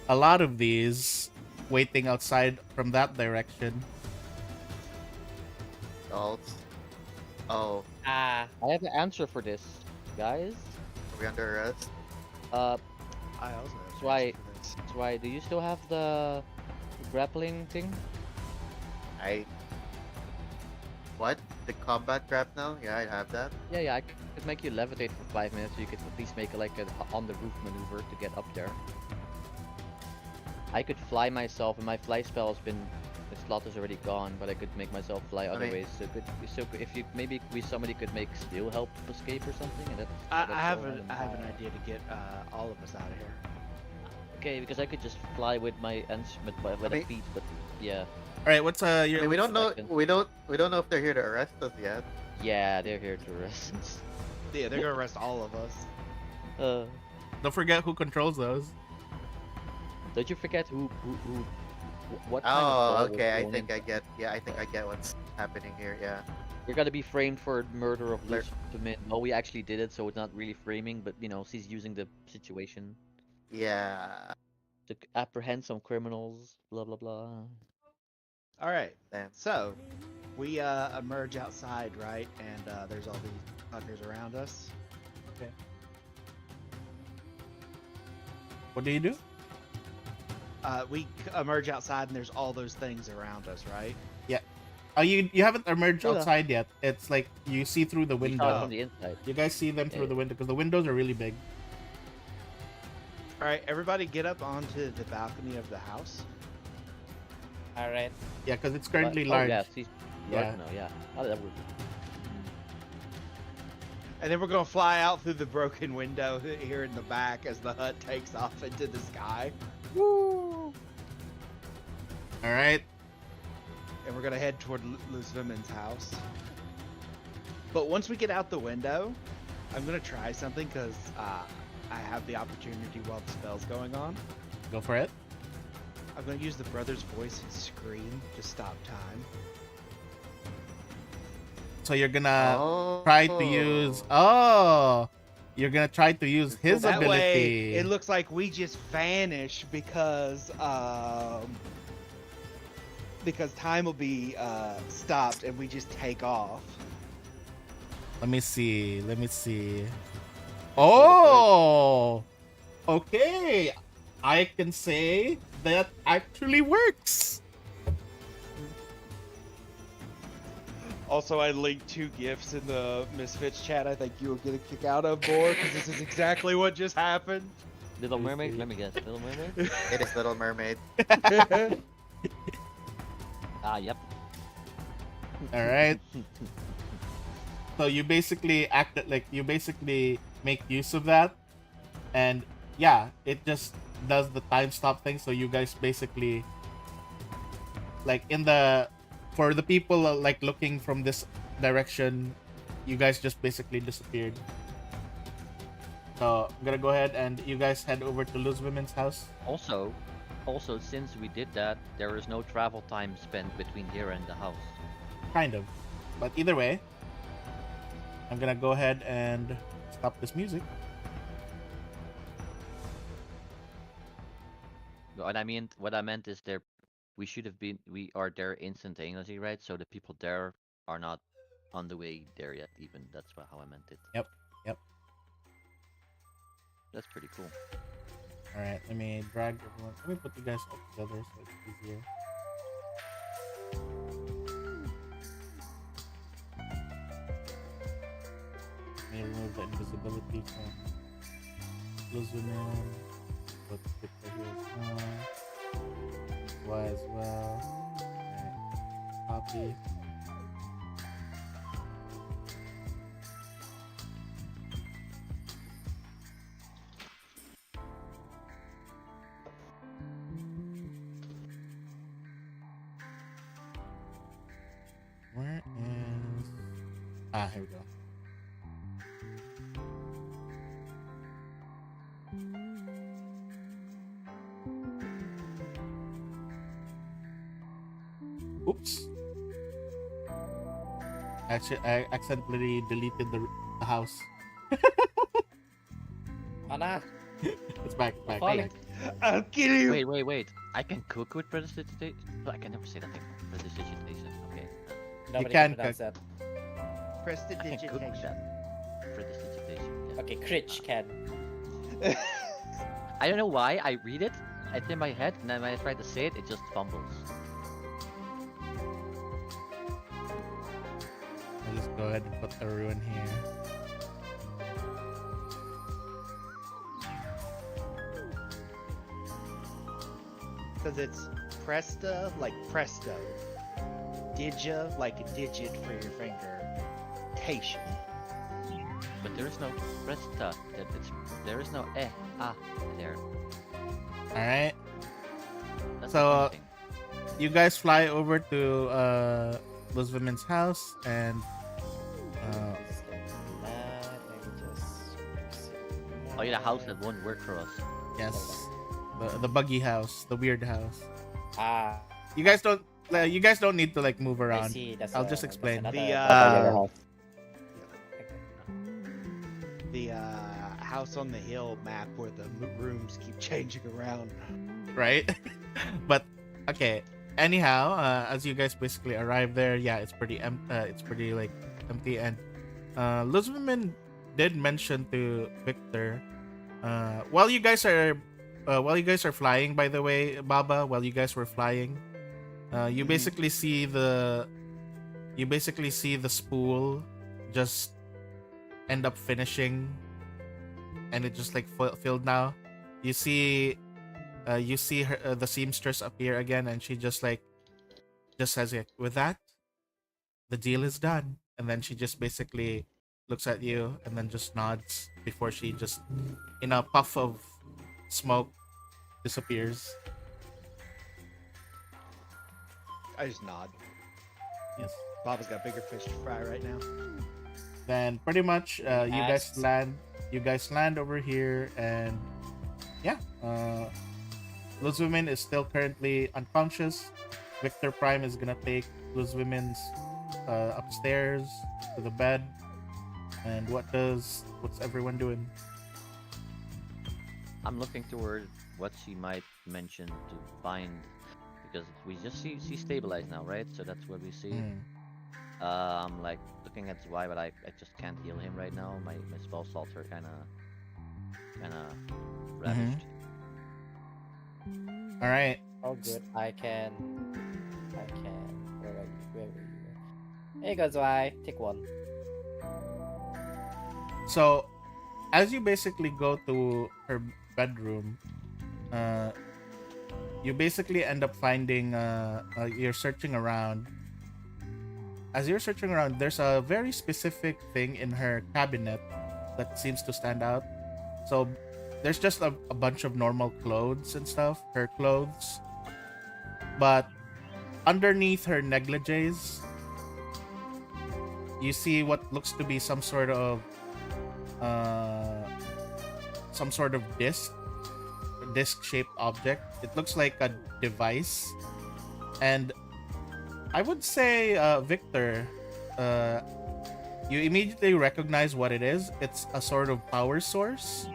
a lot of these waiting outside from that direction. Dolls. Oh, Ah, I have an answer for this, guys. are we under arrest? Uh, I also have That's why- an answer for this. that's why. Do you still have the grappling thing? What? The combat grab now? Yeah, I have that. Yeah, I could make you levitate for 5 minutes, so you could at least make like an on the roof maneuver to get up there. I could fly myself, and my fly spell has been, the slot is already gone, but I could make myself fly other mean- ways. So if you maybe somebody could make steel help escape or something, and that's. I that's have all an I know. idea to get all of us out of here. Okay, because I could just fly with my ends with my mean- feet, but yeah, All right, what's I your? mean, we don't know. second. We don't know if they're here to arrest us yet. yeah, they're here to rest. Yeah, they're gonna arrest all of us. Don't forget who controls those. Don't you forget what kind of Oh, ball was okay. I thrown think in- I get. Yeah, I think I get what's happening here. Yeah. We're gonna be framed for murder of Mur- Lucifer. Well, we actually did it, so it's not really framing, but she's using the situation Yeah. to apprehend some criminals. Blah blah blah. All right. Damn. So, we emerge outside, right? And there's all these fuckers around us. What do you do? We emerge outside, and there's all those things around us, right? Oh, you haven't emerged Yeah. outside yet. It's like you see through the We saw it window. from the inside. You guys see them through Yeah. the window because the windows are really big. All right, everybody, get up onto the balcony of the house. all right. Yeah, because it's currently Oh, large. yeah, she's large Yeah. now. Yeah. How did that work? And then we're gonna fly out through the broken window here in the back as the hut takes off into the sky. All right. And we're gonna head toward Luz Women's house. But once we get out the window, I'm gonna try something because I have the opportunity while the spell's going on. Go for it. I'm gonna use the brother's voice and scream to stop time. So you're gonna Oh. try to use. Oh, you're gonna try to use his That ability. way, it looks like we just vanish because time will be stopped and we just take off. Let me see. Let me see. Oh, okay. I can say that actually works. Also, I linked 2 gifs in the Misfits chat. I think you will get a kick out of more because this is exactly what just happened. Little Mermaid? Let me guess. Little Mermaid? It is Little Mermaid. Yep. All right. So you basically you basically make use of that, and yeah, it just does the time stop thing. So you guys basically, like for the people like looking from this direction, you guys just basically disappeared. So I'm gonna go ahead and you guys head over to Luz Women's house. Also, since we did that, there is no travel time spent between here and the house. Kind of, but either way, I'm gonna go ahead and stop this music. What I meant is we are there instantaneously, right? So the people there are not on the way there yet. Even that's how I meant it. Yep. That's pretty cool. All right, let me drag everyone. Let me put you guys all together so it's easier. Let me remove the invisibility from Blue zoom in. Put Victor here as well. Y as well. Alright, copy. Where is... here we go. Oops. Actually, I accidentally deleted the house. Ana, It's back. It's back. Falling. I'll kill you. Wait. I can cook with prestidigitation. I can never say that thing. Prestidigitation. Okay. Nobody can can pronounce that. I can cook with Prestidigitation. that. Prestidigitation. Yeah. Okay, Critch can. I don't know why I read it. It's in my head, and then when I try to say it, it just fumbles. I'll just go ahead and put a ruin here. Because it's Presta, like presto. Digi, like a digit for your finger. Tation. But there is no presta. There is no there. All right. That's So, the funny thing. You guys fly over to those women's house, and Just get that, maybe just- Oh yeah, the house that won't work for us. yes, the buggy house, the weird house. Ah, You guys don't need to like move I around. see. I'll just explain. The house on the hill map where the rooms keep changing around. Right? But okay. Anyhow, as you guys basically arrive there, yeah, it's pretty like empty. And those women did mention to Victor, while you guys are flying. By the way, Baba, while you guys were flying, you basically see the spool just end up finishing, and it just like filled now. You see her, the seamstress appear again, and she just says it with that, the deal is done. And then she just basically looks at you and then just nods before she just, in a puff of smoke, disappears. I just nod. Yes. Baba's got bigger fish to fry right now. Then pretty much you guys land over here, and yeah, Luz Women is still currently unconscious. Victor Prime is gonna take Luz Women's upstairs to the bed. And what's everyone doing? I'm looking toward what she might mention to find, because we just see stabilize now, right? So that's what we see. I'm like looking at Zwei, but I just can't heal him right now. My spell salts are kind of ravaged. All right. oh good. I can. Where were you? Here goes I. Take one. So, as you basically go to her bedroom, you basically end up finding you're searching around. As you're searching around, there's a very specific thing in her cabinet that seems to stand out. So there's just a bunch of normal clothes and stuff, her clothes. But underneath her negligees, you see what looks to be some sort of disc-shaped object. It looks like a device. And I would say, Victor, you immediately recognize what it is. It's a sort of power source.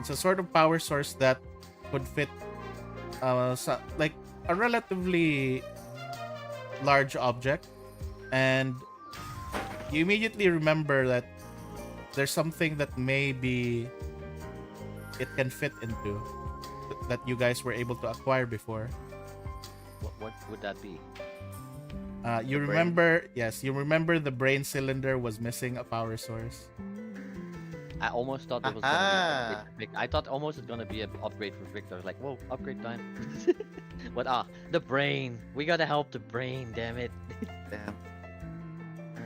It's a sort of power source that would fit like a relatively large object. And you immediately remember that there's something that maybe it can fit into that you guys were able to acquire before. What would that be? You remember, yes, you remember the brain cylinder was missing a power source. I almost thought it was gonna be an upgrade for Victor. I thought almost it's gonna be an upgrade for Victor. I was like, whoa, upgrade time. But the brain. We gotta help the brain, damn it. Damn.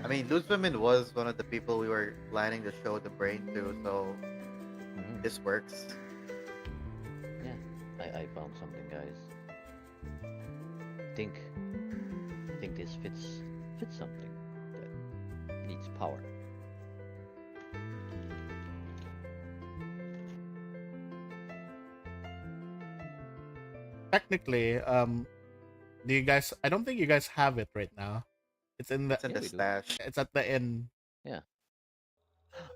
I mean, Luz Women was one of the people we were planning to show the brain to, so this works. Yeah, I found something, guys. I think this fits something that needs power. Technically, do you guys? I don't think you guys have it right now. It's in the It's in the stash. It's at the inn. Yeah.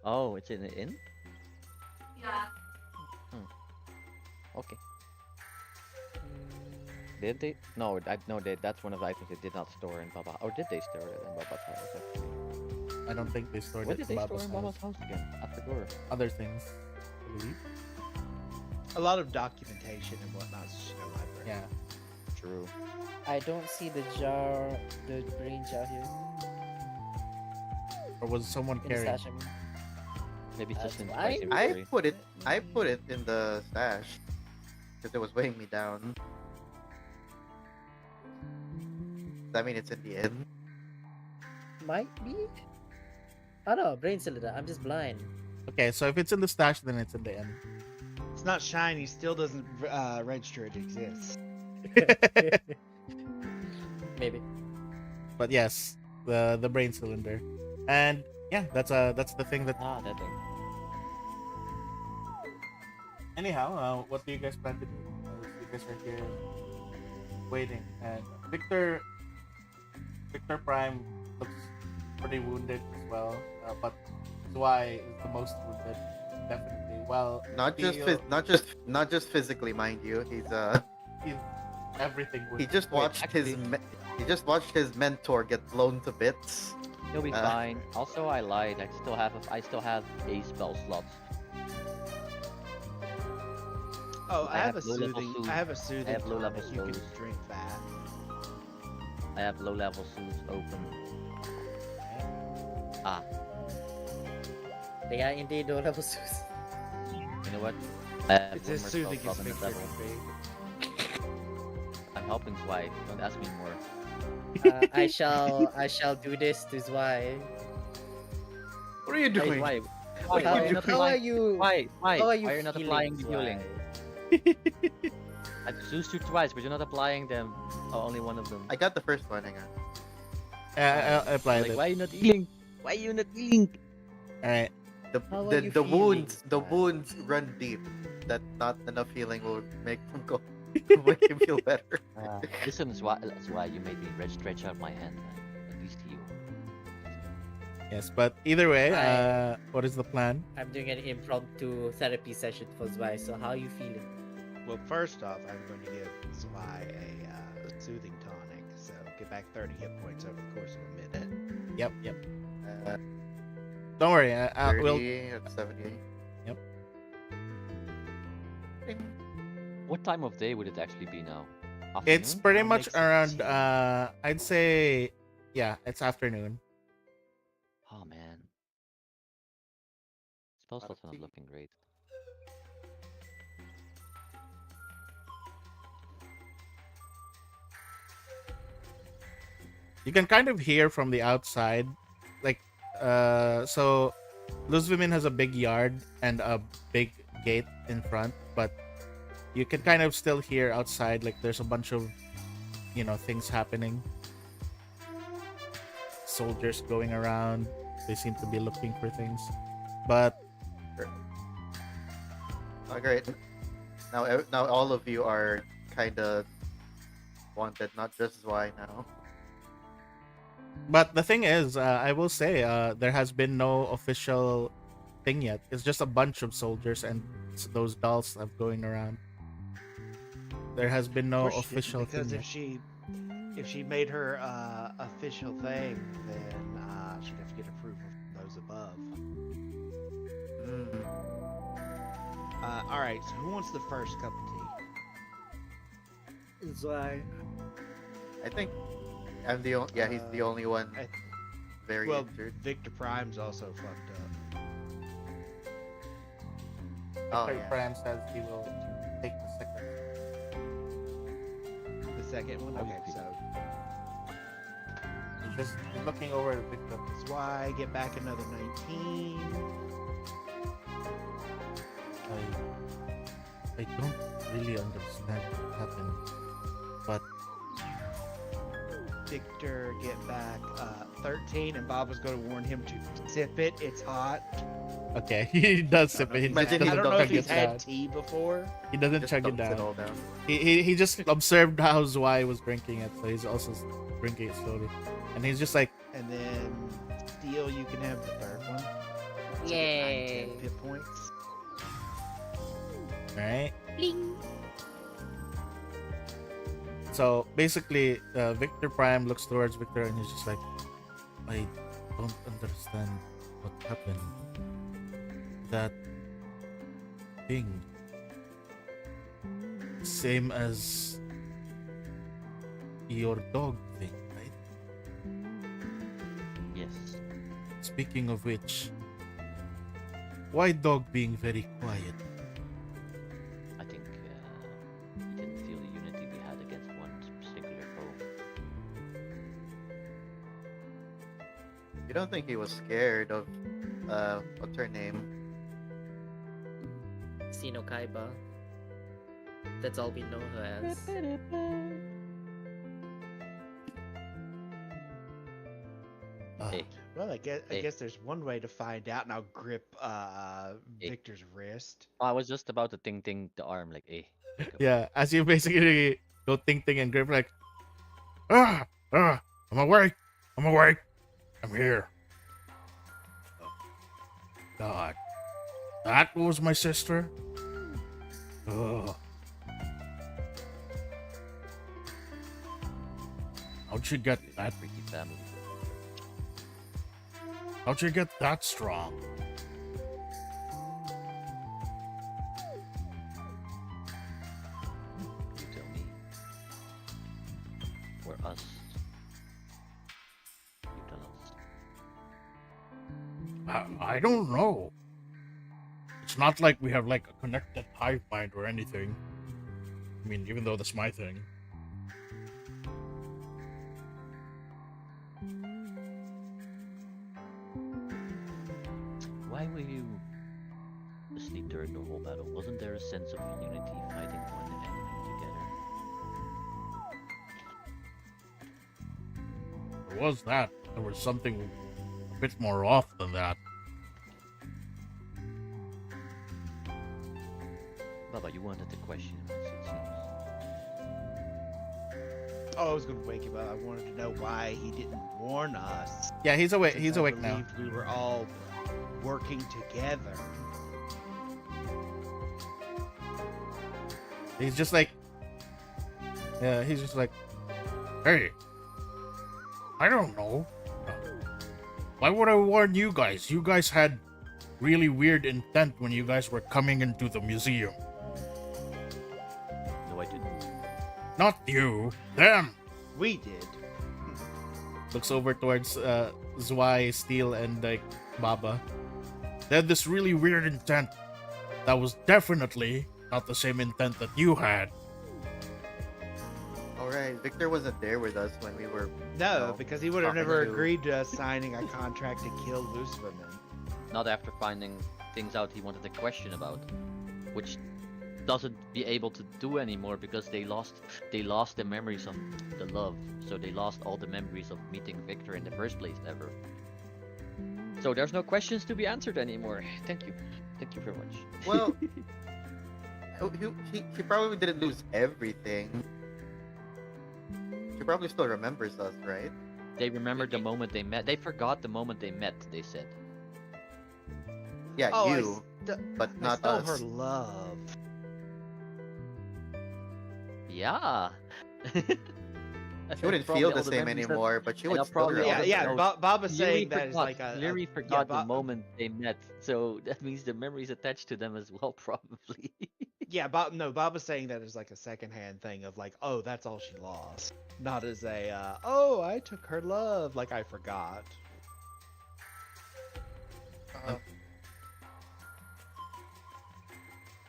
Oh, it's in the inn? Yeah. Okay. Did they? No, no, that's one of the items they did not store in Baba. Or did they store it in Baba's house? Actually? I don't think they stored What it did in they store Baba's in house. Baba's house again? I forgot. Other things, I believe. A lot of documentation and whatnot. So library. Yeah. True. I don't see the jar, the green jar here. Or was someone In the carrying? stash, I mean. Maybe it's just in That's spice fine. inventory. I put it in the stash because it was weighing me down. Does that mean it's in the inn? Might be. I don't know. Brain cylinder. I'm just blind. Okay, so if it's in the stash, then it's in the end. It's not shiny. Still doesn't register it exists. Maybe. But yes, the brain cylinder, and yeah, that's the thing that. Ah, that thing. Anyhow, what do you guys plan to do? You guys are here waiting, and Victor Prime looks pretty wounded as well, but Zwei is the most wounded, definitely. Well, Not just Theo- not just physically, mind you. He's he's everything he wounded. just watched his mentor get blown to bits. He'll be fine. Also, I lied. I still have a spell slots. Oh, I have a low-level soothing. soothe. I have a soothing. I have low-level tonic. You can soothe. drink that. I have low level suits open. Ah, They are indeed low level suits. you know what? I have It's one as more soothing spell as slot in the Victor level. can be. I'm helping Zwei. Don't ask me more. I shall do this to Zwei. What are you Hey, doing? Zwei. How, Why are you not how are applying? you? Why? How are you Why are you not feeling, applying the Zwei? healing? I used you twice, but you're not applying them. Oh, only one of them. I got the first one. Hang on. I applied Like, it. why are you not healing? Why are you not healing? All right. How are you The feeling, the Zwei? wounds run deep. That not enough healing will make him go make him feel better. Listen, that's why you made me stretch out my hand, man. At least heal. Yes, but either way, I- what is the plan? I'm doing an impromptu therapy session for Zwei. So how are you feeling? Well, first off, I'm going to give Zwei a soothing tonic, so get back 30 hit points over the course of a minute. Yep. Uh, Don't worry. 30 We'll. at 78. Yep. What time of day would it actually be now? It's Afternoon? pretty That much makes around. sense. I'd say, yeah, it's afternoon. Oh man. Spell slots are not looking great. You can kind of hear from the outside, like, so Luzvimin has a big yard and a big gate in front, but you can kind of still hear outside, like there's a bunch of, things happening. Soldiers going around. They seem to be looking for things, but Oh, great. Now all of you are kind of wanted, not just Zwei now. But the thing is, I will say, there has been no official thing yet. It's just a bunch of soldiers and those dolls have going around. There has been no Of course she didn't, official because thing if she made her official thing, then she'd have to get approval from those above. Mm. All right, so who wants the first cup of tea? Zwei. I think I'm the only. Yeah, he's the only one I- very Well, injured. Victor Prime's also fucked up. yet. Oh, Dr. yeah. Pram says he will take the second. The second one? Okay, so He's looking over at Victor. that's why I get back another 19. I don't really understand what happened, but Victor get back 13, and Bob was going to warn him to sip it. It's hot. okay, he does sip it. He Imagine just he I doesn't don't know if chug he's it had down. tea before. He doesn't Just chug it dumps down. all down. He just observed how Zwei was drinking it, so he's also drinking it slowly, and he's just like, And then Steel, you can have the third one. So get 9, 10 Yay. hit points. Right? Bling. So basically, Victor Prime looks towards Victor and he's just like, I don't understand what happened. That thing. Same as your dog thing, right? Yes. Speaking of which, why dog being very quiet? I think he didn't feel the unity we had against one particular foe. You don't think he was scared of what's her name? Sino Kaiba. That's all we know her as. Hey, Well, I Hey. guess there's one way to find out, and I'll grip Hey. Victor's wrist. I was just about to ting the arm like, hey, wake up. Yeah, as you basically go ting ting and grip like, I'm awake, I'm here. God, that was my sister. Ugh. How'd you get that? Freaky family. How'd you get that strong? You tell me. Or us. You tell us. I don't know. It's not like we have like a connected hive mind or anything. I mean, even though that's my thing. Why were you asleep during the whole battle? Wasn't there a sense of unity fighting one enemy together? There was that. There was something a bit more off than that. Baba, you wanted to question us, it seems. Oh, I was gonna wake him up. I wanted to know why he didn't warn us. Yeah, he's awake. since He's I awake now. believed we were all working together. He's just like, yeah, he's just like, hey, I don't know. Why would I warn you guys? You guys had really weird intent when you guys were coming into the museum. No, I didn't. Not you, them. We did. Looks over towards Zwei, Steel, and like Baba. They had this really weird intent that was definitely not the same intent that you had. Alright, Victor wasn't there with us when we were. No, No, because he would have talking never to- agreed to us signing a contract to kill Luciferman. Not after finding things out he wanted to question about, which doesn't be able to do anymore because they lost the memories of the love, so they lost all the memories of meeting Victor in the first place ever. So there's no questions to be answered anymore. Thank you very much. Well, he probably didn't lose everything. He probably still remembers us, right? They remembered the moment they met. They forgot the moment they met. They said. Yeah, Oh, you, but I not stole us. her love. Yeah. She wouldn't Probably feel all the the same memories that- anymore, but she and would I'll still probably all remember. the Yeah, memories- Bob was Literally saying that is like a literally yeah, forgot the Bob- moment they met, so that means the memories attached to them as well, probably. Yeah, Bob was saying that as like a secondhand thing of like, oh, that's all she lost, not as a oh, I took her love, like I forgot.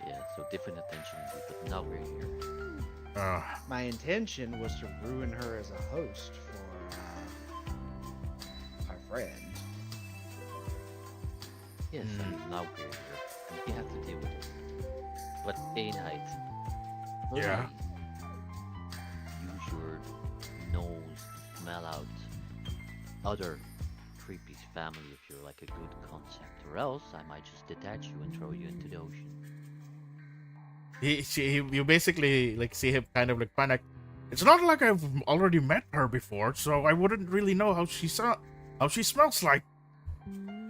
Yeah, so different attention, but now we're here. My intention was to ruin her as a host for our friend. Yes, and now we're here. And we have to deal with it. But Einheit. Yeah. Use your nose to smell out other creepy family if you're like a good concept, or else I might just detach you and throw you into the ocean. You basically like see him kind of like panic. It's not like I've already met her before, so I wouldn't really know how she smells like.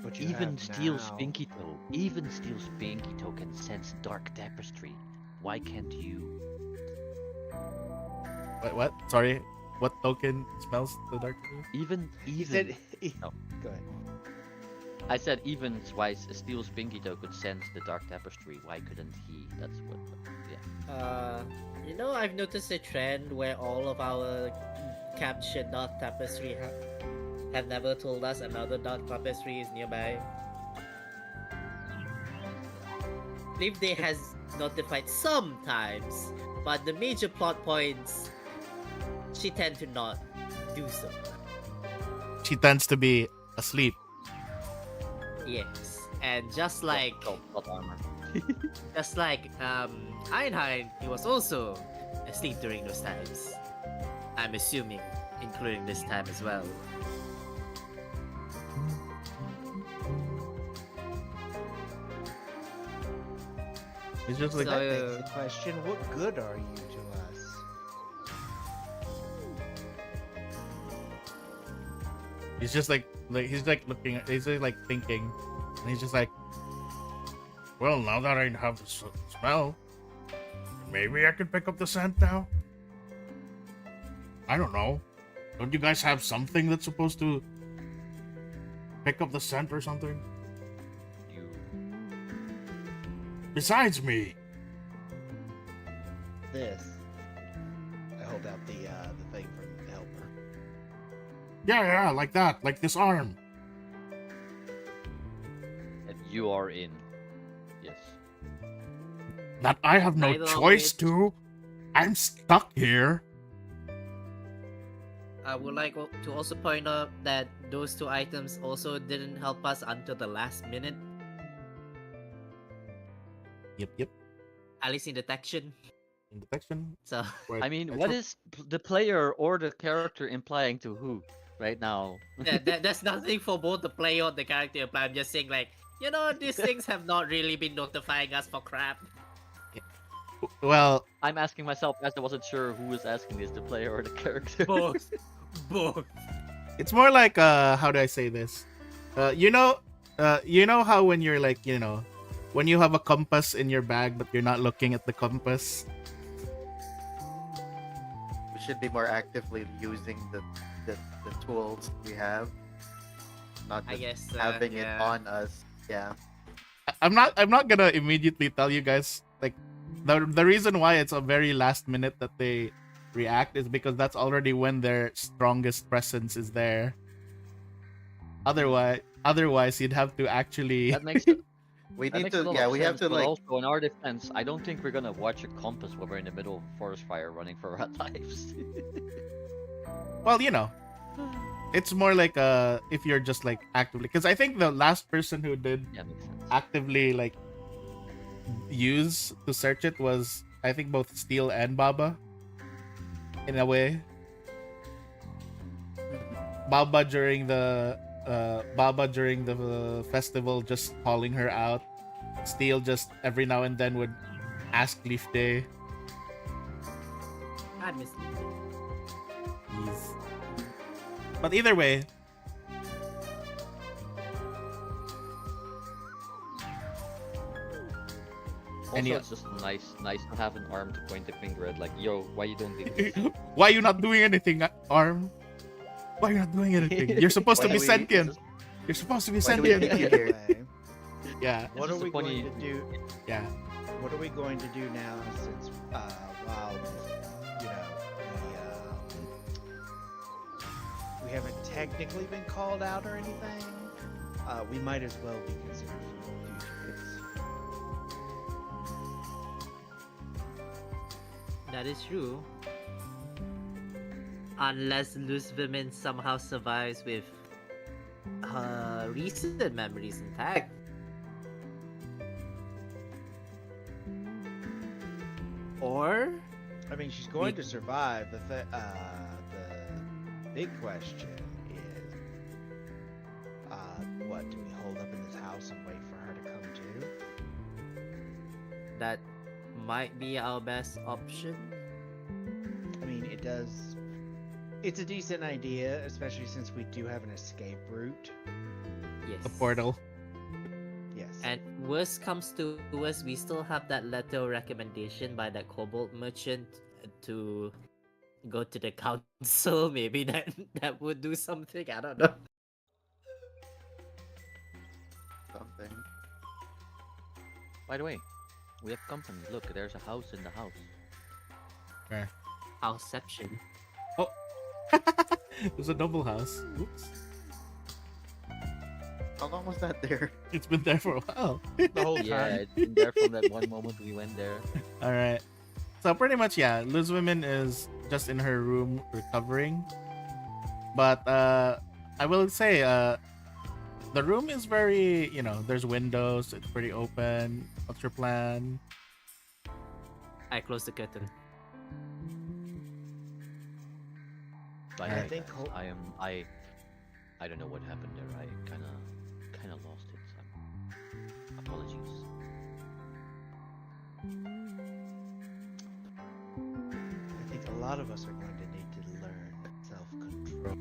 What you Even have Steel now. Spinky Toe, can sense dark tapestry. Why can't you? What? Sorry. What token smells the dark? He said. No. Go ahead. I said even Twice Steel Spinky Toe could sense the dark tapestry. Why couldn't he? That's what. Yeah. You know, I've noticed a trend where all of our captured dark tapestry have never told us another dark tapestry is nearby. Leaf Day has notified sometimes, but the major plot points, she tend to not do so. She tends to be asleep. Yes, and just like Plot armor. just like Einhard, he was also asleep during those times. I'm assuming, including this time as well. It's just like So, That begs the question: what good are you to us? he's just like he's like looking. He's just like thinking, and he's just like, well, now that I have the smell, maybe I could pick up the scent now. I don't know. Don't you guys have something that's supposed to pick up the scent or something? You. Besides me. This. I hold out the thing from the helper. Yeah, like that. Like this arm. And you are in. Yes. That I have no Either of choice which- to. I'm stuck here. I would like to also point out that those two items also didn't help us until the last minute, Yep. at least in detection. In detection. So I mean, what is the player or the character implying to who right now? there's nothing for both the player and the character to apply. I'm just saying, like, you know, these things have not really been notifying us for crap. Well, I'm asking myself as I wasn't sure who was asking this, the player or the character. Both. Both. it's more like how do I say this? You know how when you're like, when you have a compass in your bag but you're not looking at the compass. We should be more actively using the tools we have, not I just guess, having yeah. it on us. Yeah. I'm not gonna immediately tell you guys like the reason why it's a very last minute that they react is because that's already when their strongest presence is there. Otherwise you'd have to actually That makes We that need makes a to, lot yeah, of we have sense, to but like, also in our defense, I don't think we're gonna watch a compass while we're in the middle of a forest fire running for our lives. well, it's more like if you're just like actively, because I think the last person who did Yeah, makes sense. actively like use to search it was, I think, both Steel and Baba in a way. Baba during the festival just calling her out. Steel just every now and then would ask Leaf Day. I miss you. But either way, Also, And yeah. it's just nice to have an arm to point the finger at, like, yo, why you don't do this? why you not doing anything, Arm? Why you not doing anything? You're supposed to Why be do we- sentient. You're supposed to be why do we sentient. need you here? Yeah. What just are a we funny- going to do? Yeah. What are we going to do now since while we haven't technically been called out or anything? We might as well be considered fugitives. That is true. Unless Luz Women somehow survives with her recent memories intact. Or I mean, she's going to survive. The big question is, what do we hold up in this house and wait for her to come to? that might be our best option. I mean, It's a decent idea, especially since we do have an escape route. Yes. The portal. Yes. And worst comes to worst, we still have that letter of recommendation by that kobold merchant to go to the council. Maybe that would do something. I don't know. Something. By the way, we have company. Look, there's a house in the house. Where? Houseception. Oh, there's a double house. Oops. How long was that there? It's been there for a while. The whole Yeah, time. it's been there from that one moment we went there. All right. So pretty much, yeah, Liz Women is just in her room recovering. But I will say, the room is very, there's windows. It's pretty open. What's your plan? I close the curtain. By I the way, think guys, I don't know what happened there. I kind of lost it. Apologies. I think a lot of us are going to need to learn self-control.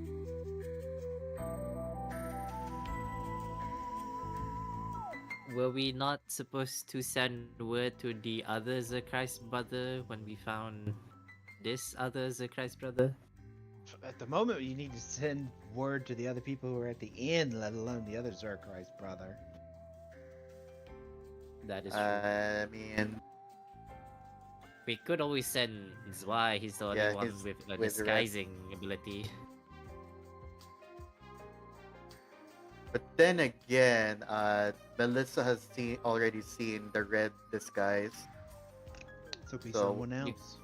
Were we not supposed to send word to the other Zerkrais brother when we found this other Zerkrais brother? At the moment, you need to send word to the other people who are at the inn, let alone the other Zerkrais brother. That is true. I mean, We could always send Zwei. He's the only Yeah, one he's with a with the disguising ability. but then again, Melissa has already seen the red disguise. So be So, someone else.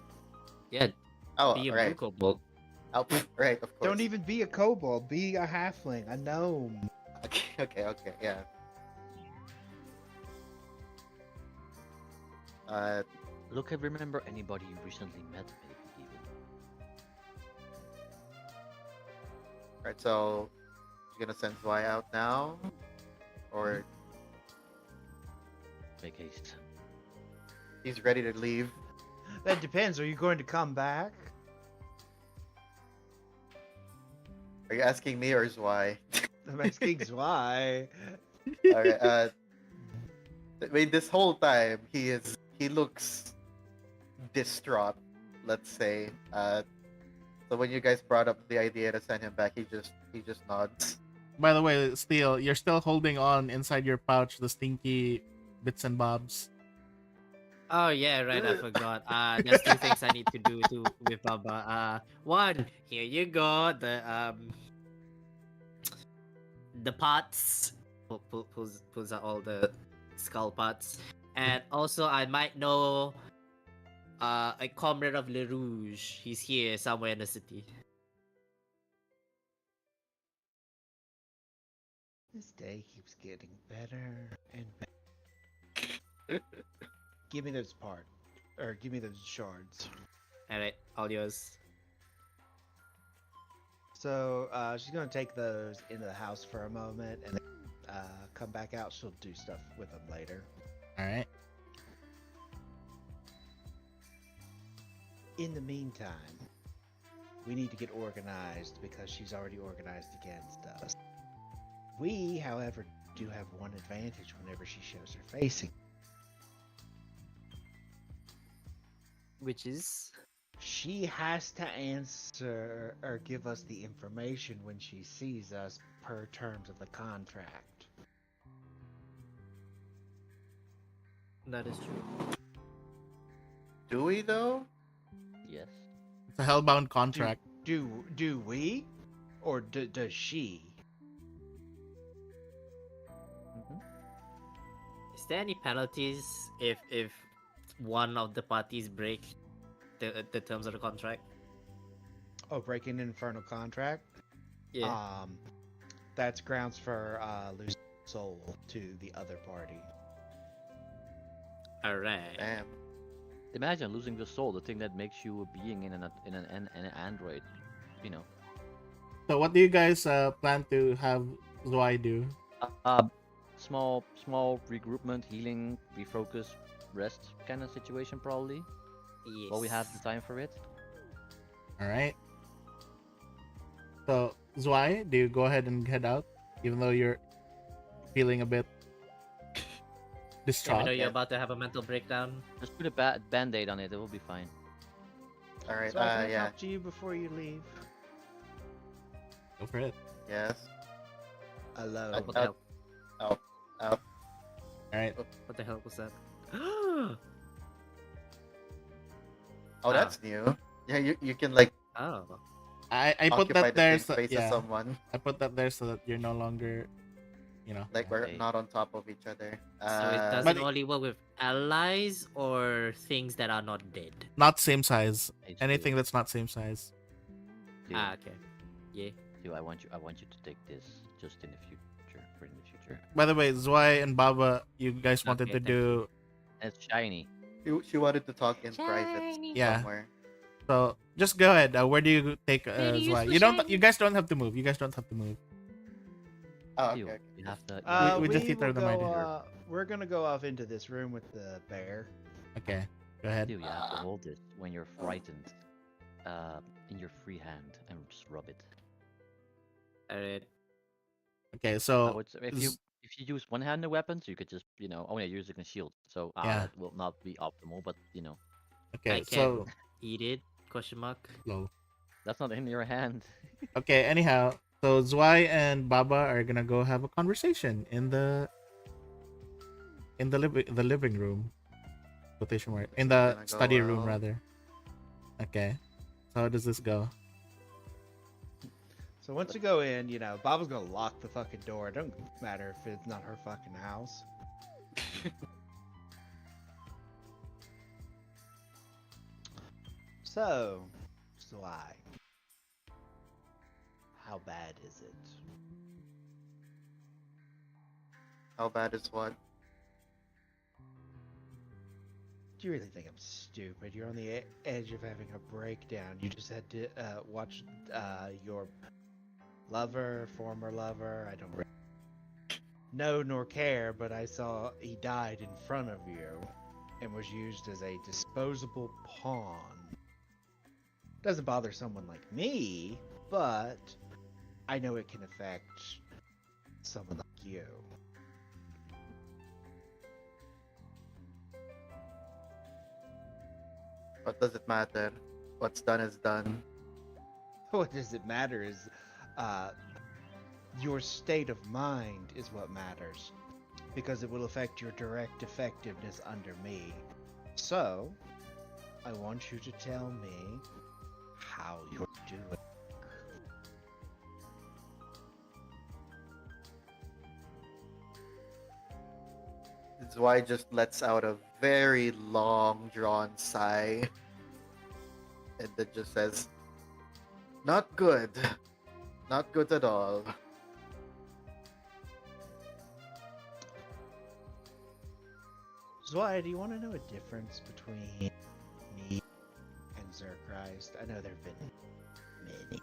Yeah, Oh, be a right. blue kobold. Oh, right, of course. Don't even be a kobold. Be a halfling, a gnome. Okay, yeah. Look, I remember anybody you recently met, maybe even. Right, so you gonna send Zwei out now, or Make haste. he's ready to leave? That depends. Are you going to come back? Are you asking me or Zwei? I'm asking why. Alright, I mean, this whole time he looks distraught. Let's say. So when you guys brought up the idea to send him back, he just nods. By the way, Steel, you're still holding on inside your pouch the stinky bits and bobs. Oh yeah, right. I forgot. There's two things I need to do with Baba. One, here you go. The pots. Pulls out all the skull pots, and also I might know a comrade of Le Rouge. He's here somewhere in the city. This day keeps getting better and better. Give me those give me those shards. All right, all yours. So she's gonna take those into the house for a moment and then come back out. She'll do stuff with them later. All right. In the meantime, we need to get organized because she's already organized against us. We, however, do have one advantage whenever she shows her facing. Which is She has to answer or give us the information when she sees us per terms of the contract. that is true. Do we though? Yes. It's a hellbound contract. Do we? Or does she? Is there any penalties if one of the parties break the terms of the contract? Oh, breaking an infernal contract? Yeah. That's grounds for losing soul to the other party. All right. Damn. Imagine losing the soul, the thing that makes you a being in an android. You know. So what do you guys plan to have Zwei do? Small regroupment, healing, refocus, rest kind of situation probably. Yes. While we have the time for it. All right. So, Zwei, do you go ahead and head out, even though you're feeling a bit Even distraught? though you're about to have a mental breakdown. Just put a band-aid on it. It will be fine. All right. So I can Yeah. talk to you before you leave. Go for it. Yes. Hello. What the hell? Out. Out. All right. What the hell was that? Oh, that's new. Yeah, you can like Oh. I put occupy that the there same so space as yeah. someone. I put that there so that you're no longer, Like we're Okay. not on top of each other. So it Uh, doesn't But- only work with allies or things that are not dead. not same size. Hey, Anything that's not same size. Stu, Ah, okay. Yeah. Stu, I want you to take this just in the future. For in the future. By the way, Zwei and Baba, you guys wanted Okay, to thank do And it's shiny. she wanted to talk in private Yeah. somewhere. so. Just go ahead. Where do you take Very Zwei? useful, You don't. shiny. You guys don't have to move. You guys don't have to move. Oh, Stu, okay. you have to. we just need to will remind go, you. we're gonna go off into this room with the bear. Okay. Go ahead. Stu, you have to hold this when you're frightened, in your free hand and just rub it. Alright. Okay. I So would say if you use one-handed weapons, you could just only using a shield. So Yeah. that will not be optimal, but okay. I So can eat it? Question mark. low. that's not in your hand. Okay. Anyhow, so Zwei and Baba are gonna go have a conversation in the living room. Quotation mark. In the Gonna go study room well. rather. Okay. So how does this go? So once you go in, Baba's gonna lock the fucking door. It don't matter if it's not her fucking house. So, Sly, how bad is it? How bad is what? Do you really think I'm stupid? You're on the edge of having a breakdown. You just had to watch your lover, former lover. I don't really know nor care, but I saw he died in front of you and was used as a disposable pawn. Doesn't bother someone like me, but I know it can affect someone like you. What does it matter? What's done is done. What does it matter is your state of mind is what matters, because it will affect your direct effectiveness under me. So, I want you to tell me how you're doing. Zwei just lets out a very long drawn sigh and then just says, "Not good. Not good at all." Zwei, do you want to know a difference between me and Zerchrist? I know there have been many.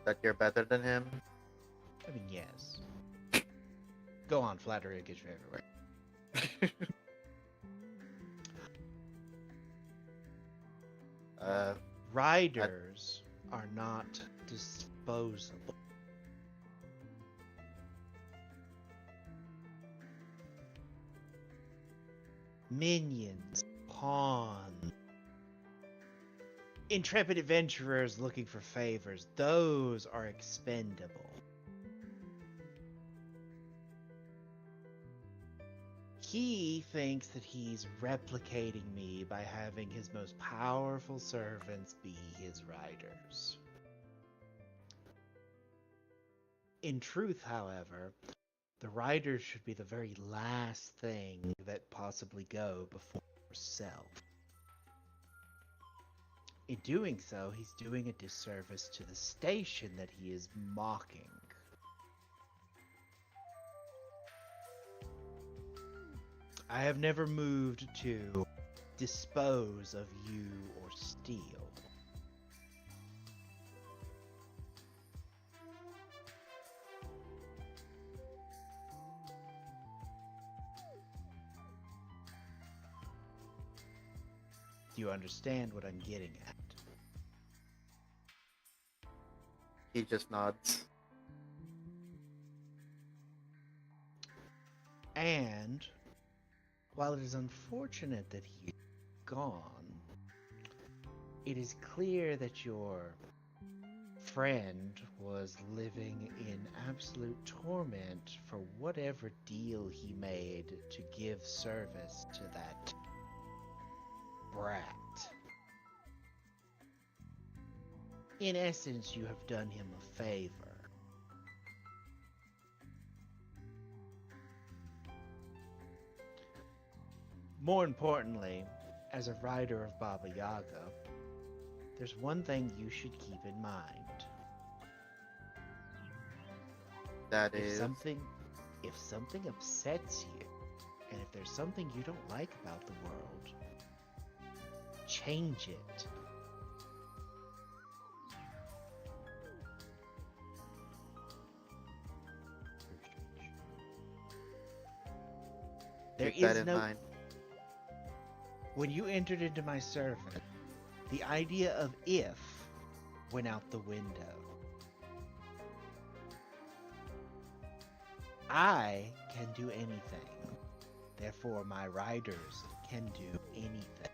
That you're better than him? I mean, yes. Go on, flattery will get you everywhere. Riders are not disposable. Minions, pawns, intrepid adventurers looking for favors, those are expendable. He thinks that he's replicating me by having his most powerful servants be his riders. In truth, however, the riders should be the very last thing that possibly go before yourself. In doing so, he's doing a disservice to the station that he is mocking. I have never moved to dispose of you or steal. Do you understand what I'm getting at? He just nods. And while it is unfortunate that he's gone, it is clear that your friend was living in absolute torment for whatever deal he made to give service to that brat. In essence, you have done him a favor. More importantly, as a rider of Baba Yaga, there's one thing you should keep in mind. That If is. something upsets you, and if there's something you don't like about the world, change it. There Keep that is in no. mind. When you entered into my service, the idea of if went out the window. I can do anything. Therefore, my riders can do anything.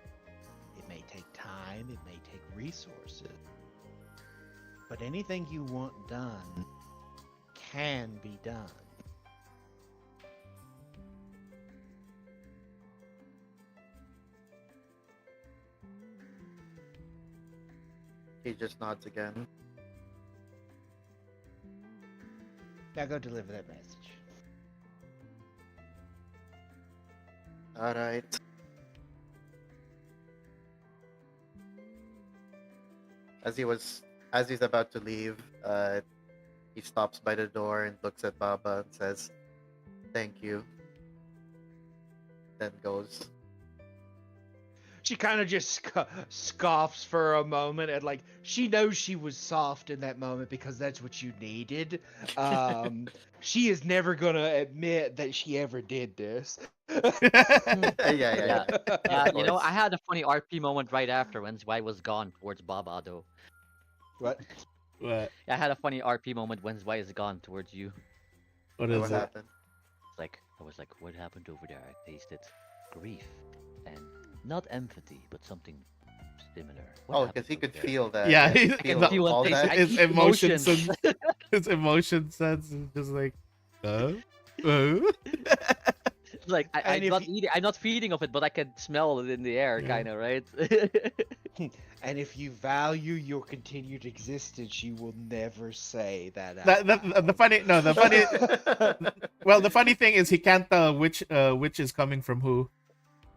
It may take time, it may take resources. But anything you want done can be done. He just nods again. Now go deliver that message. Alright. As he's about to leave, he stops by the door and looks at Baba and says, "Thank you." Then goes. She kind of just scoffs for a moment, and like she knows she was soft in that moment because that's what you needed. She is never gonna admit that she ever did this. Yeah. Yeah, Of you know, I course. had a funny RP moment right after when Zwei was gone towards Baba, though. What? What? I had a funny RP moment when Zwei is gone towards you. What What is it? happened? It's like, I was like, what happened over there? I tasted grief and not empathy, but something similar. What Oh, happened because he over could there? feel that. Yeah, he he- could feel the- Feel and all taste. that. I his eat emotions emotions. his emotion sense is just like, huh? Like And if not you- eating, I'm not feeding of it, but I can smell it in the air, Yeah. kind of, right? And if you value your continued existence, you will never say that. The funny the funny thing is he can't tell which is coming from who.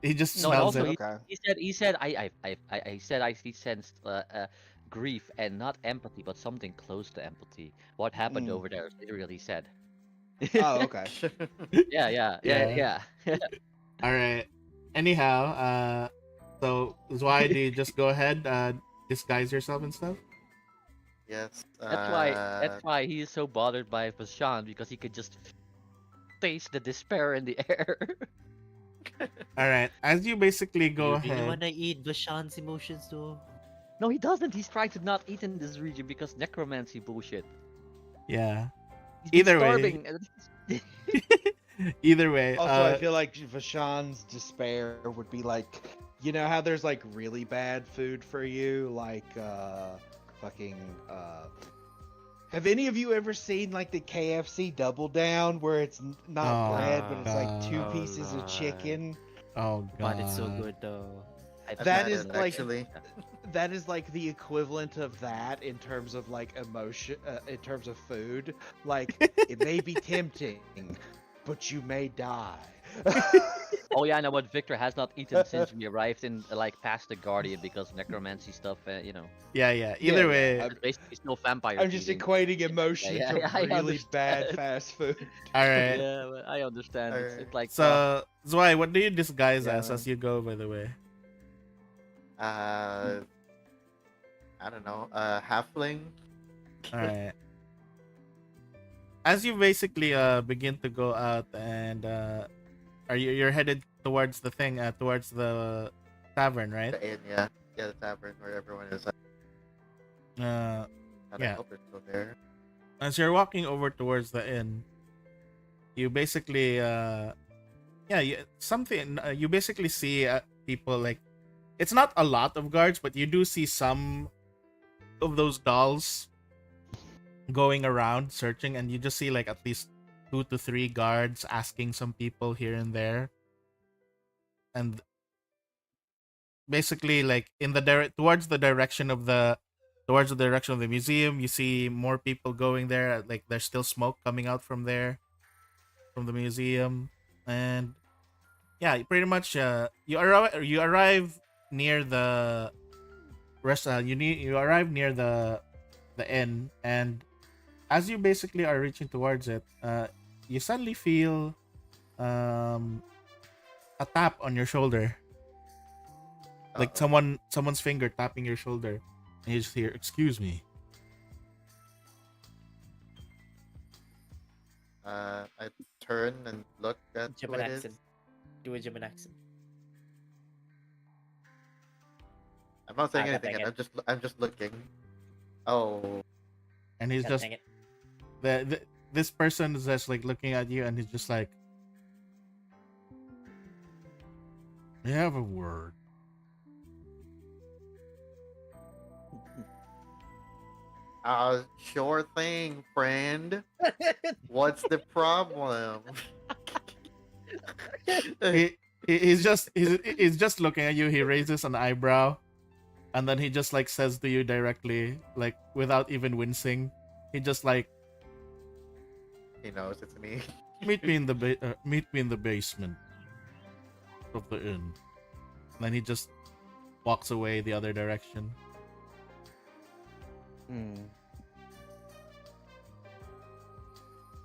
He just No, and smells also it. Okay. he said I said he sensed grief and not empathy, but something close to empathy. What happened Mm. over there? Is literally said. Oh, okay. Yeah. All right. Anyhow, so why do you just go ahead, disguise yourself and stuff? Yes. That's why he is so bothered by Vashan, because he could just taste the despair in the air. All right. As you basically go You really ahead. wanna eat Bashan's emotions though? No, he doesn't. He's trying to not eat in this region because necromancy bullshit. Yeah. He's been Either way. starving. Either way. Also, I feel like Vashan's despair would be like, you know how there's like really bad food for you, like fucking Have any of you ever seen like the KFC Double Down where it's not bread but it's like two Oh, pieces of chicken? Oh god. But it's so good though. I've That had is it, like- actually. That is like the equivalent of that in terms of like emotion, in terms of food. Like it may be tempting, but you may die. Oh yeah, I know what Victor has not eaten since we arrived in like past the Guardian because necromancy stuff, you know. Yeah. Either Yeah, way. yeah. It's basically still vampire. I'm just feeding. equating emotion Yeah, to I really bad understand. fast food. All right. Yeah, but I understand. It's Alright. like So, Zwei, what do you disguise Yeah, as man. you go, by the way? I don't know. Halfling. All right. As you basically begin to go out and you're headed towards the thing towards the tavern, right? The inn, yeah. Yeah, the tavern where everyone is. Uh, God, Yeah. I hope they're still there. As you're walking over towards the inn, you basically you basically see people like it's not a lot of guards, but you do see some of those dolls going around searching, and you just see like at least 2 to 3 guards asking some people here and there, and basically like in the towards the direction of the museum, you see more people going there. Like there's still smoke coming out from there, from the museum, and yeah, pretty much you arrive near the you arrive near the inn, and as you basically are reaching towards it, you suddenly feel a tap on your shoulder, like someone's finger tapping your shoulder, and you just hear, "Excuse me." I turn and look at who German it is. accent. Do a German accent. I'm not saying God anything dang yet. it. I'm just looking. Oh, And he's God just dang it. this person is just like looking at you, and he's just like, "May I have a word?" sure thing, friend. What's the problem? He's just looking at you. He raises an eyebrow, and then he just like says to you directly, like without even wincing. He just like, He knows it's me. meet me in the basement of the inn. And then he just walks away the other direction.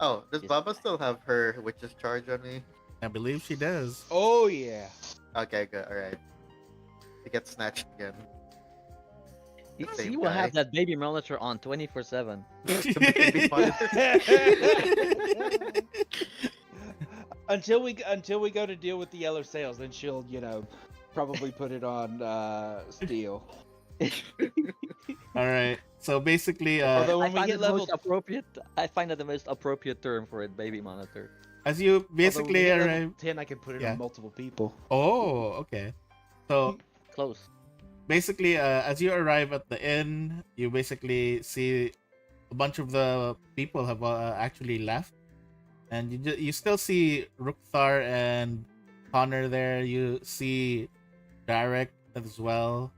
Oh, does Yes. Baba still have her witch's charge on me? I believe she does. Oh yeah. Okay, good. All right. It gets snatched again. Same He will guy. have that baby monitor on 24/7. Baby monitor. until we go to deal with the yellow sails, then she'll probably put it on steel. All right. So basically, Although I when we find get it the most level appropriate. I find that the most appropriate term for it, baby monitor. as you although when we basically get level arrive. 10, I can put it Yeah. on multiple people. Oh, okay. So Close. basically, as you arrive at the inn, you basically see a bunch of the people have actually left, and you still see Rukthar and Connor there. You see Derek as well,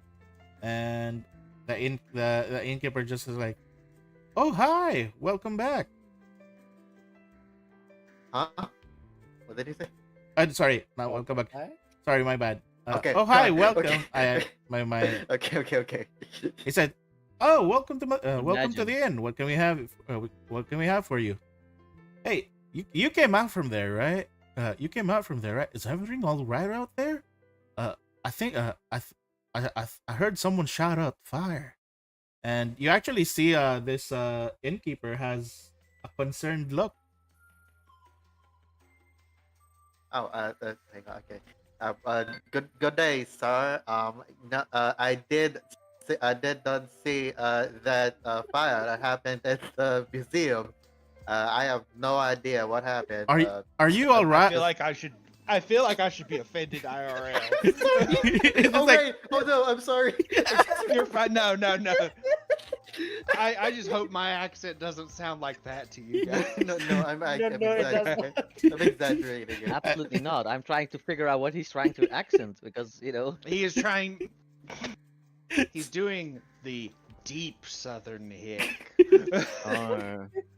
and the innkeeper just is like, "Oh, hi, welcome back." Huh? What did he say? Sorry, not welcome back. Sorry, my bad. Okay. Oh, hi, go on. welcome. Okay. My Okay. He said, "Oh, welcome to the Imagine. inn. What can we have? What can we have for you? Hey, you came out from there, right? You came out from there, right? Is everything all right out there? I think I heard someone shout out fire, and you actually see this innkeeper has a concerned look. Oh, hang on. Okay. Good day, sir. No, I did not see that fire that happened at the museum. I have no idea what happened. Are you all I right? feel like I should be offended IRL. It's Oh like- wait! Oh no! I'm sorry. You're fine. No. I just hope my accent doesn't sound like that to you guys. no, I'm exaggerating. I'm exaggerating it. Absolutely not. I'm trying to figure out what he's trying to accent because He is trying. He's doing the deep southern hick.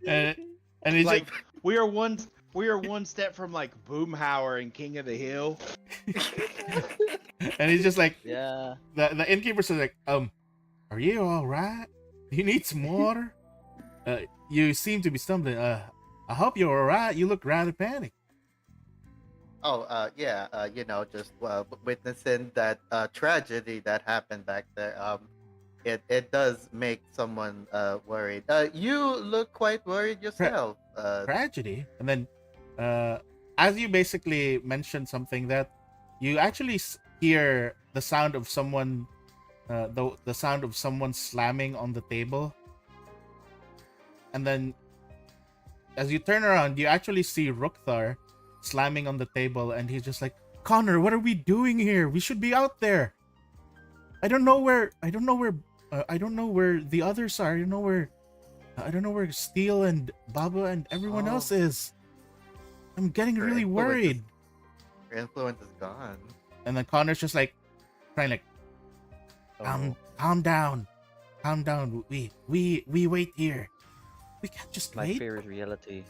and he's like we are one step from like Boomhauer and King of the Hill. and he's just like, yeah. The innkeeper says like, are you all right? Do you need some water? You seem to be stumbling. I hope you're all right. You look rather panicked. Oh, yeah. Just witnessing that tragedy that happened back there. It does make someone worried. You look quite worried yourself. Tragedy. And then, as you basically mentioned something that you actually hear the sound of someone, the sound of someone slamming on the table, and then as you turn around, you actually see Rookthar slamming on the table, and he's just like, "Connor, what are we doing here? We should be out there. I don't know where. I don't know where. I don't know where the others are. I don't know where. I don't know where Steel and Baba and everyone Oh. else is. I'm getting Her really influence is- worried." Her influence is gone. And then Connor's just like, trying like, Oh, calm down, calm down. We wait here. We can't just my wait. fear is reality.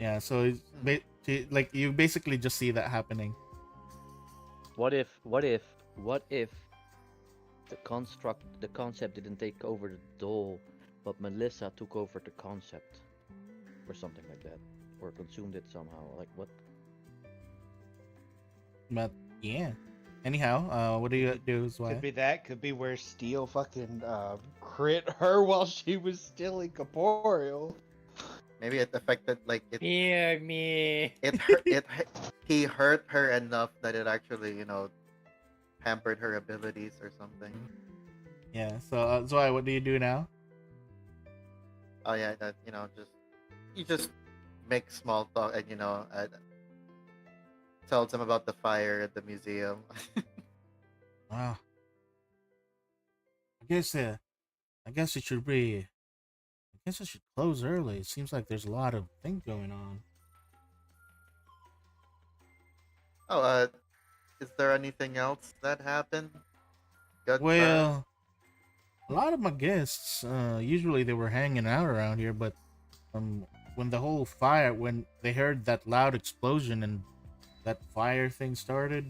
Yeah, so it's like you basically just see that happening. What if the concept didn't take over the doll, but Melissa took over the concept, or something like that, or consumed it somehow? Like what? But yeah. Anyhow, what do you do? Could be that. Could be where Steel fucking crit her while she was still incorporeal. Maybe it affected like it. Hear me. He hurt her enough that it actually hampered her abilities or something. Yeah. So Zwei, what do you do now? Oh yeah, that you just make small talk and tell them about the fire at the museum. Wow. I guess it should be. I guess I should close early. It seems like there's a lot of things going on. Oh, is there anything else that happened? Good Well, a lot of my guests, usually they were hanging out around here, but when they heard that loud explosion and that fire thing started,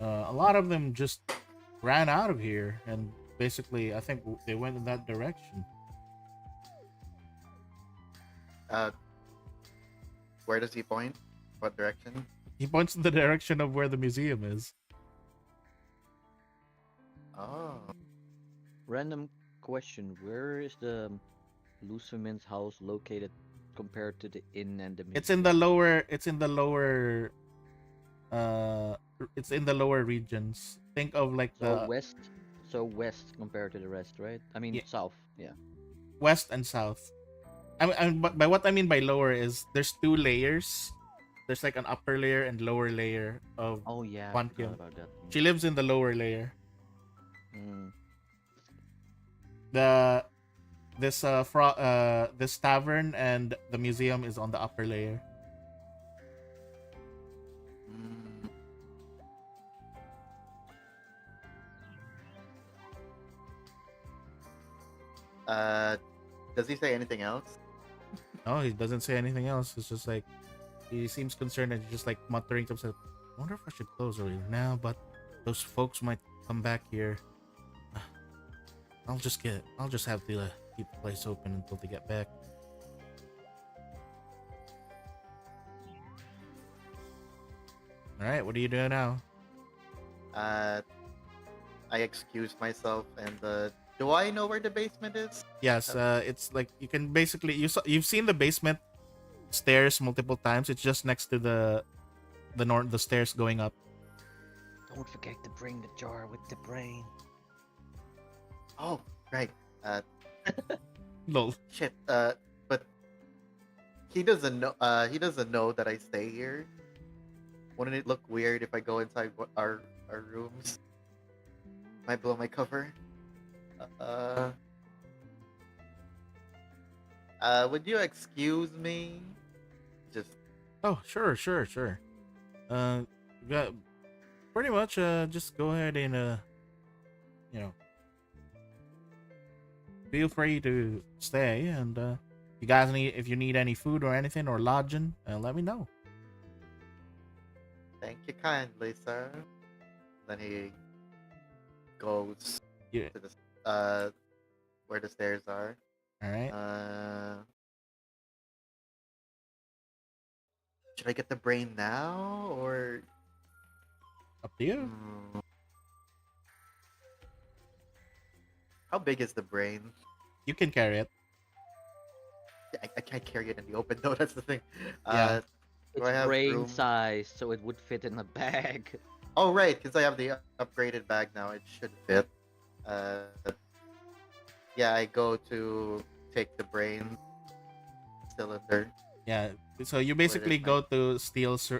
a lot of them just ran out of here, and basically, I think they went in that direction. Where does he point? What direction? He points in the direction of where the museum is. Oh. Random question: where is the Luciman's house located compared to the inn and the museum? It's in the lower. It's in the lower. It's in the lower regions. Think of like the west compared to the rest, right? I mean, Yeah. south. Yeah. west and south. By what I mean by lower is there's two layers. There's like an upper layer and lower layer of Oh yeah, I Quantium. forgot about that. She lives in the lower layer. Mm. This tavern and the museum is on the upper layer. Mm. Does he say anything else? No, he doesn't say anything else. It's just like he seems concerned and he's just like muttering to himself. I wonder if I should close early now, but those folks might come back here. I'll just have to keep the place open until they get back. All right, what are you doing now? I excuse myself and do I know where the basement is? Yes, it's like you can basically you've seen the basement stairs multiple times. It's just next to the stairs going up. Don't forget to bring the jar with the brain. Oh, right. Lol. Shit. But he doesn't know. He doesn't know that I stay here. Wouldn't it look weird if I go inside our rooms? Might blow my cover. Would you excuse me? Just. Oh, sure. Yeah, pretty much. Just go ahead and feel free to stay. And if you need any food or anything or lodging, let me know. Thank you kindly, sir. Then he goes Yeah. to the where the stairs are. All right. Should I get the brain now or Up to you. How big is the brain? You can carry it. I can't carry it in the open though. That's the thing. Yeah. Do It's I have brain room? size, so it would fit in a bag. Oh right, because I have the upgraded bag now. It should fit. Yeah, I go to take the brain cylinder. Yeah. So you Where did basically my go to Steel's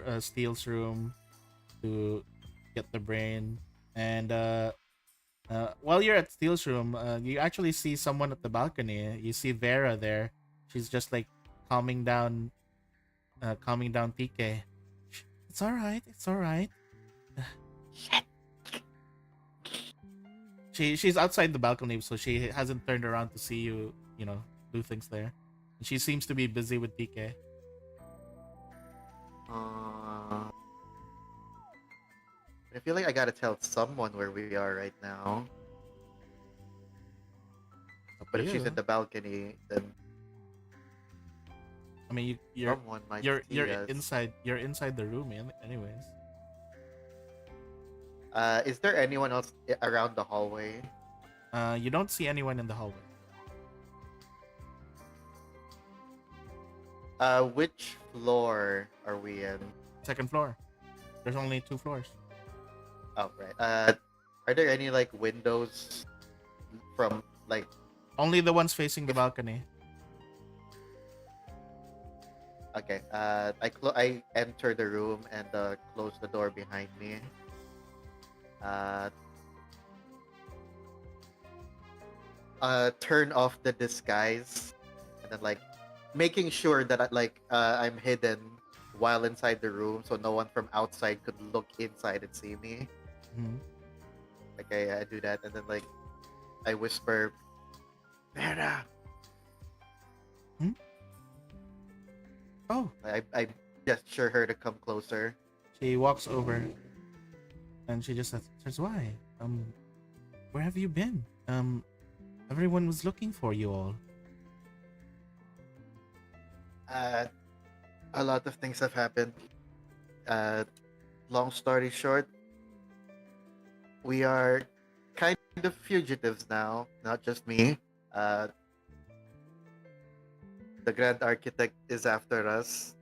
room to get the brain, and while you're at Steel's room, you actually see someone at the balcony. You see Vera there. She's just like calming down, TK. It's all right. It's all right. She's outside the balcony, so she hasn't turned around to see you. Do things there. She seems to be busy with TK. I feel like I gotta tell someone where we are right now. Up But to if she's you. in the balcony, then I mean, you're someone might you're see you're us. inside the room, anyways. Is there anyone else around the hallway? You don't see anyone in the hallway. Which floor are we in? Second floor. There's only 2 floors. Oh, right. Are there any like windows from like? Only the ones facing the balcony. Okay. I enter the room and close the door behind me. Turn off the disguise, and then like making sure that I'm hidden while inside the room, so no one from outside could look inside and see me. Mhm. Okay, I do that, and then like I whisper, "Vera." Oh. I gesture her to come closer. She walks over, and she just says, "Why? Where have you been? Everyone was looking for you all." A lot of things have happened. Long story short, we are kind of fugitives now, not just me. The Grand Architect is after us.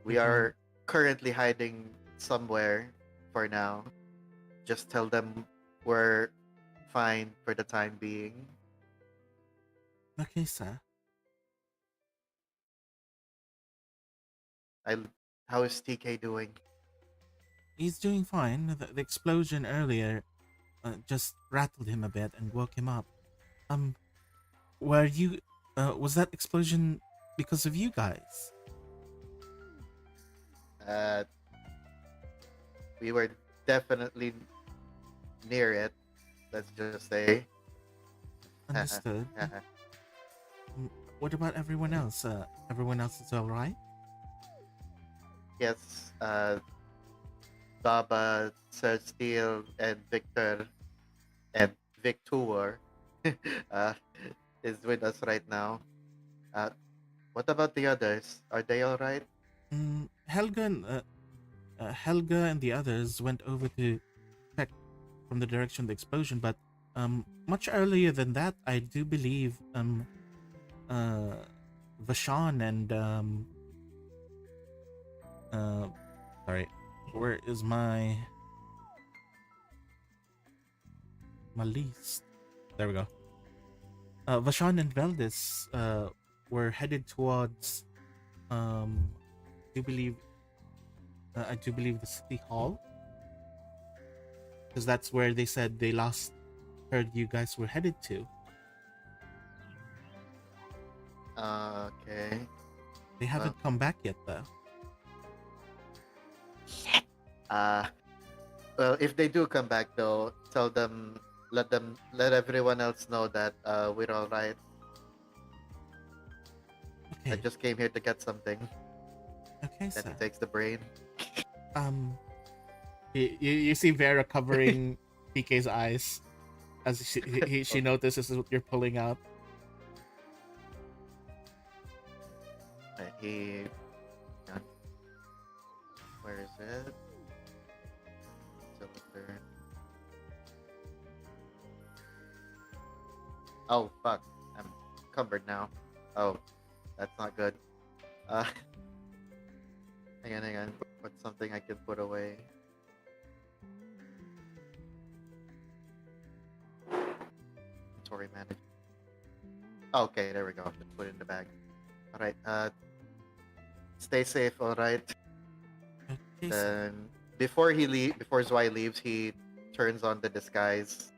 We are currently hiding somewhere for now. Just tell them we're fine for the time being. Okay, sir. How is TK doing? He's doing fine. The explosion earlier just rattled him a bit and woke him up. Were you? Was that explosion because of you guys? We were definitely near it. Let's just say. Understood. What about everyone else? Everyone else is all right? Yes, Baba, Sir Steel, and Victor, and Victor is with us right now. What about the others? Are they all right? Helga and the others went over to check from the direction of the explosion, but much earlier than that, I do believe Vashon and sorry, where is my list? There we go. Vashon and Veldis were headed towards I do believe the city hall, because that's where they said they last heard you guys were headed to. Okay. They haven't come back yet, though. Well, if they do come back though, let everyone else know that we're all right. Okay. I just came here to get something. Okay, Then sir. he takes the brain. You see Vera covering PK's eyes as she notices what you're pulling out. Where is it? Cylinder. Oh fuck! I'm encumbered now. Oh, that's not good. Hang on. What's something I can put away? Inventory management. Okay, there we go. Just put it in the bag. All right. Stay safe. All right. Then before Zwei leaves, he turns on the disguise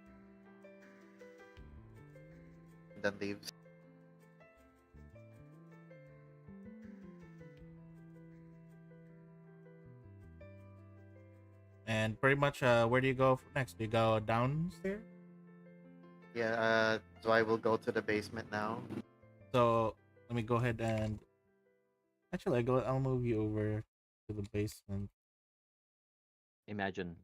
and then leaves. And pretty much, where do you go next? Do you go downstairs? Yeah. Zwei will go to the basement now. So let me go ahead and actually, I'll move you over to the basement. Imagine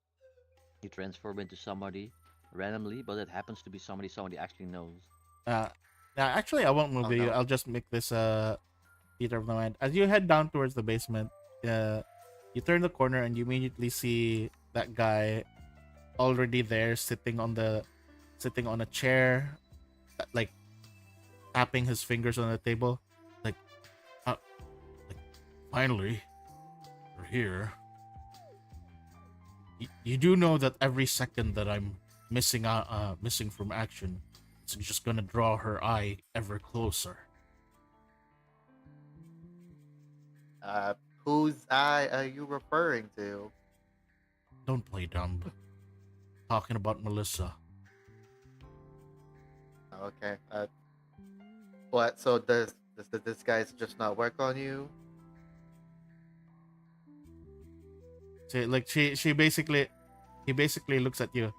you transform into somebody randomly, but it happens to be somebody actually knows. Uh, yeah, actually, I won't move Oh, you. no. I'll just make this theater of the mind. As you head down towards the basement, you turn the corner and you immediately see that guy already there, sitting on a chair, like tapping his fingers on the table, like, uh, like finally, we're here. You do know that every second that I'm missing from action, it's just gonna draw her eye ever closer. Whose eye are you referring to? Don't play dumb. Talking about Melissa. Okay. What? So does the disguise just not work on you? She basically, he basically looks at you.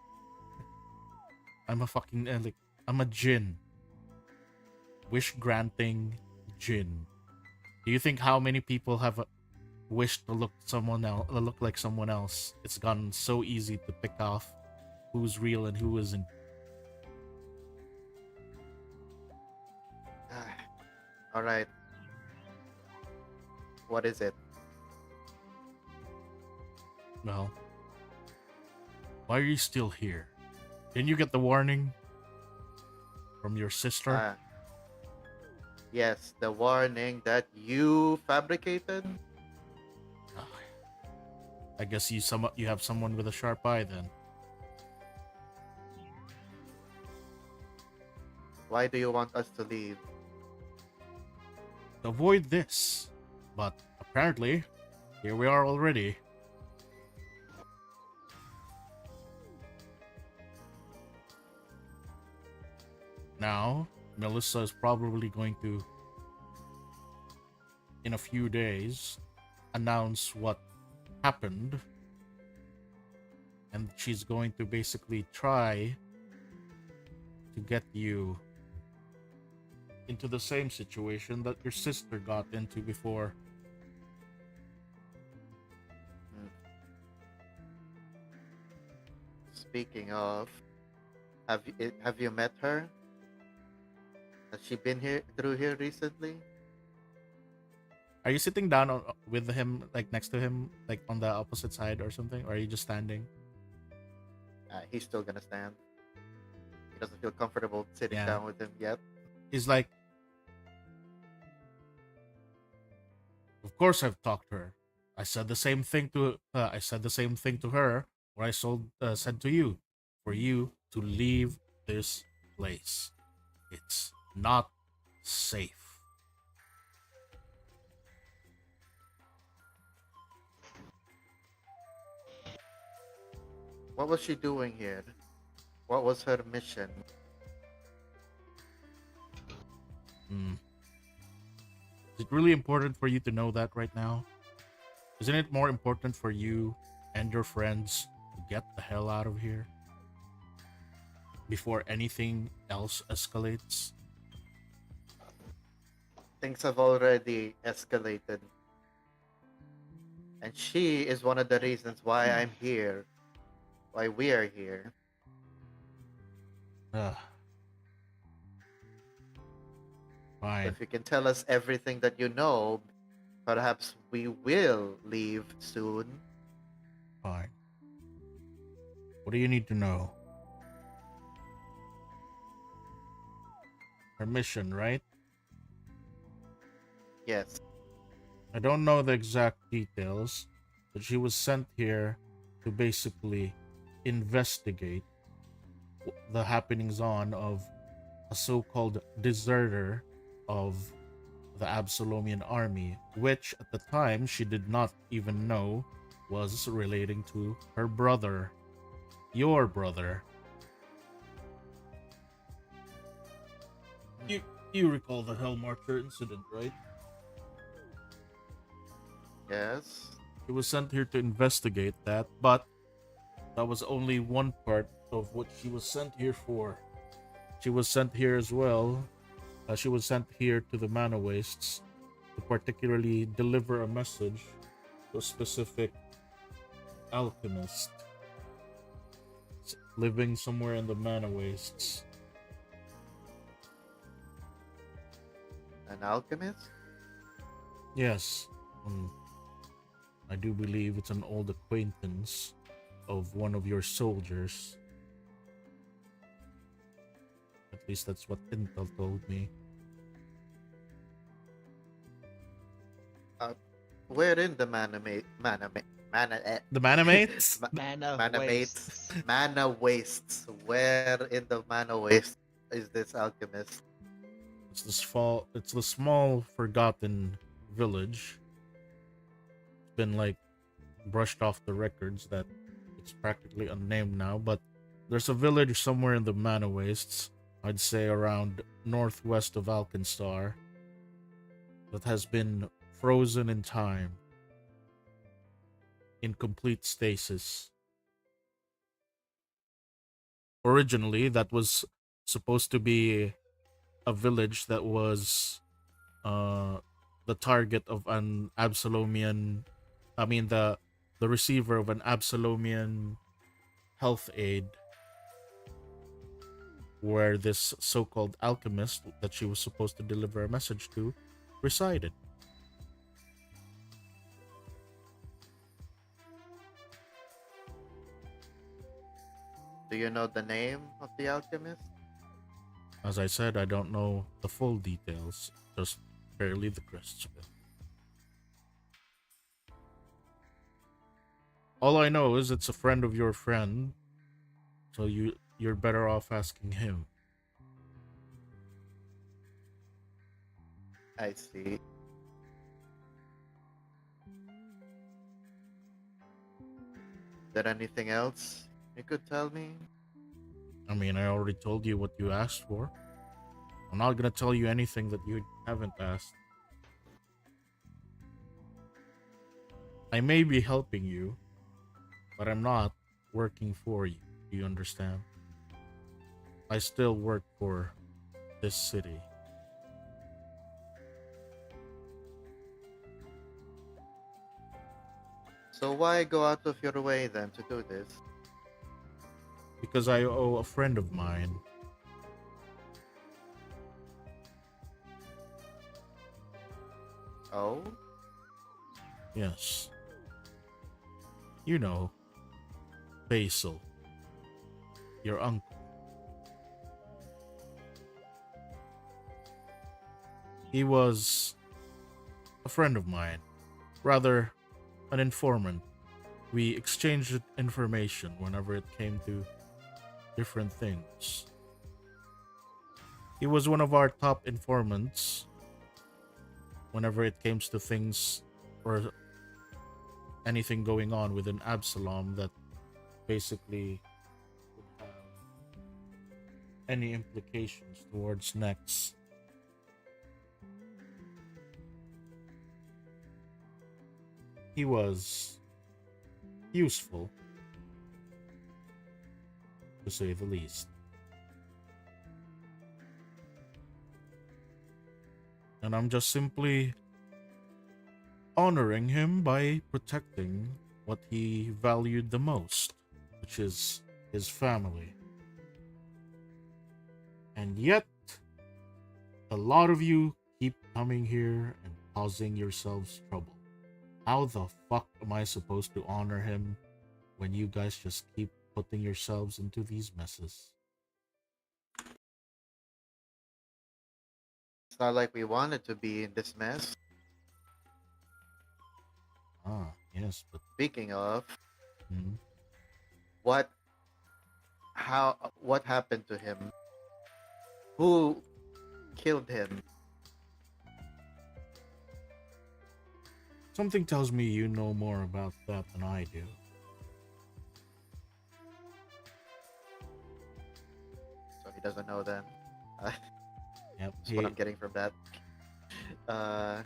I'm a fucking I'm a djinn. Wish granting djinn. Do you think how many people have wished to look like someone else? It's gotten so easy to pick off who's real and who isn't. All right. What is it? Well, why are you still here? Didn't you get the warning from your sister? Yes, the warning that you fabricated. I guess you have someone with a sharp eye then. Why do you want us to leave? To avoid this, but apparently, here we are already. Now, Melissa is probably going to, in a few days, announce what happened. And she's going to basically try to get you into the same situation that your sister got into before. Speaking of, have you met her? Has she been through here recently? Are you sitting down with him, like next to him, like on the opposite side or something? Or are you just standing? He's still gonna stand. He doesn't feel comfortable sitting Yeah. down with him yet. He's like, of course I've talked to her. I said the same thing to her. What I said to you, for you to leave this place. It's not safe. What was she doing here? What was her mission? Is it really important for you to know that right now? Isn't it more important for you and your friends to get the hell out of here before anything else escalates? Things have already escalated. And she is one of the reasons why I'm here. Why we are here. Fine. If you can tell us everything that you know, perhaps we will leave soon. Fine. What do you need to know? Her mission, right? Yes. I don't know the exact details, but she was sent here to basically investigate the happenings on of a so-called deserter of the Absalomian army, which at the time she did not even know was relating to her brother, your brother. You you recall the Hellmarcher incident, right? Yes. She was sent here to investigate that, but that was only one part of what she was sent here for. She was sent here as well. She was sent here to the Mana Wastes to particularly deliver a message to a specific alchemist living somewhere in the Mana Wastes. An alchemist? Yes, I do believe it's an old acquaintance of one of your soldiers. At least that's what Intel told me. Where in the The Mana Mates? mana mates? Mana wastes. Where in the mana wastes is this alchemist? It's the small forgotten village. It's been like brushed off the records that it's practically unnamed now, but there's a village somewhere in the Mana Wastes, I'd say around northwest of Alkenstar, that has been frozen in time, in complete stasis. Originally, that was supposed to be a village that was the target of an Absalomian, I mean the receiver of an Absalomian health aid, where this so-called alchemist that she was supposed to deliver a message to resided. Do you know the name of the alchemist? As I said, I don't know the full details, just barely the crest of it. All I know is it's a friend of your friend, so you're better off asking him. I see. Is there anything else you could tell me? I mean, I already told you what you asked for. I'm not gonna tell you anything that you haven't asked. I may be helping you, but I'm not working for you. Do you understand? I still work for this city. So why go out of your way then to do this? Because I owe a friend of mine. Oh? Yes. You know, Basil, your uncle. He was a friend of mine, rather, an informant. We exchanged information whenever it came to different things. He was one of our top informants whenever it came to things or anything going on within Absalom that basically would have any implications towards Nex. He was useful, to say the least. And I'm just simply honoring him by protecting what he valued the most, which is his family. And yet, a lot of you keep coming here and causing yourselves trouble. How the fuck am I supposed to honor him when you guys just keep putting yourselves into these messes? It's not like we wanted to be in this mess. Ah, yes, but Speaking of, hmm, what happened to him? Who killed him? Something tells me you know more about that than I do. So he doesn't know then. Uh, Yep. that's what I'm getting from that. Uh,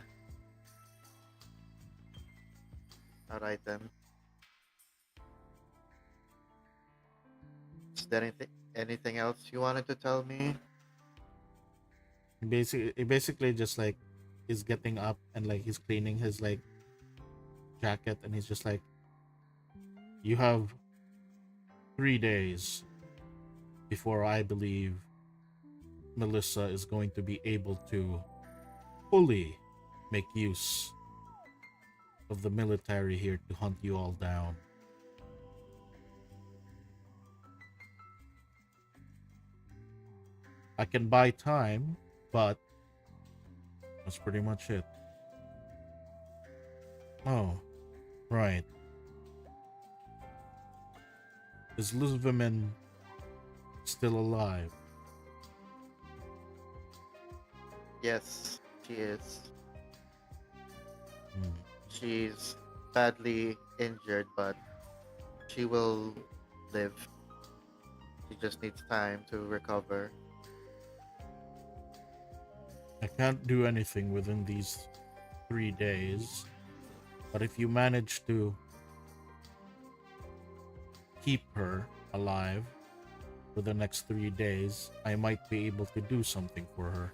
Alright then. Is there anything else you wanted to tell me? Basically just like he's getting up and like he's cleaning his like jacket and he's just like, you have 3 days before I believe Melissa is going to be able to fully make use of the military here to hunt you all down. I can buy time, but that's pretty much it. Oh, right. Is Luzvimin still alive? Yes, she is. Hmm. She's badly injured, but she will live. She just needs time to recover. I can't do anything within these 3 days, but if you manage to keep her alive for the next 3 days, I might be able to do something for her.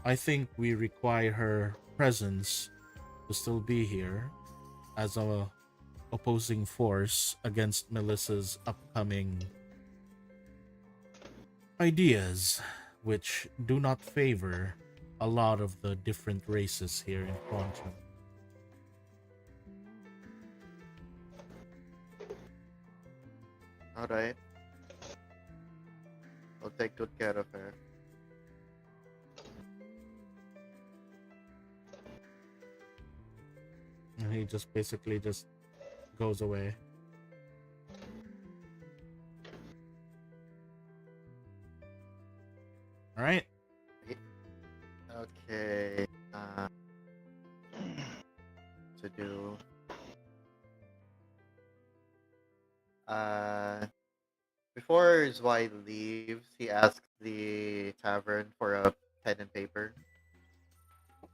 I think we require her presence to still be here as a opposing force against Melissa's upcoming ideas, which do not favor a lot of the different races here in Quantum. Alright. I'll take good care of her. And he just basically just goes away. All right. Okay. To do. Before Zwei leaves, he asks the tavern for a pen and paper.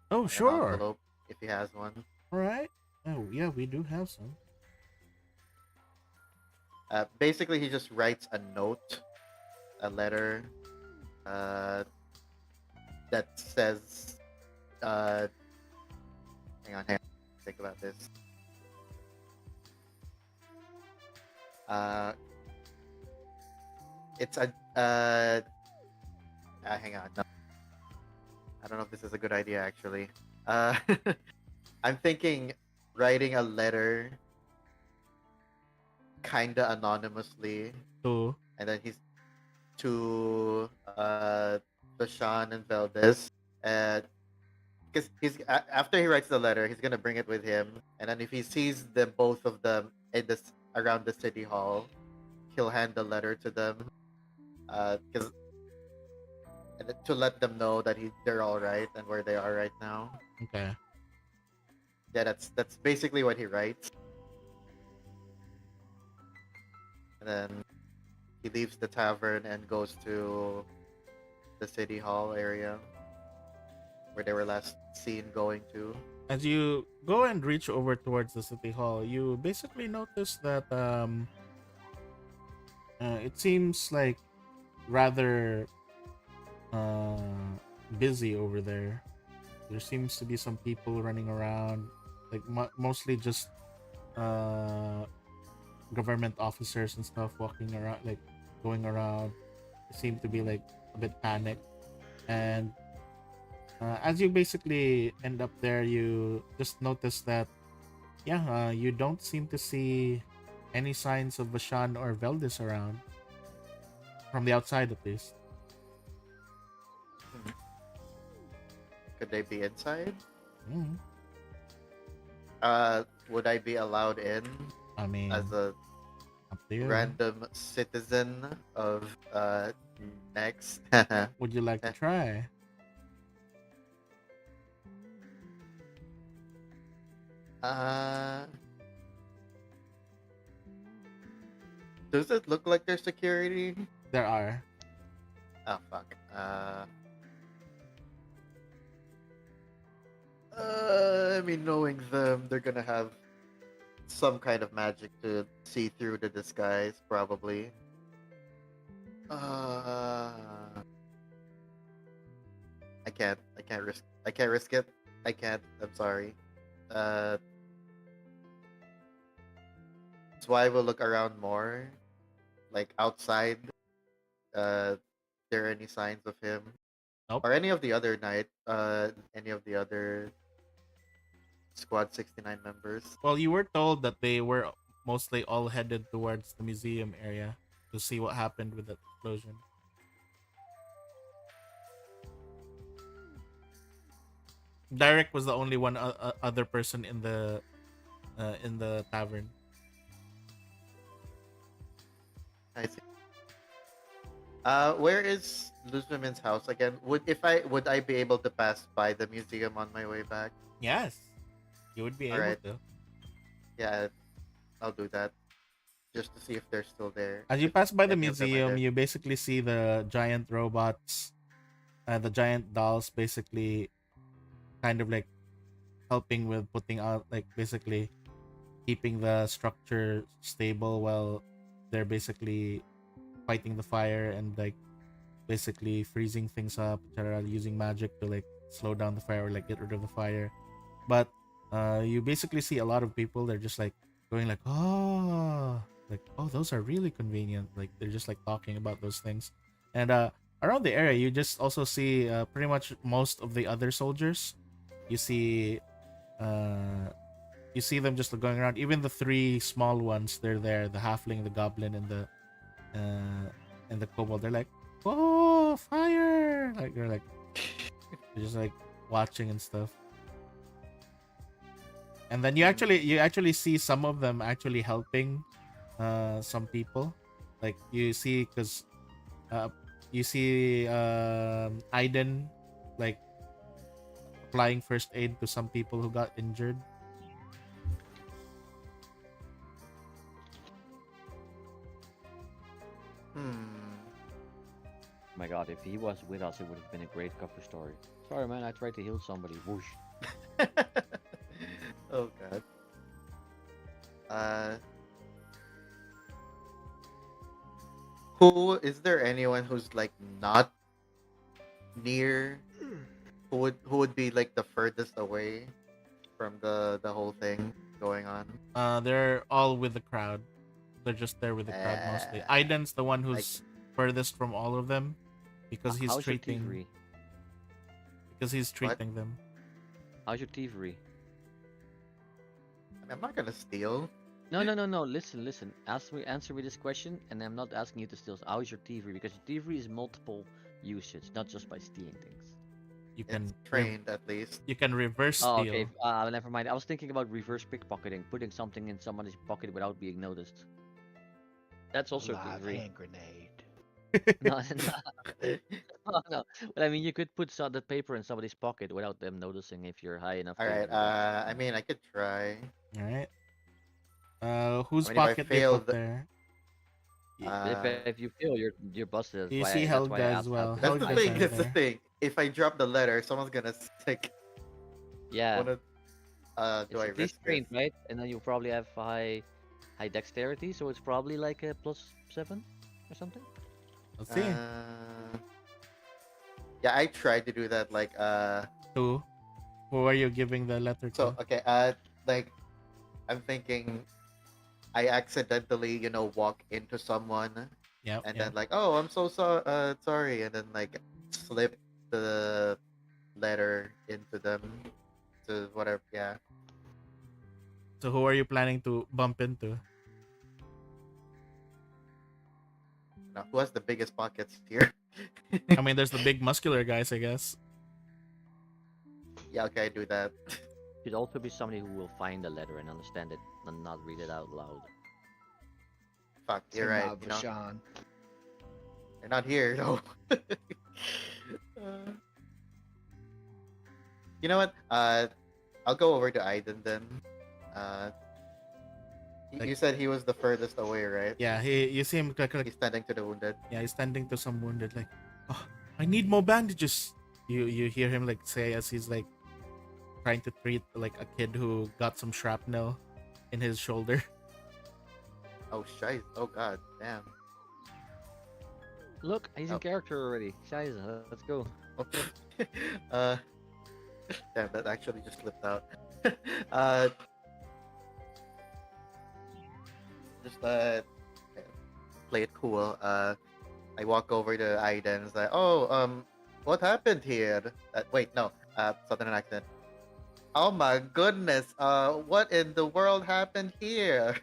Oh, and sure. An envelope, if he has one. All right. Oh, yeah, we do have some. Basically, he just writes a note, a letter, that says, hang on, think about this. It's a, hang on, no. I don't know if this is a good idea, actually. I'm thinking writing a letter kinda anonymously. To? And then he's to Bashan and Veldis. Because after he writes the letter, he's gonna bring it with him, and then if he sees them, both of them in this around the city hall, he'll hand the letter to them, because to let them know that they're all right and where they are right now. Okay. Yeah, that's basically what he writes. And then he leaves the tavern and goes to the city hall area where they were last seen going to. As you go and reach over towards the city hall, you basically notice that it seems like rather busy over there. There seems to be some people running around, like mostly just government officers and stuff walking around, like going around. They seem to be like a bit panicked, and as you basically end up there, you just notice that you don't seem to see any signs of Bashan or Veldis around, from the outside at least. Could they be inside? Mm. Would I be allowed in? I mean, as a up to you. random citizen of next. Would you like to try? uh, does it look like there's security? There are. Oh fuck. I mean, knowing them, they're gonna have some kind of magic to see through the disguise, probably. Uh, I can't. I can't risk. I can't risk it. I can't. I'm sorry. Uh, that's why I will look around more, like outside. There any signs of him Nope. or any of the other night? Any of the other Squad 69 members? Well, you were told that they were mostly all headed towards the museum area to see what happened with the explosion. Derek was the only one other person in the tavern. I see. Where is Luzmin's house again? Would I be able to pass by the museum on my way back? Yes, you would be able Alright. to. Yeah, I'll do that. Just to see if they're still there. As you pass by the Any of them are museum, there. you basically see the giant robots, the giant dolls, basically, kind of like helping with putting out, like basically keeping the structure stable while they're basically fighting the fire and like basically freezing things up, etc., using magic to like slow down the fire or like get rid of the fire. But you basically see a lot of people. They're just like going like, oh, those are really convenient. Like they're just like talking about those things. And around the area, you just also see pretty much most of the other soldiers. You see them just going around. Even the three small ones, they're there. The halfling, the goblin, and the kobold. They're like, oh, fire! Like they're like, they're just like watching and stuff. And then you actually see some of them actually helping some people. Like you see, because you see Aiden like applying first aid to some people who got injured. Oh my god, if he was with us, it would have been a great cover story. Sorry, man, I tried to heal somebody. Whoosh. Oh god. Who is there anyone who's like not near? Who would be like the furthest away from the whole thing going on? They're all with the crowd. They're just there with the crowd mostly. Aiden's the one who's furthest from all of them because he's How's your treating thievery? them. How's your thievery? I'm not gonna steal. No. Listen. Answer me this question, and I'm not asking you to steal. How is your thievery? Because your thievery is multiple usage, not just by stealing things. You can It's trained at least. You can reverse steal. Oh, okay. Never mind. I was thinking about reverse pickpocketing, putting something in somebody's pocket without being noticed. That's also Live thievery. hand grenade. No. No. But I mean, you could put the paper in somebody's pocket without them noticing if you're high enough. All right. I mean, I could try. All right. Whose I mean, if I pocket they fail put there? If you feel you're busted. That's You why see that's why I Helga asked as how well. to- That's the Helga's thing. right That's the there. thing. If I drop the letter, someone's gonna stick. Yeah. Do I It's at least risk trained, this? right? And then you probably have high dexterity, so it's probably like a +7 or something. Let's see. Yeah, I tried to do that. Like Who are you giving the letter to? So okay. Like I'm thinking, I accidentally walk into someone. Yep, And yep. then like, oh, I'm so sorry, and then like slip the letter into them to whatever. Yeah. So who are you planning to bump into? Now, who has the biggest pockets here? I mean, there's the big muscular guys, I guess. Yeah, okay, I do that. Should also be somebody who will find the letter and understand it and not read it out loud. Fuck, you're Tim right. You know, Vashan. they're not here though. Uh, you know what? I'll go over to Aiden then. Uh, you said he was the furthest away, right? Yeah, you see him like He's tending to the wounded. yeah, he's tending to some wounded. Like, oh, I need more bandages. You hear him like say as he's like trying to treat like a kid who got some shrapnel in his shoulder. Oh shit! Oh god, damn. Look, he's in Oh. character already. Scheiße, let's go. uh, damn, that actually just slipped out. uh, just play it cool. I walk over to Aiden and say, "Oh, what happened here?" Wait, no, southern accent. Oh my goodness, what in the world happened here?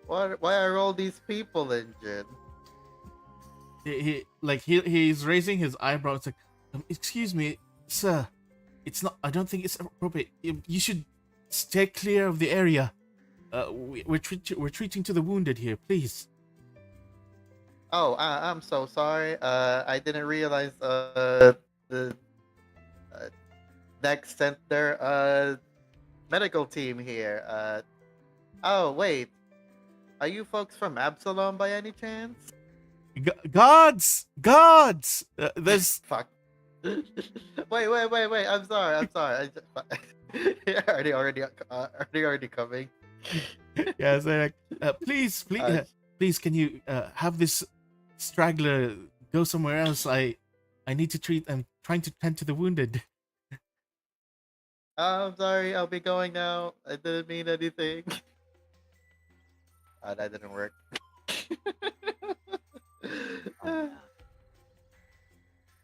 Why are all these people injured? He's raising his eyebrow. It's like, excuse me, sir. It's not. I don't think it's appropriate. You should stay clear of the area. We're treating to the wounded here, please. Oh, I'm so sorry. I didn't realize the next center medical team here. Oh wait, are you folks from Absalom by any chance? Gods! There's fuck. wait. I'm sorry. Are they already coming? yeah. So like, please, please, can you have this straggler go somewhere else? I need to treat. I'm trying to tend to the wounded. I'm sorry. I'll be going now. I didn't mean anything. That didn't work.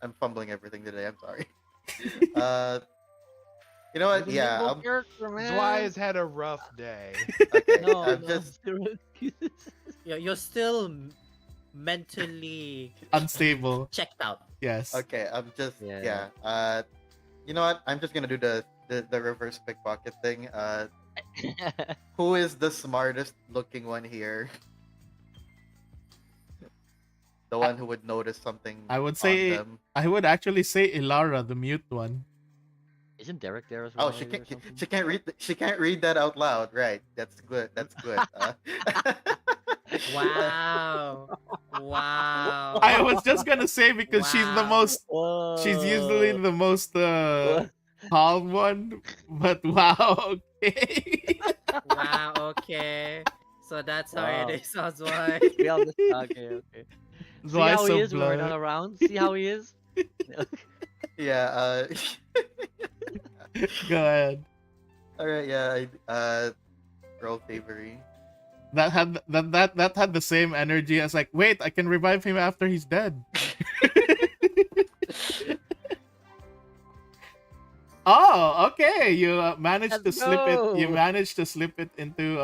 I'm fumbling everything today. I'm sorry. You know what? Yeah. Zwei has had a rough day. Okay. No, I'm no. just. You're still mentally Unstable. checked out. Yes. Okay. I'm just. Yeah. Yeah. You know what? I'm just gonna do the reverse pickpocket thing. Who is the smartest looking one here? The one who would notice something. I would on say them. I would actually say Ilara, the mute one. Isn't Derek there as well? Oh, she maybe, can't. or something? She can't read. She can't read that out loud. Right. That's good. That's good. Wow. Wow. I was just gonna say because she's the Wow. most. She's usually the most calm one, but wow. Okay. Wow, okay. So that's how Wow. it is, that's why. We all just, okay. See Why how so he is when we're blurred? not around? See how he is? Yeah. Go ahead. All right. Yeah. Roll thievery. That had the same energy as like, wait, I can revive him after he's dead. Oh, okay. You managed to slip it. You managed to slip it into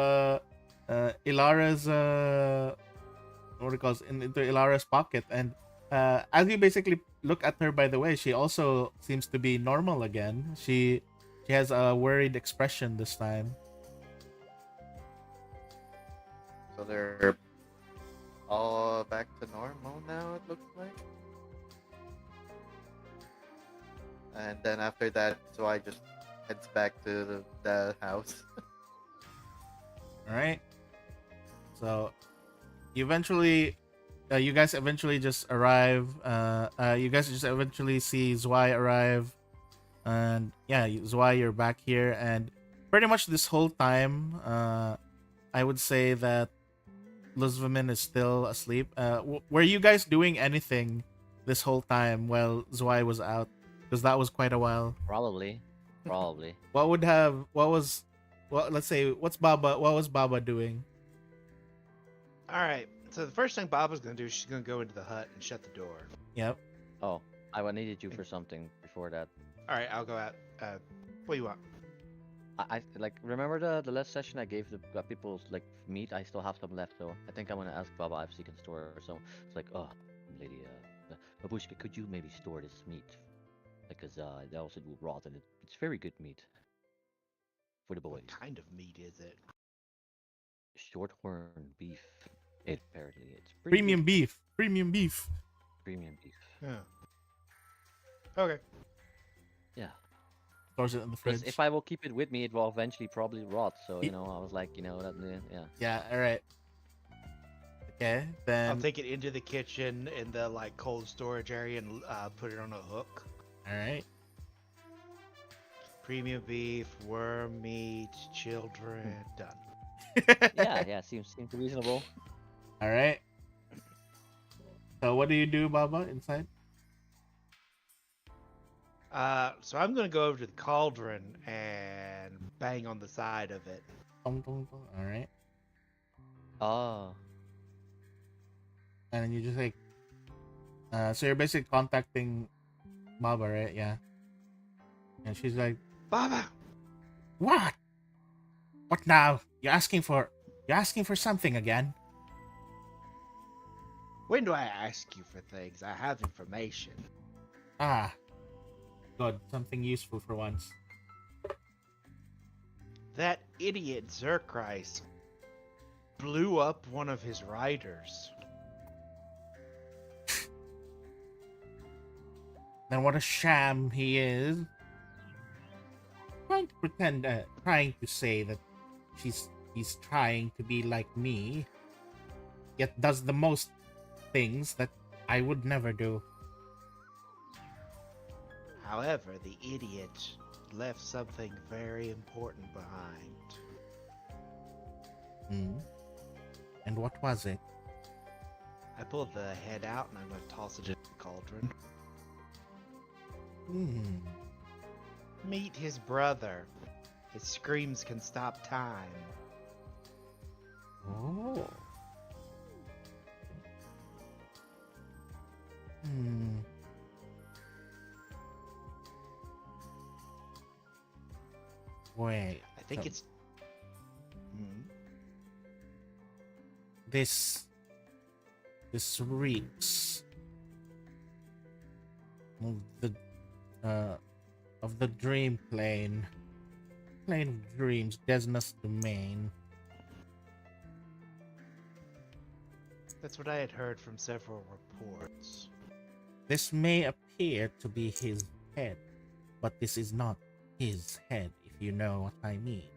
Ilara's what do you call it? Into Ilara's pocket, and as you basically look at her, by the way, she also seems to be normal again. She has a worried expression this time. So they're all back to normal now. It looks like. And then after that, so I just heads back to the house. All right. So, you guys eventually just arrive. You guys just eventually see Zwei arrive, and yeah, Zwei, you're back here, and pretty much this whole time, I would say that Luzvimin is still asleep. Were you guys doing anything this whole time while Zwei was out? Because that was quite a while. Probably. Let's say, what was Baba doing? All right. So the first thing Baba's gonna do, she's gonna go into the hut and shut the door. Yep. Oh, I needed you for something before that. All right, I'll go out. What do you want? I like remember the last session I gave the people like meat. I still have some left, so I think I'm gonna ask Baba if she can store or so. It's like, oh, lady, Babushka, could you maybe store this meat? Because they also do rot, and it's very good meat for the boys. What kind of meat is it? Shorthorn beef. It apparently it's Premium beef. Premium beef. premium beef. Yeah. Okay. Yeah. Stores it in the Because fridge. if I will keep it with me, it will eventually probably rot. So Ye- I was like, that yeah. Yeah. All right. Okay. I'll Then. take it into the kitchen in the like cold storage area and put it on a hook. All right. Premium beef, worm meat, children, done. Yeah. Seems reasonable. All right. So what do you do, Baba, inside? So I'm gonna go over to the cauldron and bang on the side of it. All right. Oh. And then you just like, so you're basically contacting Baba, right? Yeah. And she's like, Baba, "What? What now? You're asking for something again?" when do I ask you for things? I have information. Ah, good. Something useful for once. That idiot Zerkreis blew up one of his riders. Then what a sham he is. Trying to pretend, trying to say that he's trying to be like me, yet does the most things that I would never do. However, the idiot left something very important behind. Hmm. And what was it? I pulled the head out and I'm going to toss it in the cauldron. Hmm. Meet his brother. His screams can stop time. Oh. Hmm. Wait. I think so it's. Hmm. this reeks of the dream plane of dreams, Desna's domain. That's what I had heard from several reports. This may appear to be his head, but this is not his head, if you know what I mean.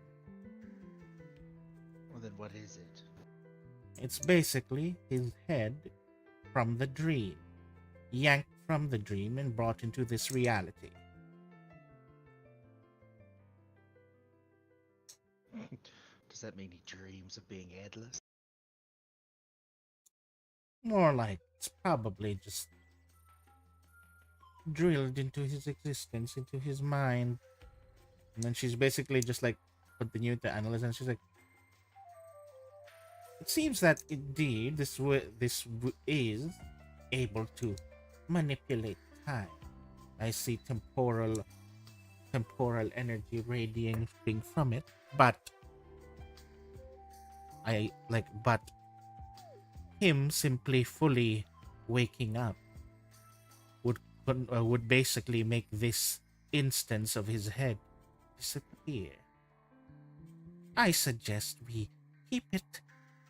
Well, then what is it? It's basically his head from the dream, yanked from the dream and brought into this reality. Does that mean he dreams of being headless? More like it's probably just drilled into his existence, into his mind. And then she's basically just like continued to analyze, and she's like, it seems that indeed this is able to manipulate time. I see temporal energy radiating from it, but him simply fully waking up would basically make this instance of his head disappear. I suggest we keep it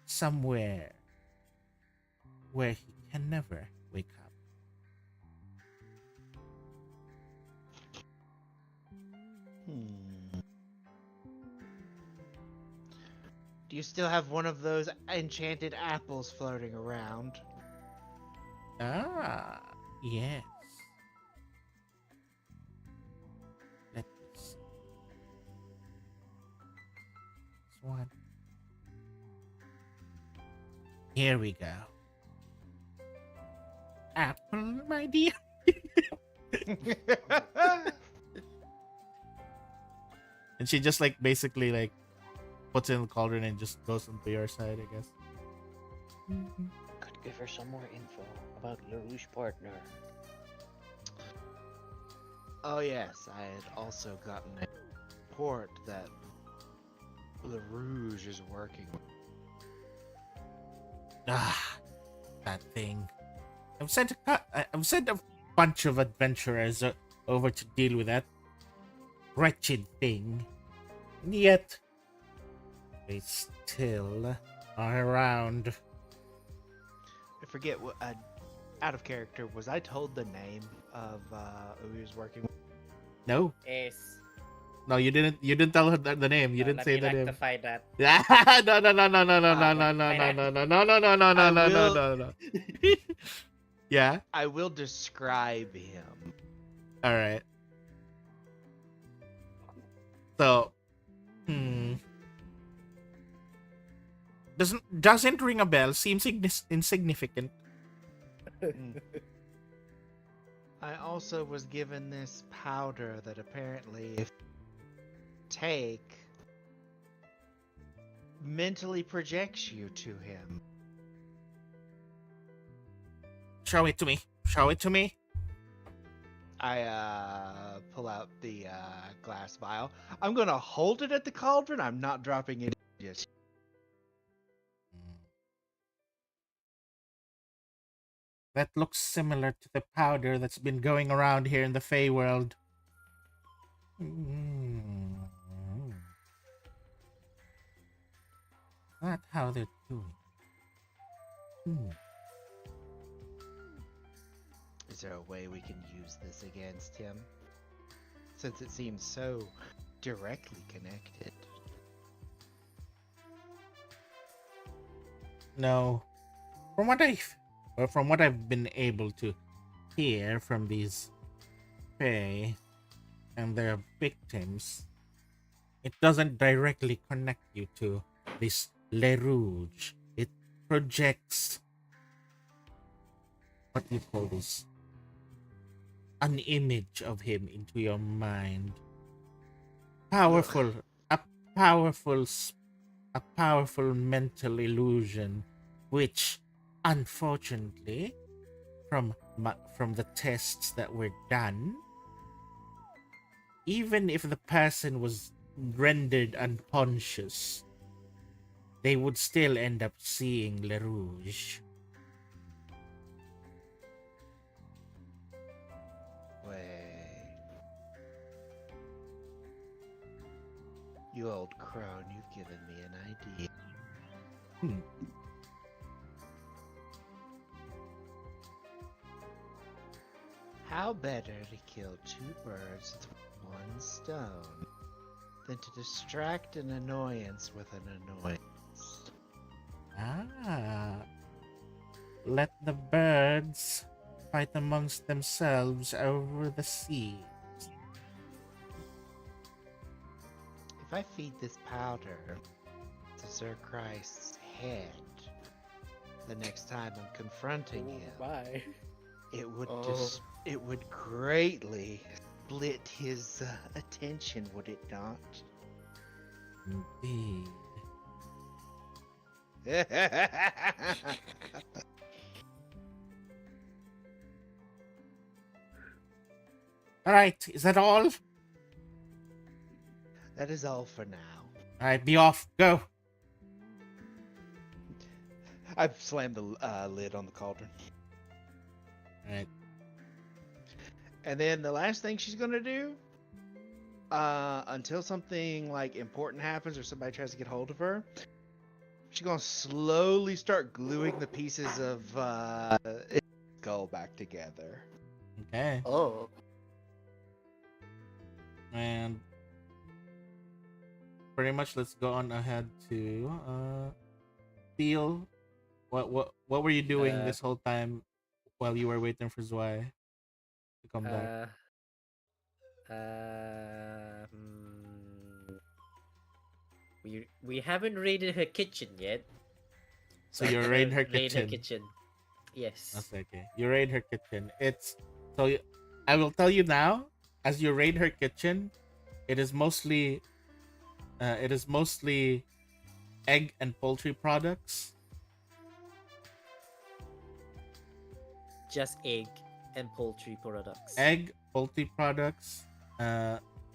somewhere where he can never wake up. Do you still have one of those enchanted apples floating around? Ah, yes. Let me see. This one. Here we go. Apple, my dear. And she just like basically like puts it in the cauldron and just goes into your side, I guess. Could give her some more info about LaRouche partner. Oh yes, I had also gotten a report that LaRouge is working with. Ah, that thing. I've sent a bunch of adventurers over to deal with that wretched thing, and yet They still are around. I forget what. Out of character, was I told the name of who he was working with? No, Yes. no, you didn't. You didn't tell her the name. You didn't Let say me the name. rectify that. No, no, no, no, no, no, no, no, no, no, no, no, no, no, no, no, I no, no, will. no, no. Yeah. I will describe him. All right. So, doesn't ring a bell. Seems insignificant. I also was given this powder that apparently, if you take, mentally projects you to him. Show it to me. Show it to me. I pull out the glass vial. I'm gonna hold it at the cauldron. I'm not dropping it just. That looks similar to the powder that's been going around here in the Fey world. Not how they're doing. Is there a way we can use this against him? Since it seems so directly connected. No. From what I've been able to hear from these Fae and their victims, it doesn't directly connect you to this Le Rouge. It projects, what do you call this? An image of him into your mind. Powerful, a powerful mental illusion, which, unfortunately, from the tests that were done, even if the person was rendered unconscious, they would still end up seeing Le Rouge. Wait. You old crone, you've given me an idea. How better to kill two birds with one stone than to distract an annoyance with an annoyance? Let the birds fight amongst themselves over the sea. If I feed this powder to Sir Christ's head the next time I'm confronting him, Bye. it would it would greatly split his attention, would it not? Indeed. Alright, is that all? That is all for now. Alright, be off. Go. I've slammed the lid on the cauldron. Alright. And then the last thing she's gonna do, until something like important happens or somebody tries to get hold of her, she's gonna slowly start gluing the pieces of its skull back together. Okay. Oh. And pretty much let's go on ahead to Theo. What were you doing this whole time while you were waiting for Zwei to come back? We haven't raided her kitchen yet. So you raid her Raid her kitchen. kitchen. Yes. That's okay. You raid her kitchen. I will tell you now, as you raid her kitchen, it is mostly egg and poultry products. Just egg and poultry products. Egg, poultry products.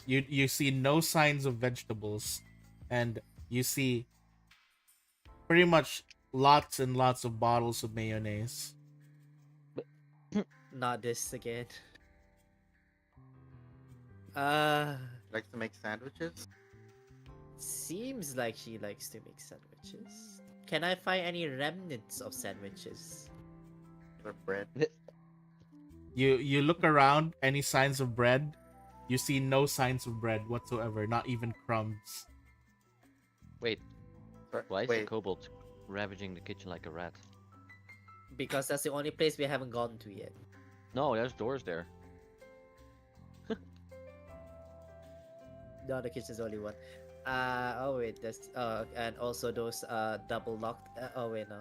You see no signs of vegetables, and you see pretty much lots and lots of bottles of mayonnaise. Not this again. Like to make sandwiches? Seems like she likes to make sandwiches. Can I find any remnants of sandwiches? Or bread. You look around, any signs of bread? You see no signs of bread whatsoever, not even crumbs. Wait, why is the Wait. kobold ravaging the kitchen like a rat? Because that's the only place we haven't gone to yet. No, there's doors there. No, the kitchen's only one. Oh wait, that's and also those double locked. Oh wait, no.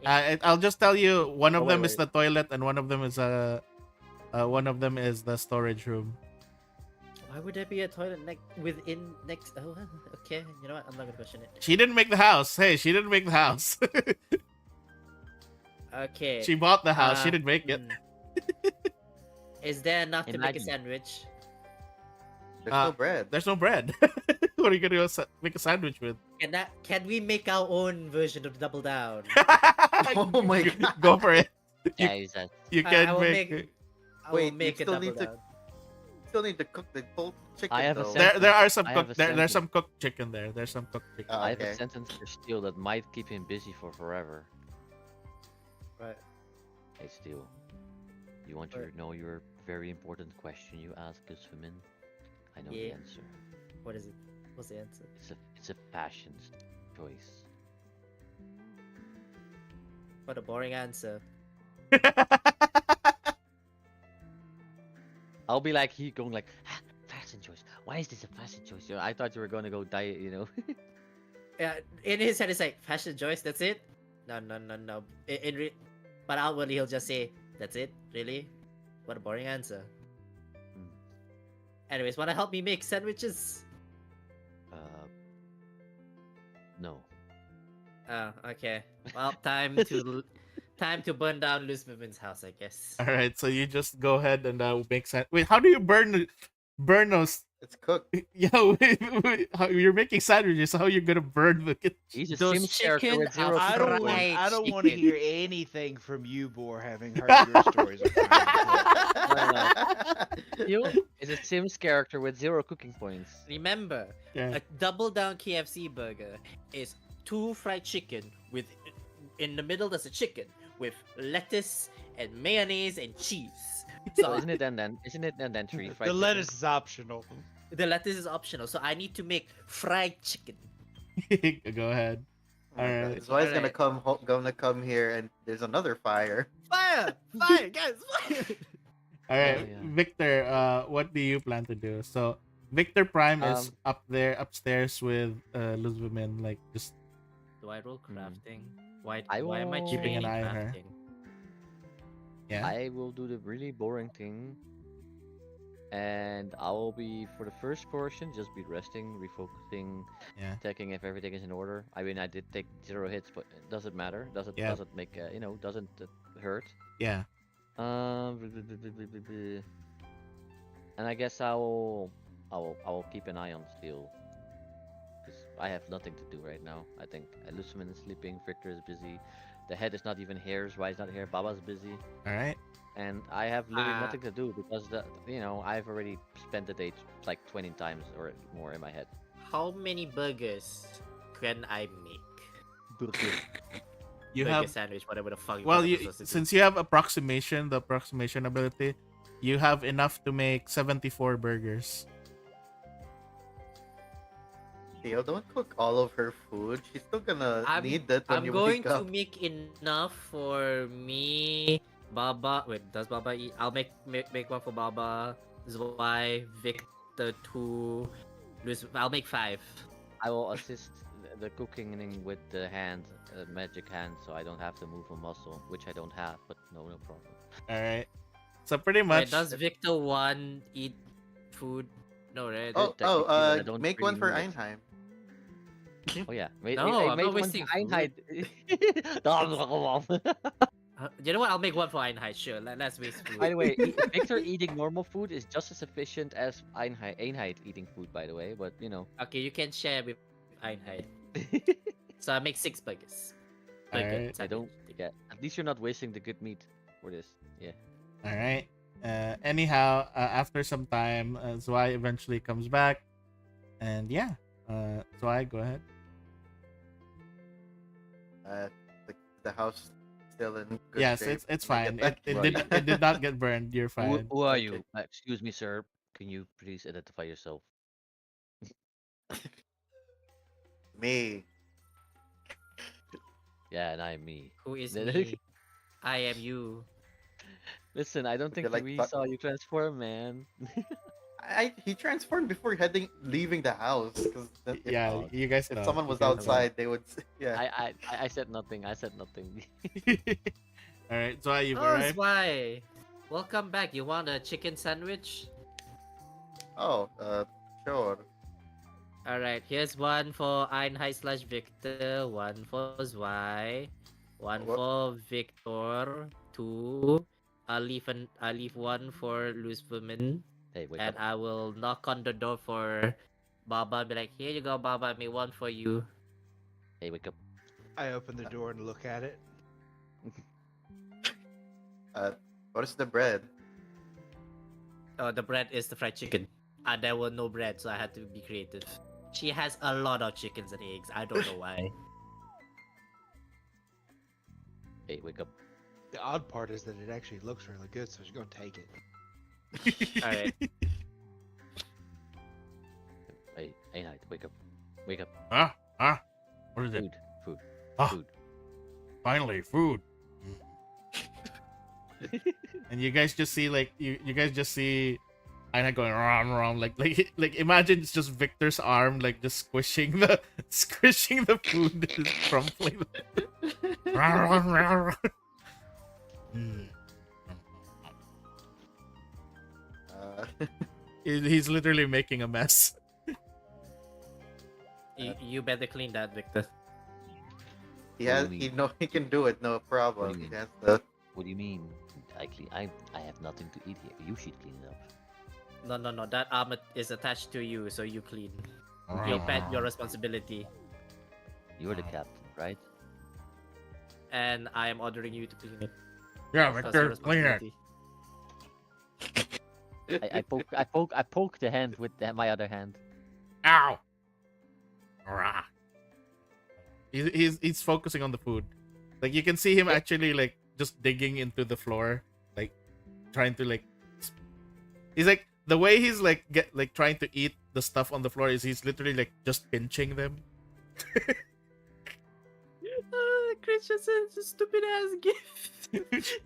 I'll just tell you, one of Oh, them wait, is the toilet, and one of them is one of them is the storage room. Why would there be a toilet next? Oh, okay. You know what? I'm not gonna question it. She didn't make the house. Hey, she didn't make the house. Okay. She bought the house. She didn't make it. Is there enough to make a Imagine. sandwich? There's no bread. There's no bread. What are you gonna make a sandwich with? Can we make our own version of double down? Oh my god. Go for it. Yeah, is that? You I can will make. I will Wait, make you a still double need to- down. Still need to cook the whole chicken. I have a though. sentence. There are some I cooked. have a There's sentence. some cooked chicken there. There's some cooked chicken. Oh, I have okay. a sentence for Steel that might keep him busy for forever. Right. Hey, Steel. You want to What? know your very important question you ask us women? I know the Yeah. answer. What is it? What's the answer? It's a fashion choice. What a boring answer. I'll be like he going like fashion choice. Why is this a fashion choice? You know, I thought you were gonna go diet. You know. Yeah, in his head it's like fashion choice. That's it. No. But outwardly he'll just say, "That's it." Really? What a boring answer. Hmm. Anyways, wanna help me make sandwiches? No. Oh, okay. Well, time to burn down Luzmoven's house, I guess. All right, so you just go ahead and make Wait, how do you burn those? It's cooked. Yo, how you're making sandwiches? How you gonna burn the kitchen? He's a Those Sims character chicken with zero. are I don't want. fried I don't want to chicken. hear anything from you, Boar, having heard your stories. Of Steel is a Sims character with 0 cooking points. Remember, Yeah. a double down KFC burger is 2 fried chicken with in the middle there's a chicken with lettuce and mayonnaise and cheese. So So isn't it then 3 fried the chicken? lettuce is optional. the lettuce is optional. So I need to make fried chicken. Go ahead. Oh my God, Alright. Zwai's Alright. gonna come here, and there's another fire. Fire! Fire, guys! Fire! All right, yeah. Victor. What do you plan to do? So Victor Prime is Um, upstairs with Luzwomen, like just Do I roll Hmm. crafting? Why I am I will- Keeping an training eye on her. crafting? yeah. I will do the really boring thing. And I will be, for the first portion, just be resting, refocusing, Yeah. checking if everything is in order. I mean, I did take 0 hits, but it doesn't matter. Doesn't Yeah. doesn't make doesn't hurt. Yeah. And I guess I will keep an eye on Steel, because I have nothing to do right now. I think Luciman is sleeping, Victor is busy, the head is not even here, Zwai is not here, Baba's busy, All right. and I have literally Ah. nothing to do because I've already spent the day like 20 times or more in my head. How many burgers can I make? You Burger have sandwich, whatever the fuck. well, whatever you supposed to do. since you have the approximation ability, you have enough to make 74 burgers. Theo, don't cook all of her food. She's still gonna need that when I'm you going wake to up. make enough for me, Baba. Wait, does Baba eat? I'll make one for Baba, Zwei, Victor 2, Luis. I'll make 5. I will assist the cooking with the hand, magic hand, so I don't have to move a muscle, which I don't have, but no problem. All right. So pretty Wait, much. does Victor 1 eat food? No, right? technically, but I don't Make really one for need it. Einheim. Oh yeah, made, No, I I'm made not one wasting for Einheit. You know what? I'll make one for Einheit. Sure, let's waste food. By the way, Victor eating normal food is just as efficient as Einheit eating food, by the way, but Okay, you can share with Einheit. So I make 6 burgers. Alright. Burger I don't. sandwich. Yeah, at least you're not wasting the good meat for this. Yeah. All right. Anyhow, after some time, Zwei eventually comes back. And yeah, so I go ahead. Uh, the house still in good Yes, shape. it's Can I fine. get back? Right. It did not get burned. You're fine. Who are Okay. you? Excuse me, sir. Can you please identify yourself? Me. Yeah, and I'm me. Who is me? I am you. Listen, I don't Would you think like we but saw you transform, man. he transformed before leaving the house because if Yeah, Oh, you guys if know. someone You was guys know. outside they would yeah. I said nothing. I said nothing. All right, so you've Oh, arrived. Zwei. Welcome back. You want a chicken sandwich? Oh, sure. Alright, here's one for Einheit slash Victor, one for Zwei, one What? for Victor, two. I'll leave one for Loose Women, Hey, wake and up. I will knock on the door for Baba and be like, here you go, Baba, I made one for you. Hey, wake up. I open the door and look at it. What is the bread? The bread is the fried chicken. And there were no bread, so I had to be creative. She has a lot of chickens and eggs. I don't know why. Hey, wake up. The odd part is that it actually looks really good, so she's gonna take it. Alright. Hey, night. Wake up. Wake up. What is it? Food. Ah. Food. Finally, food. And you guys just see you guys just see Aina going around like imagine it's just Victor's arm like just squishing the food crumpling. He's literally making a mess. You better clean that, Victor. He What do has you he mean? know he can do it, no What problem. do you He mean? has the What do you mean? I have nothing to eat here. You should clean it up. No. That armor is attached to you, so you clean. Your pet, your responsibility. You're the captain, right? And I am ordering you to clean it. Yeah, That's your Victor, clean it. responsibility. I poke the hand with my other hand. Ow! Rah. He's focusing on the food. Like you can see him actually like just digging into the floor, like trying to like. He's like the way he's like trying to eat the stuff on the floor is he's literally like just pinching them. Christian says a stupid ass gift.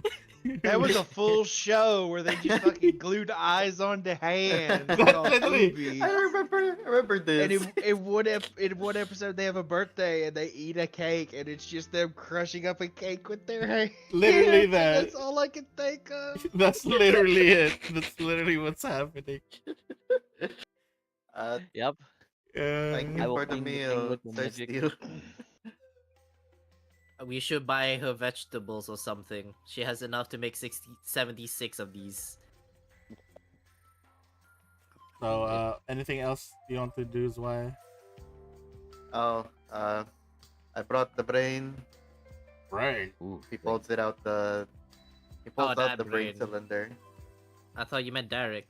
That was a full show where they just fucking glued eyes onto hands. Literally. I remember this. And in one episode they have a birthday and they eat a cake and it's just them crushing up a cake with their hands. Literally that. That's all I can think of. That's literally it. That's literally what's happening. Yep. Thank I you will for the clean the thing meal. with the Sir magic. Steel. We should buy her vegetables or something. She has enough to make 76 of these. So, anything else you want to do is why? Oh, I brought the brain. Right. Ooh, He pulls it out the. He pulls out that the brain brain. cylinder. I thought you meant Derek.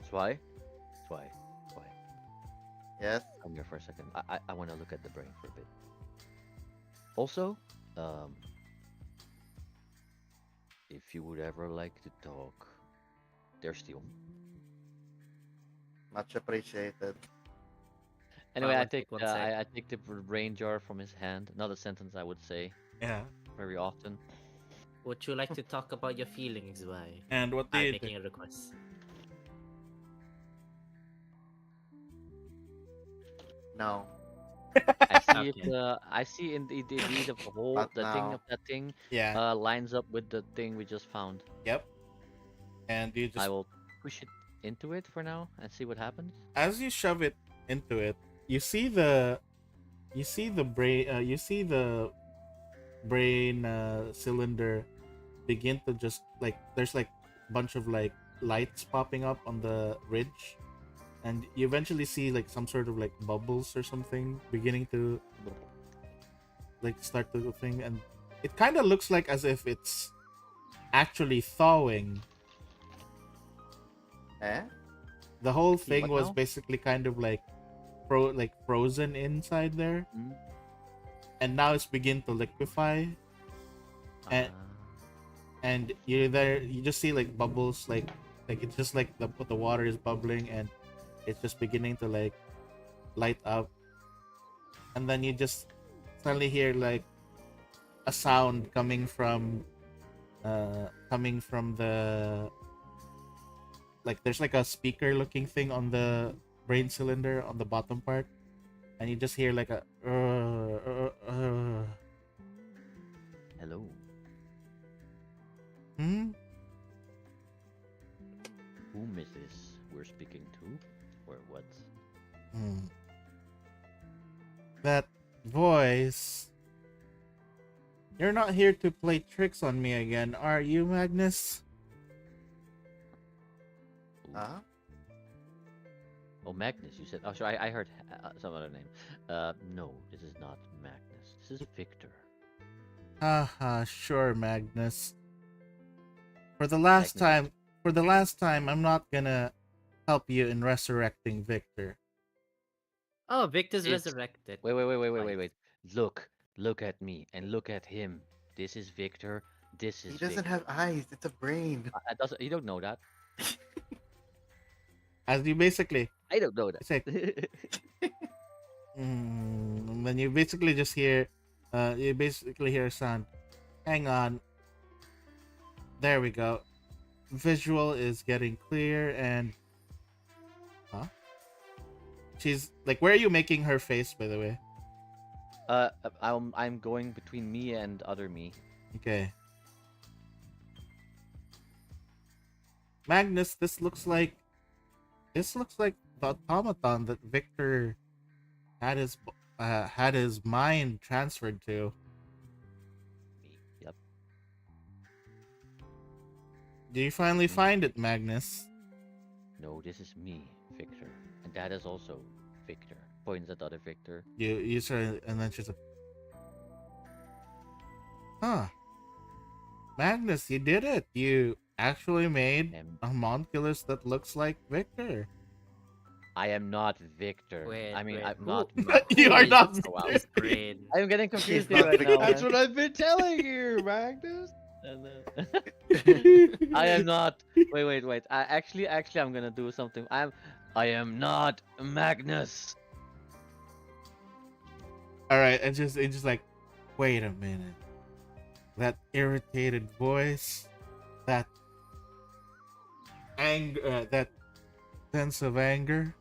Swy? Yes. Come here for a second. I want to look at the brain for a bit. Also, if you would ever like to talk, there's Steel. Much appreciated. Anyway, Wow, I take one sec. I take the brain jar from his hand. Another sentence I would say Yeah. very often. Would you like to talk about your feelings, Why? And what do I'm you making do? a request. No. I see Okay. I see in the deed of the whole Not the thing now. of that thing Yeah. lines up with the thing we just found. Yep. And you just I will push it into it for now and see what happens. as you shove it into it, you see the brain cylinder begin to just like there's like a bunch of like lights popping up on the ridge, and you eventually see like some sort of like bubbles or something beginning to like start to thing, and it kind of looks like as if it's actually thawing. Eh? the whole See, thing what was now? basically kind of like frozen inside there, Mm. and now it's begin to liquefy, and Ah. you just see like bubbles, like it's just like the water is bubbling, and it's just beginning to like light up, and then you just suddenly hear like a sound coming from the, like there's like a speaker looking thing on the brain cylinder on the bottom part, and you just hear like a Hello. hmm? Whom is this we're speaking to? Or what? Hmm. That voice. You're not here to play tricks on me again, are you, Magnus? Huh? Oh, Magnus, you said. Oh, sure, I heard some other name. No, this is not Magnus. This is Victor. Haha, sure, Magnus. For the last Magnus. time, I'm not gonna help you in resurrecting Victor. Oh, Victor's It's. resurrected. Wait. Look at me and look at him. This is Victor. This He is doesn't Victor. have eyes. It's a brain. You don't know that. As you basically, I don't know that. it's like, when you basically just hear, you basically hear a sound. Hang on. There we go. Visual is getting clear, and huh? She's like, where are you making her face, by the way? I'm going between me and other me. Okay. Magnus, this looks like the automaton that Victor had his mind transferred to. Me. Yep. Do you finally find it, Magnus? No, this is me, Victor, and that is also Victor. Points at other Victor. You sort, and then she's like, huh. Magnus, you did it. You actually made a homunculus that looks like Victor. I am not Victor. Wait, I mean, wait, I'm who- not. You are not Oh, wow. His brain. I'm getting confused He's here not right now. That's man. what I've been telling you, Magnus. I am not. Wait. Actually, I'm gonna do something. I am not Magnus. All right, and just it's just like, wait a minute. That irritated voice, that anger, that sense of anger.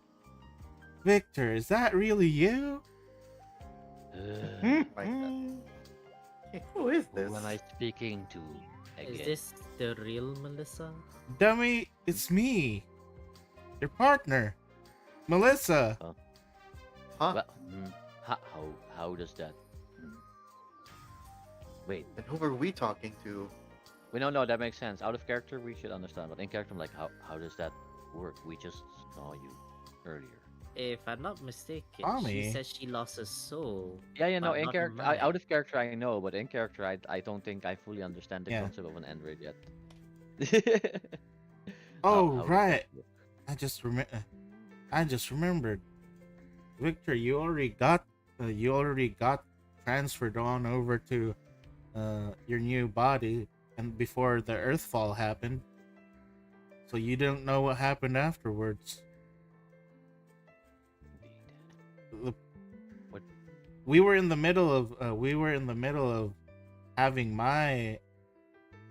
Victor, is that really you? Like that. Hey, who is this? Who am I speaking to Is again? this the real Melissa? Dummy, it's me, your partner, Melissa. Huh? Well, how does that? Wait. And who were we talking to? We don't know. That makes sense. Out of character, we should understand, but in character, I'm like, how does that work? We just saw you earlier. If I'm not mistaken, Tommy. she said she lost her soul. Yeah, no. but In not character, mind. out of character, I know, but in character, I don't think I fully understand the Yeah. concept of an android yet. Oh, how does right. that work? I just remembered. Victor, you already got transferred on over to your new body, and before the Earthfall happened. So you don't know what happened afterwards. The- What? We were in the middle of having my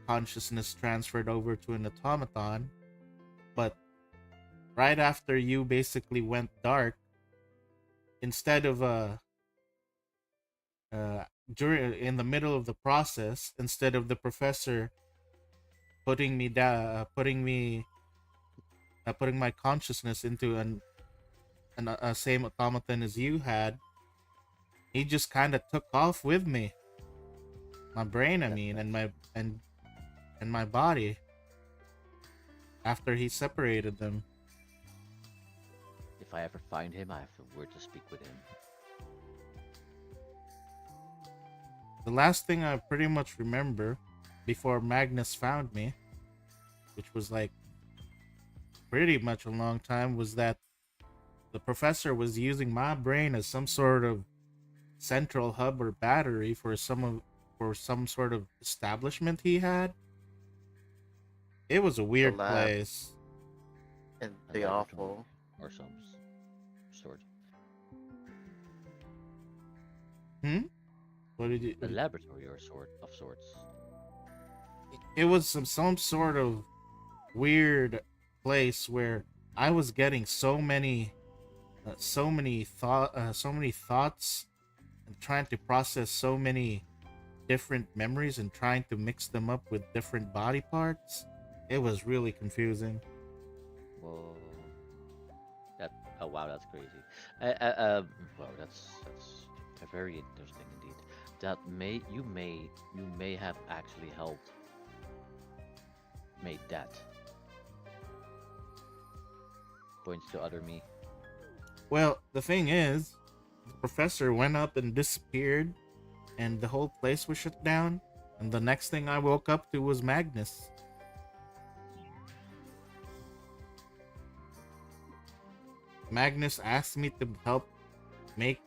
consciousness transferred over to an automaton, but right after you basically went dark, instead of during in the middle of the process, instead of the professor putting me down, putting my consciousness into a same automaton as you had, he just kind of took off with me, my brain, I mean, and my body, after he separated them. If I ever find him, I have a word to speak with him. The last thing I pretty much remember before Magnus found me, which was like pretty much a long time was that the professor was using my brain as some sort of central hub or battery for some sort of establishment he had. It was a The weird lab place. and A the laboratory awful. or some sort. Hmm? What did you? A laboratory or sort of sorts. It was some sort of weird place where I was getting so many thoughts, and trying to process so many different memories and trying to mix them up with different body parts. It was really confusing. Whoa. That. Oh wow, that's crazy. Well, that's very interesting indeed. That you may have actually helped made that. Points to other me. Well, the thing is, the professor went up and disappeared, and the whole place was shut down. And the next thing I woke up to was Magnus. Magnus asked me to help make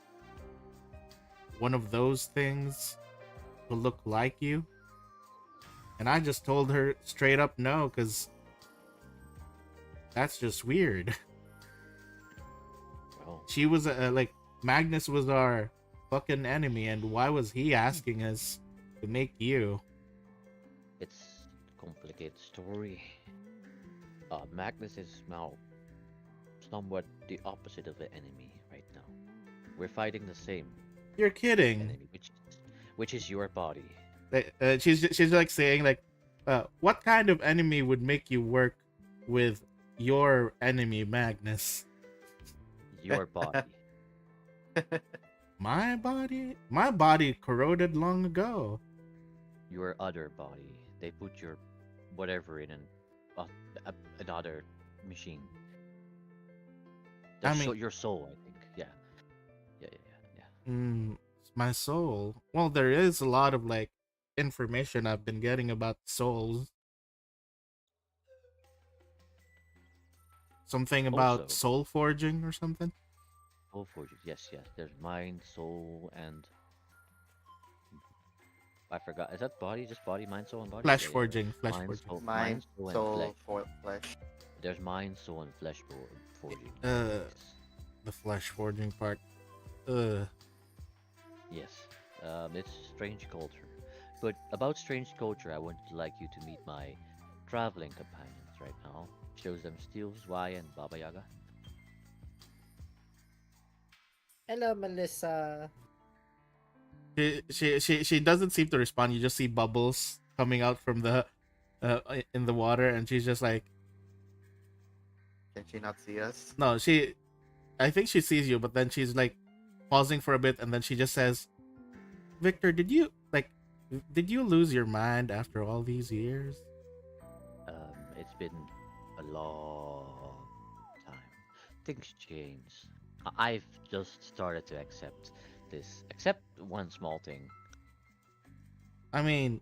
one of those things to look like you. And I just told her straight up no, because that's just weird. Well, She was like, Magnus was our fucking enemy, and why was he asking us to make you? it's a complicated story. Magnus is now somewhat the opposite of the enemy right now. We're fighting the same You're kidding. enemy, which is your body. She's like saying like, what kind of enemy would make you work with your enemy, Magnus? Your body. My body? My body corroded long ago. Your other body. They put your whatever in uh, another machine. I mean- Your soul, I think. Yeah. Yeah. My soul. Well, there is a lot of like information I've been getting about souls. Something about Also- soul forging or something. Soul forges. Yes. There's mind, soul, and I forgot. Is that body? Just body, mind, soul, and body? Flesh Yeah, yeah. forging. Flesh Mind, forging. soul, Mind, and soul, flesh. for flesh. There's mind, soul, and flesh forging. The flesh forging part. Yes. It's strange culture. But about strange culture, I would like you to meet my traveling companions right now. Shows them Steel, Zwei, and Baba Yaga. Hello, Melissa. She doesn't seem to respond. You just see bubbles coming out from the in the water, and she's just like, Can she not see us? no, I think she sees you, but then she's like pausing for a bit, and then she just says, Victor, did you lose your mind after all these years? It's been a long time. Things change. I've just started to accept this. Except one small thing. I mean,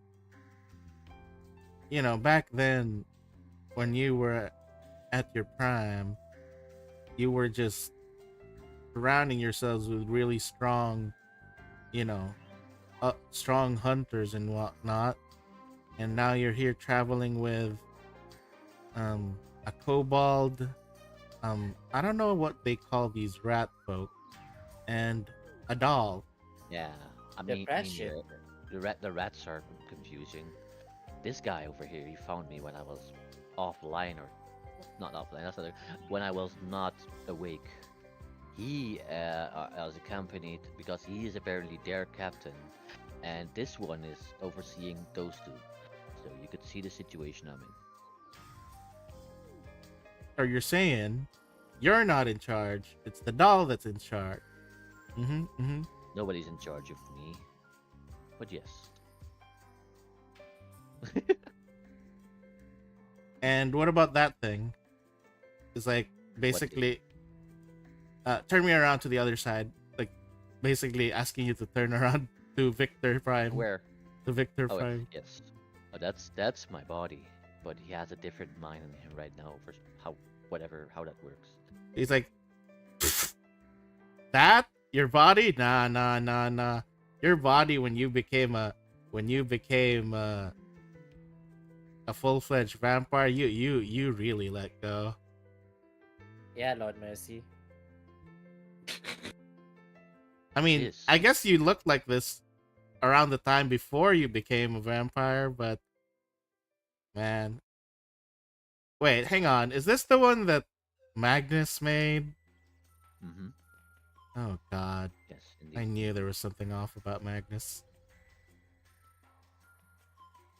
back then, when you were at your prime, you were just surrounding yourselves with really strong, strong hunters and whatnot. And now you're here traveling with a kobold. I don't know what they call these rat folk, and a doll. Yeah, I mean, Depression. the rats are confusing. This guy over here, he found me when I was offline, or not offline. That's other. When I was not awake. He was accompanied because he is apparently their captain, and this one is overseeing those two. So you could see the situation I'm in. Or you're saying you're not in charge. It's the doll that's in charge. Nobody's in charge of me, but yes. And what about that thing? It's like basically turn me around to the other side. Like basically asking you to turn around to Victor Prime. Where? To Victor Oh, Prime. yes. Oh, that's my body, but he has a different mind in him right now. For how whatever how that works. He's like, that your body? Nah. Your body when you became a full-fledged vampire, you really let go. Yeah, Lord Mercy. I mean, Yes. I guess you looked like this around the time before you became a vampire, but man. Wait, hang on. Is this the one that Magnus made? Mm-hmm. Oh god. Yes, I indeed. knew there was something off about Magnus.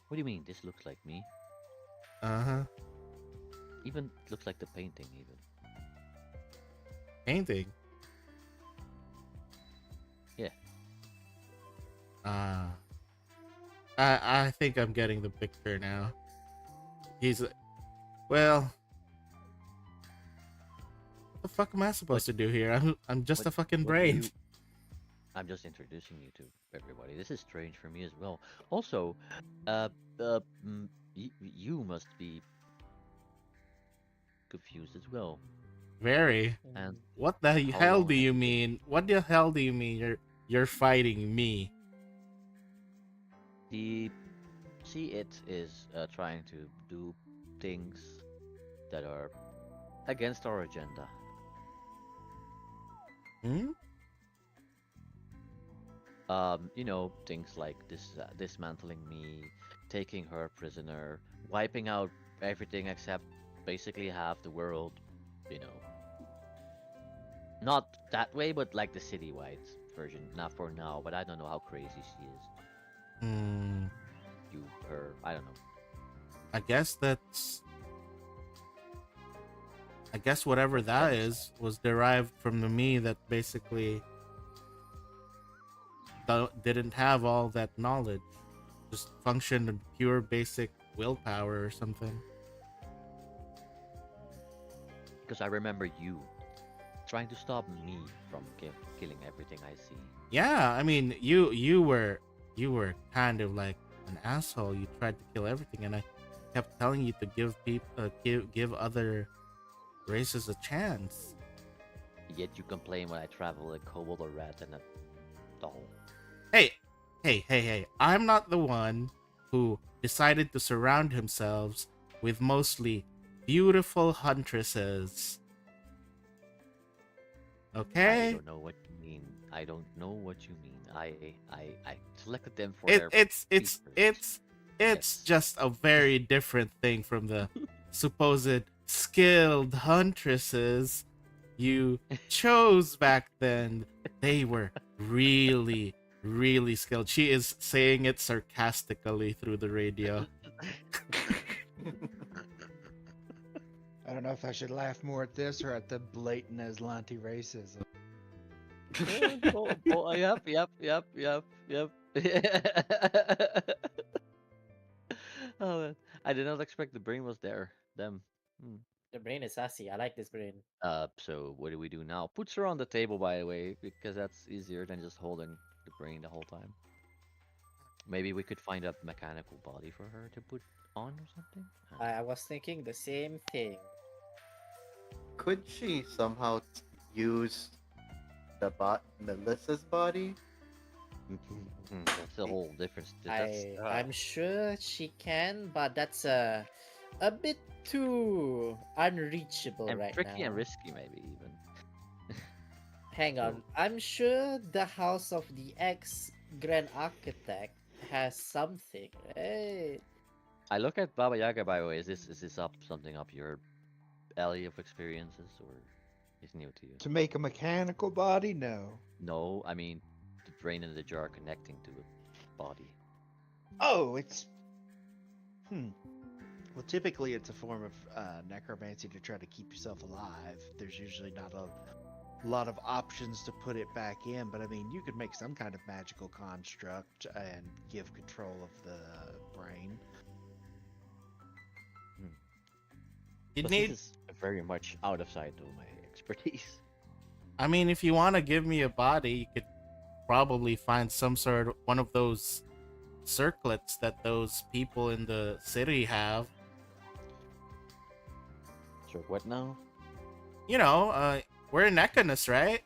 What do you mean? This looks like me. Uh-huh. Even looks like the painting. Even. Painting. Yeah. Ah. I think I'm getting the picture now. He's well, what the fuck am I supposed to do here? I'm just a fucking what do brain. you- I'm just introducing you to everybody. This is strange for me as well. Also, uh, you must be confused as well. Very. And What the how hell long do have you been- mean? What the hell do you mean you're fighting me? The see it is trying to do things that are against our agenda. Hmm? Things like this dismantling me, taking her prisoner, wiping out everything except basically half the world. You know, not that way, but like the citywide version. Not for now, but I don't know how crazy she is. Hmm. You, her, I don't know. I guess whatever that is was derived from the me that basically didn't have all that knowledge, just functioned in pure basic willpower or something. Because I remember you trying to stop me from killing everything I see. Yeah, I mean, you were kind of like an asshole. You tried to kill everything, and I kept telling you to give other races a chance. Yet you complain when I travel a kobold or rat and a doll. Hey! I'm not the one who decided to surround himself with mostly beautiful huntresses. Okay? I don't know what you mean. I don't know what you mean. I selected them for It, their it's features. Yes. just a very different thing from the supposed skilled huntresses you chose back then. They were really skilled. She is saying it sarcastically through the radio. I don't know if I should laugh more at this or at the blatant Aslanti racism. Yep. Oh man, I did not expect the brain was there. Them. The brain is sassy. I like this brain. So what do we do now? Puts her on the table, by the way, because that's easier than just holding the brain the whole time. Maybe we could find a mechanical body for her to put on or something. I was thinking the same thing. Could she somehow use Melissa's body? That's a whole difference. I'm sure she can, but that's a bit too unreachable and right tricky now. and risky, maybe even. Hang on, I'm sure the House of the ex Grand Architect has something, right? I look at Baba Yaga, by the way. Is this something up your alley of experiences, or is new to you? To make a mechanical body? No. No, I mean the brain in the jar connecting to a body. Oh, it's. Well, typically it's a form of necromancy to try to keep yourself alive. There's usually not a lot of options to put it back in, but I mean, you could make some kind of magical construct and give control of the brain. You But need. this is very much out of sight of my expertise. I mean, if you want to give me a body, you could probably find some sort of one of those circlets that those people in the city have. Sure. What now? You know, we're in Econos, right?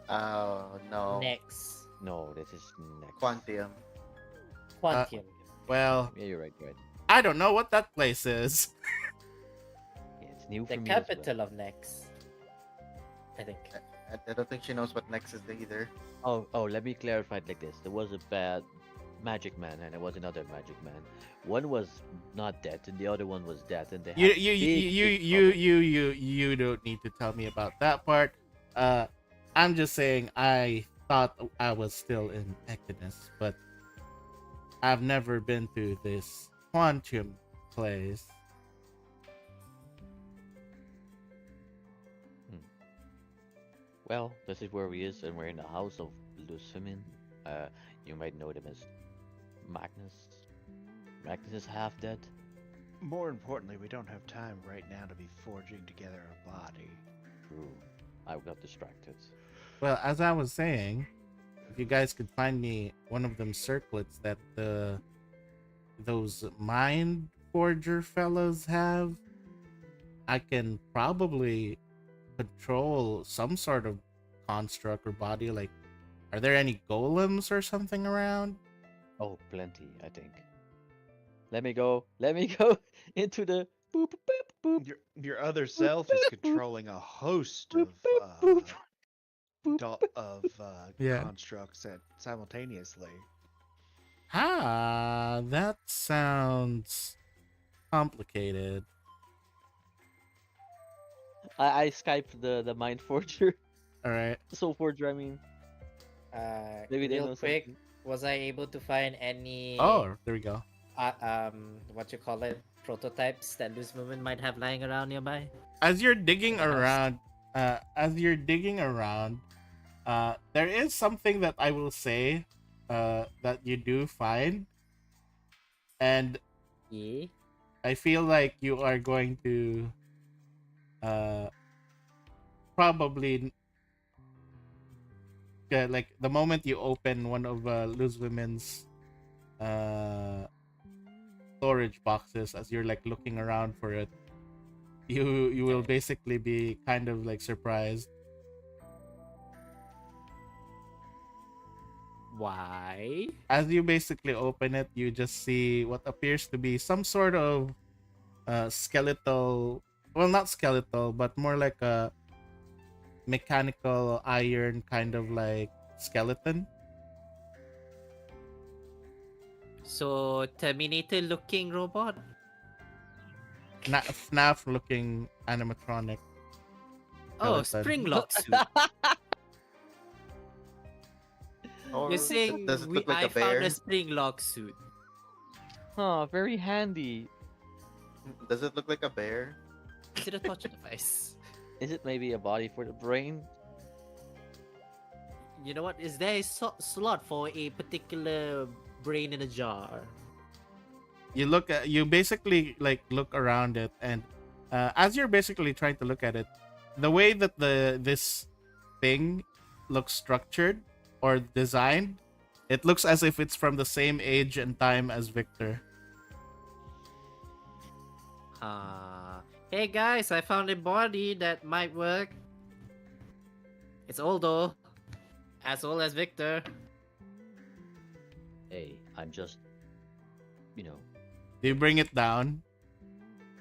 Oh no. Next. No, this is next. Quantium. Quantium. Well, Yeah, you're right. You're right. I don't know what that place is. Yeah, it's new The for me as well. capital of Next. I think. I don't think she knows what Nex is either. Oh, let me clarify it like this. There was a bad magic man and there was another magic man. One was not dead and the other one was dead and they had You big trouble. you don't need to tell me about that part. I'm just saying I thought I was still in Econos, but I've never been to this Quantium place. Well, this is where we is and we're in the house of Lucimin. You might know them as Magnus. Magnus is half dead. More importantly, we don't have time right now to be forging together a body. True. I got distracted. Well, as I was saying, if you guys could find me one of them circlets that those mind forger fellows have, I can probably control some sort of construct or body. Like, are there any golems or something around? Oh, plenty, I think. Let me go. Let me go into the boop boop boop. Your other self is controlling a host of Yeah. constructs simultaneously. That sounds complicated. I Skyped the mind forger. All right. Soul forger, I mean. Maybe they Real know quick, something. was I able to find any Oh, there we go. what you call it, prototypes that Loose Women might have lying around nearby? As you're digging In the house. around, there is something that I will say that you do find, and Yeah. I feel like you are going to probably like the moment you open one of Luz Women's storage boxes, as you're like looking around for it, you will basically be kind of like surprised. Why? As you basically open it, you just see what appears to be some sort of skeletal, well, not skeletal, but more like a mechanical iron kind of like skeleton. So Terminator looking robot? FNAF looking animatronic. Oh, skeleton. Springlock suit. Or You're saying does it look like I a bear? found a Springlock suit. Huh, very handy. Does it look like a bear? Is it a touch device? Is it maybe a body for the brain? You know what? Is there a slot for a particular brain in a jar? You basically like look around it, and as you're basically trying to look at it, the way that this thing looks structured or designed, it looks as if it's from the same age and time as Victor. Hey guys, I found a body that might work. It's old though. As old as Victor. Hey, I'm just, you know. Do you bring it down?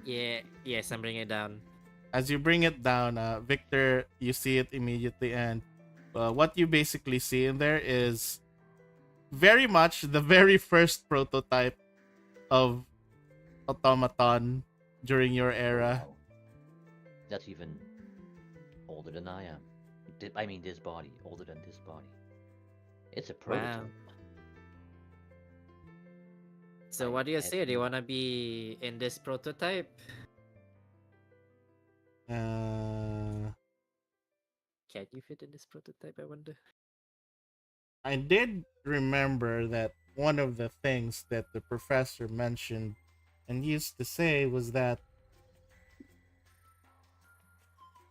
Yeah, yes, I'm bringing it down. As you bring it down, Victor, you see it immediately, and what you basically see in there is very much the very first prototype of automaton during your era. Wow. That's even older than I am. I mean, this body, older than this body. It's a prototype. Wow. So what do you say? Do you wanna be in this prototype? Can you fit in this prototype, I wonder? I did remember that one of the things that the professor mentioned and used to say was that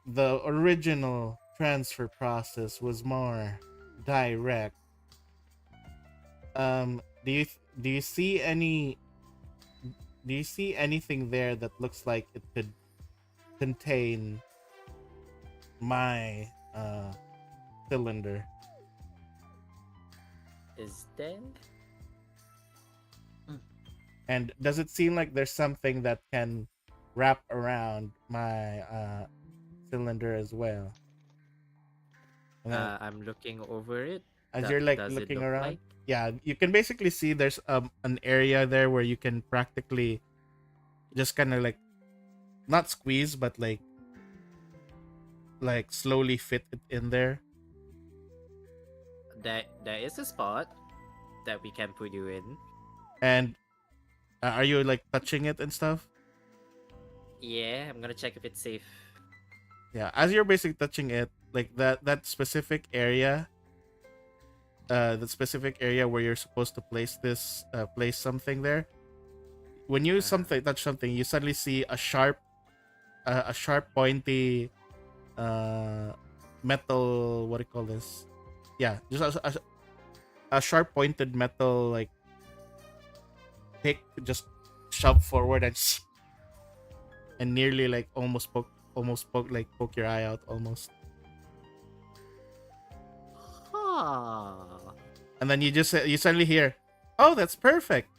the original transfer process was more direct. Do you see any do you see anything there that looks like it could contain my cylinder? Is there? And does it seem like there's something that can wrap around my cylinder as well? And then I'm looking over it. as you're like Does it looking look around, like? yeah, you can basically see there's an area there where you can practically just kind of like not squeeze but like slowly fit it in there. There is a spot that we can put you in. And are you like touching it and stuff? Yeah, I'm gonna check if it's safe. Yeah, as you're basically touching it, like that specific area, the specific area where you're supposed to place this, place something there. When you touch something, you suddenly see a sharp, pointy, metal. What do you call this? Yeah, just a sharp, pointed metal like pick just shoved forward and nearly like poke your eye out almost. Huh. And then you suddenly hear, "Oh, that's perfect."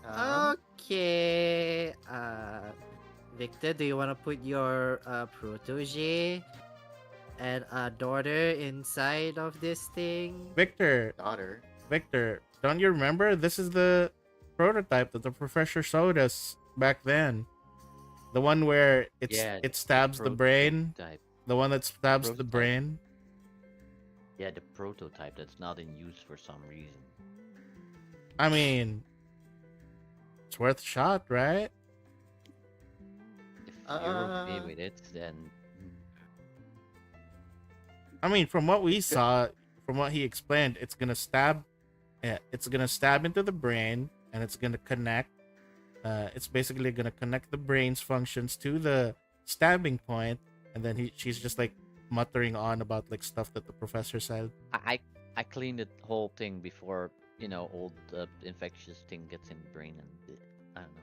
Okay. Victor, do you want to put your protege and daughter inside of this thing? Victor, Daughter. don't you remember? This is the prototype that the professor showed us back then. The one where Yeah, it stabs the brain. prototype. The one that stabs the Prototype. brain. Yeah, the prototype that's not in use for some reason. I mean, it's worth a shot, right? If you're okay with it, then I mean, from what we saw, from what he explained, it's gonna stab. Yeah, it's gonna stab into the brain, and it's gonna connect. It's basically gonna connect the brain's functions to the stabbing point, and then she's just like muttering on about like stuff that the professor said. I cleaned the whole thing before old infectious thing gets in the brain, and I don't know.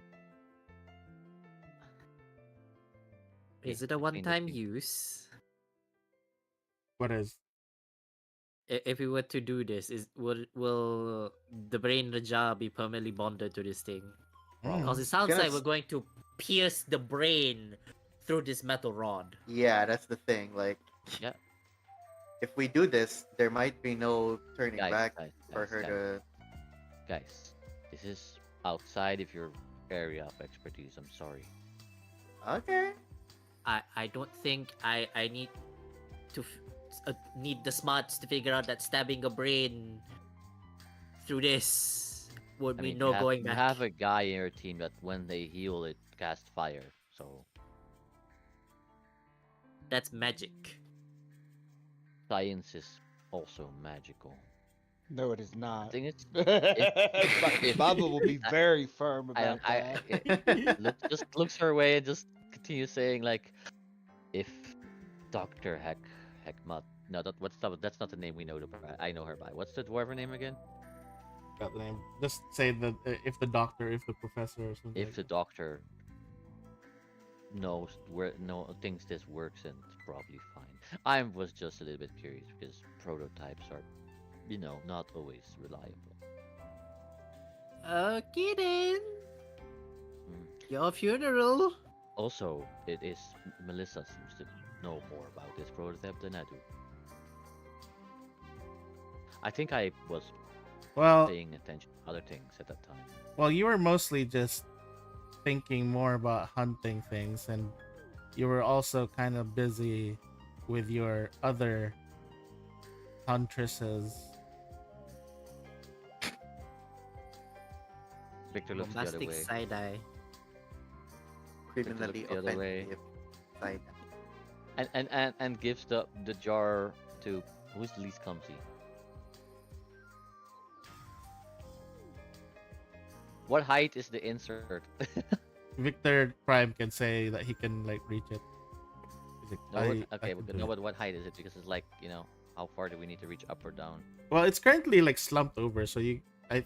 Is it a I cleaned one-time thing. use? What is? If we were to do this, will the brain and the jaw be permanently bonded to this thing? Because it sounds like we're going to pierce the brain through this metal rod. Yeah, that's the thing. Like, Yeah. if we do this, there might be no turning back for her guys. to. Guys, this is outside of your area of expertise. I'm sorry. Okay. I don't think I need to need the smarts to figure out that stabbing a brain through this would I mean mean, no going you back. have a guy in your team that when they heal, it cast fire. So That's magic. science is also magical. No, it is not. thing is, Baba will be very firm I about don't. that. Just looks her way and just continues saying like, if Doctor Heckmut. No, that's not the name we know her by. I know her by. What's the dwarven name again? Got the name. Just say that if the doctor, if the professor, or something. If the doctor knows thinks this works, and it's probably fine. I was just a little bit curious because prototypes are, not always reliable. Okay then. Mm. Your funeral. Also, it is Melissa seems to know more about this prototype than I do. I think I was paying attention to other things at that time. Well, you were mostly just thinking more about hunting things, and you were also kind of busy with your other huntresses. Victor looks the other Bombastic way. side eye. Criminally the other way. offensive side. And gives the jar to who's the least clumsy. What height is the insert? Victor Prime can say that he can like reach it. He's like, Okay, can but do it. what height is it? Because it's like, how far do we need to reach up or down? Well, it's currently like slumped over, so I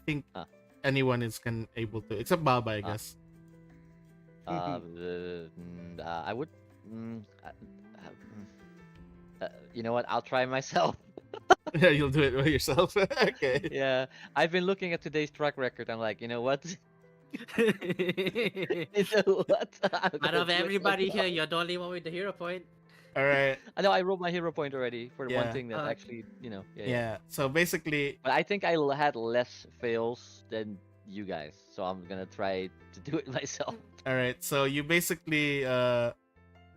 anyone is can able to, except Baba, I guess. I would. You know what? I'll try myself. Yeah, you'll do it by yourself. Okay. Yeah, I've been looking at today's track record. I'm like, you know what? You know what? I'm Out gonna of do it everybody here, myself. you're the only one with the hero point. All right. I know I rolled my hero point already for one Yeah. thing that actually, yeah. Yeah. So basically, But I think had less fails than you guys, so I'm gonna try to do it myself. all right. So you basically go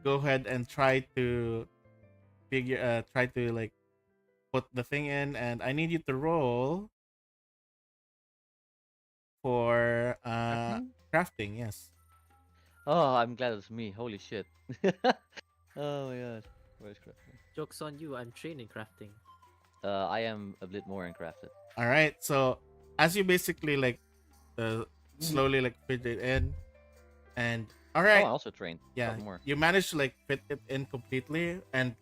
ahead and try to try to like put the thing in, and I need you to roll for crafting. Yes. Oh, I'm glad it's me. Holy shit. Oh my god. Where's crafting? Joke's on you, I'm trained in crafting. I am a bit more in crafted. All right. So as you basically like slowly like fit it in, and all Oh, right. I also trained. Yeah, More. you manage to like fit it in completely, and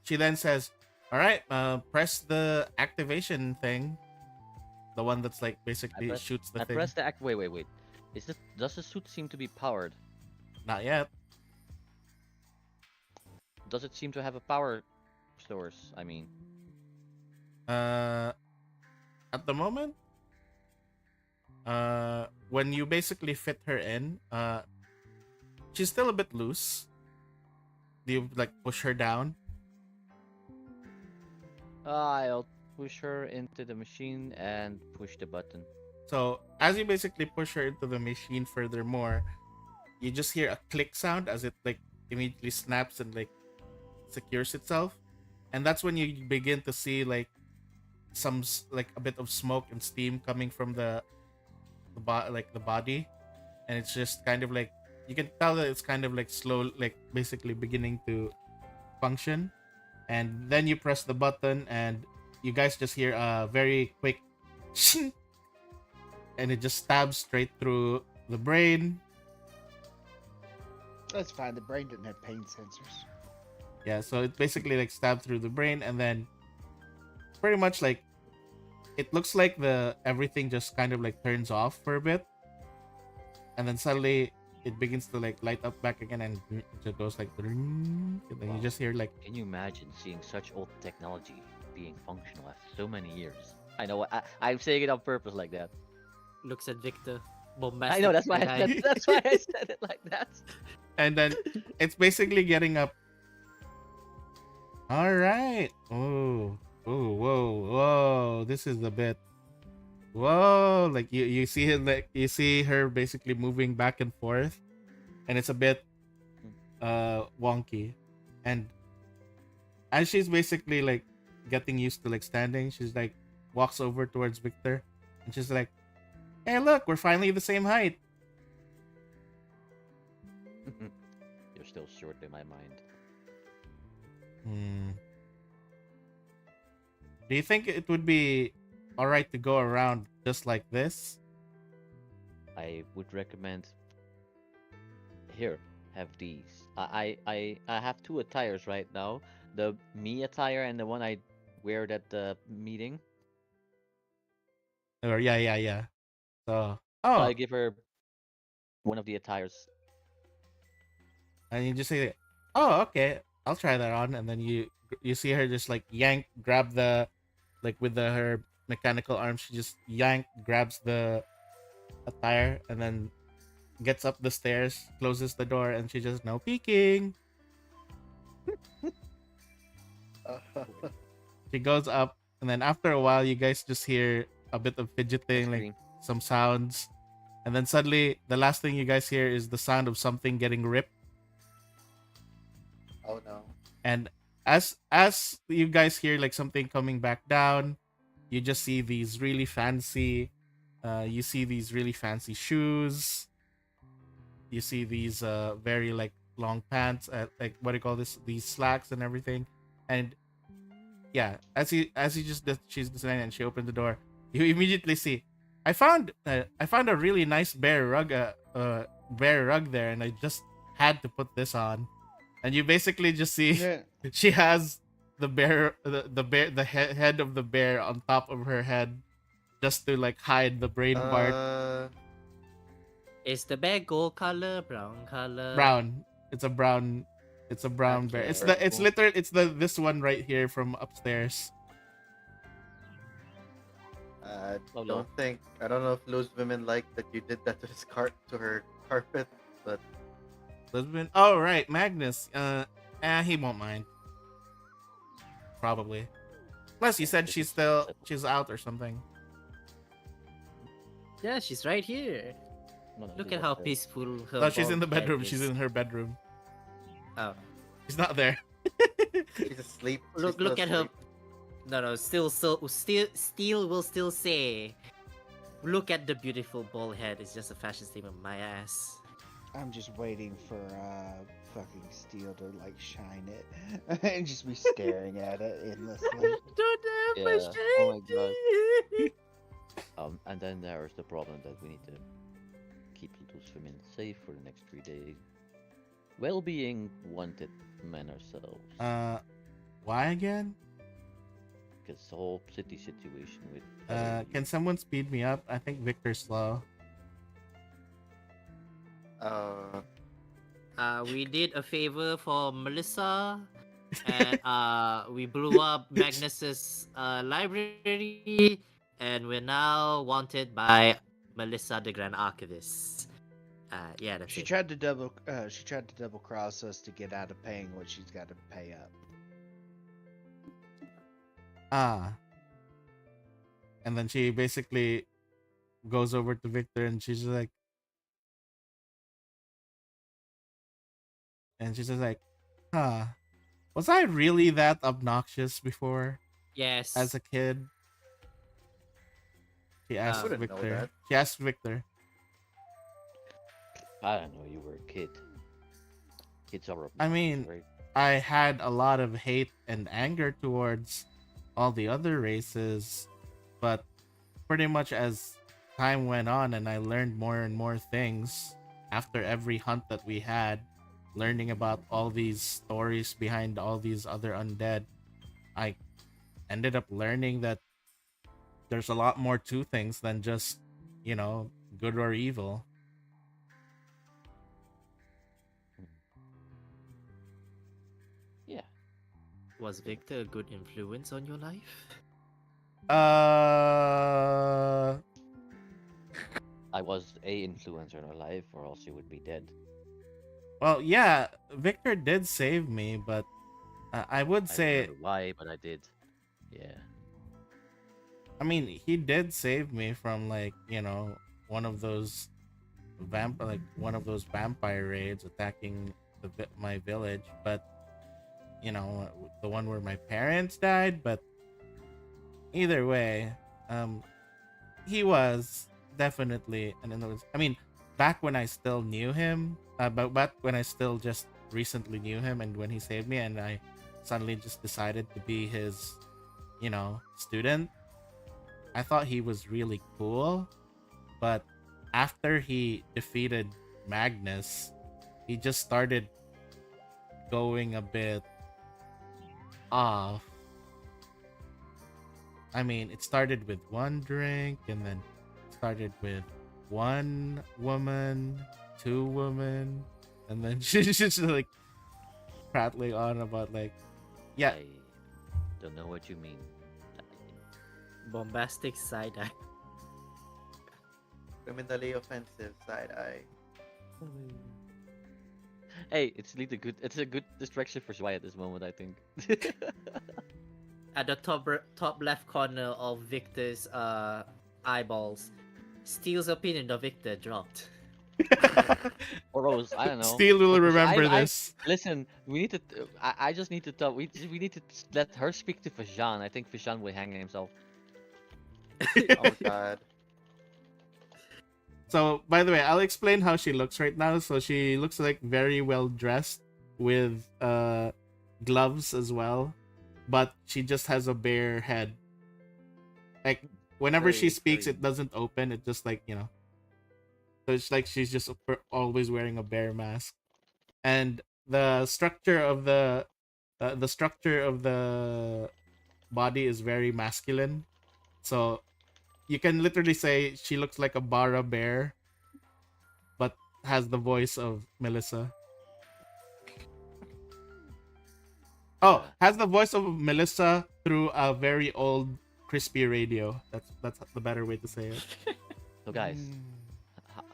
she then says, "All right, press the activation thing, the one that's like basically shoots the I thing." pressed the act. Wait. Does the suit seem to be powered? Not yet. Does it seem to have a power source? I mean, At the moment, when you basically fit her in, she's still a bit loose. Do you like push her down? I'll push her into the machine and push the button. So as you basically push her into the machine furthermore, you just hear a click sound as it like immediately snaps and like secures itself. And that's when you begin to see like like a bit of smoke and steam coming from the body. And it's just kind of like, you can tell that it's kind of like slow, like basically beginning to function. And then you press the button and you guys just hear a very quick shing, and it just stabs straight through the brain. That's fine. The brain didn't have pain sensors. Yeah, so it basically like stabbed through the brain, and then pretty much like it looks like the everything just kind of like turns off for a bit, and then suddenly it begins to like light up back again, and it goes like, and then you just hear like. Can you imagine seeing such old technology being functional after so many years? I know. I'm saying it on purpose like that. Looks at Victor. Bombastic. I know. That's why. That's why I said it like that. And then it's basically getting up. All right. Oh, whoa. This is a bit. Whoa, like you see it, like you see her basically moving back and forth, and it's a bit wonky. And as she's basically like getting used to like standing, she's like walks over towards Victor, and she's like, "Hey, look, we're finally the same height." You're still short in my mind. Do you think it would be all right to go around just like this? I would recommend. Here, have these. I have two attires right now. The me attire and the one I wear at the meeting. Or yeah. So I give her one of the attires. And you just say, "Oh, okay, I'll try that on." And then you see her just like grab the, like with her mechanical arm, she just grabs the attire, and then gets up the stairs, closes the door, and she just, "No peeking." She goes up, and then after a while, you guys just hear a bit of fidgeting, like some sounds, and then suddenly the last thing you guys hear is the sound of something getting ripped. Oh no. And as you guys hear like something coming back down, you just see these really fancy shoes. You see these very like long pants, like what do you call this, these slacks and everything. And yeah, as she's designing and she opened the door, you immediately see, I found a really nice bear rug there, and I just had to put this on. And you basically just see she has the bear, the head of the bear on top of her head, just to like hide the brain part. Is the bear gold color, brown color? Brown. It's a brown. It's a brown bear. It's the. It's literally. It's the this one right here from upstairs. I don't know if those women like that you did that to her carpet, but Lisbon. Oh right, Magnus. He won't mind. Probably. Plus, you said she's out or something. Yeah, she's right here. Look at how peaceful her. No, she's in the bald head bedroom. is. She's in her bedroom. Oh, She's not there. she's asleep. look at her. No, Steel will still say, look at the beautiful bald head. It's just a fashion statement. My ass. I'm just waiting for fucking Steel to like shine it and just be staring at it endlessly. Don't ever Yeah. Oh my shake God. it. And then there's the problem that we need to keep those women safe for the next 3 days. Well-being wanted men ourselves. Why again? Because the whole city situation with. Can someone speed me up? I think Victor's slow. We did a favor for Melissa, and we blew up Magnus's library, and we're now wanted by Melissa, the Grand Archivist. Yeah, that's She it. tried to double cross us to get out of paying what she's got to pay up. And then she basically goes over to Victor and she's like, was I really that obnoxious before? Yes. As a kid? She asked wouldn't know Victor. that. She asked Victor. I don't know. You were a kid. Kids are. I mean, right? I had a lot of hate and anger towards all the other races, but pretty much as time went on and I learned more and more things after every hunt that we had, learning about all these stories behind all these other undead, I ended up learning that there's a lot more to things than just, good or evil. Yeah. Was Victor a good influence on your life? I was a influencer in her life, or else she would be dead. Well, yeah, Victor did save me, but I would I say, don't remember why, but I did. Yeah. I mean, he did save me from one of those vampire raids attacking my village, but the one where my parents died. But either way, he was definitely an influence. I mean, back when I still knew him, but back when I still just recently knew him, and when he saved me, and I suddenly just decided to be his, student, I thought he was really cool. But after he defeated Magnus, he just started going a bit off. I mean, it started with one drink, and then started with one woman, two women, and then she's just like prattling on about yeah. I don't know what you mean. Bombastic side eye. criminally offensive side eye. Hey, it's a good distraction for Zwei at this moment, I think. At the top left corner of Victor's eyeballs, Steel's opinion of Victor dropped. Or Rose, I don't know. Steel will Because remember this. Listen, we need to. I just need to talk. We need to let her speak to Fajan. I think Fajan will hang himself. Oh God. So, by the way, I'll explain how she looks right now. So she looks like very well dressed with gloves as well, but she just has a bare head. Like whenever she speaks, it doesn't open. It just so it's like she's just always wearing a bare mask, and the structure of the body is very masculine. So you can literally say she looks like a Bara bear, but has the voice of Melissa. Oh, Yeah. has the voice of Melissa through a very old crispy radio. That's the better way to say it. So guys,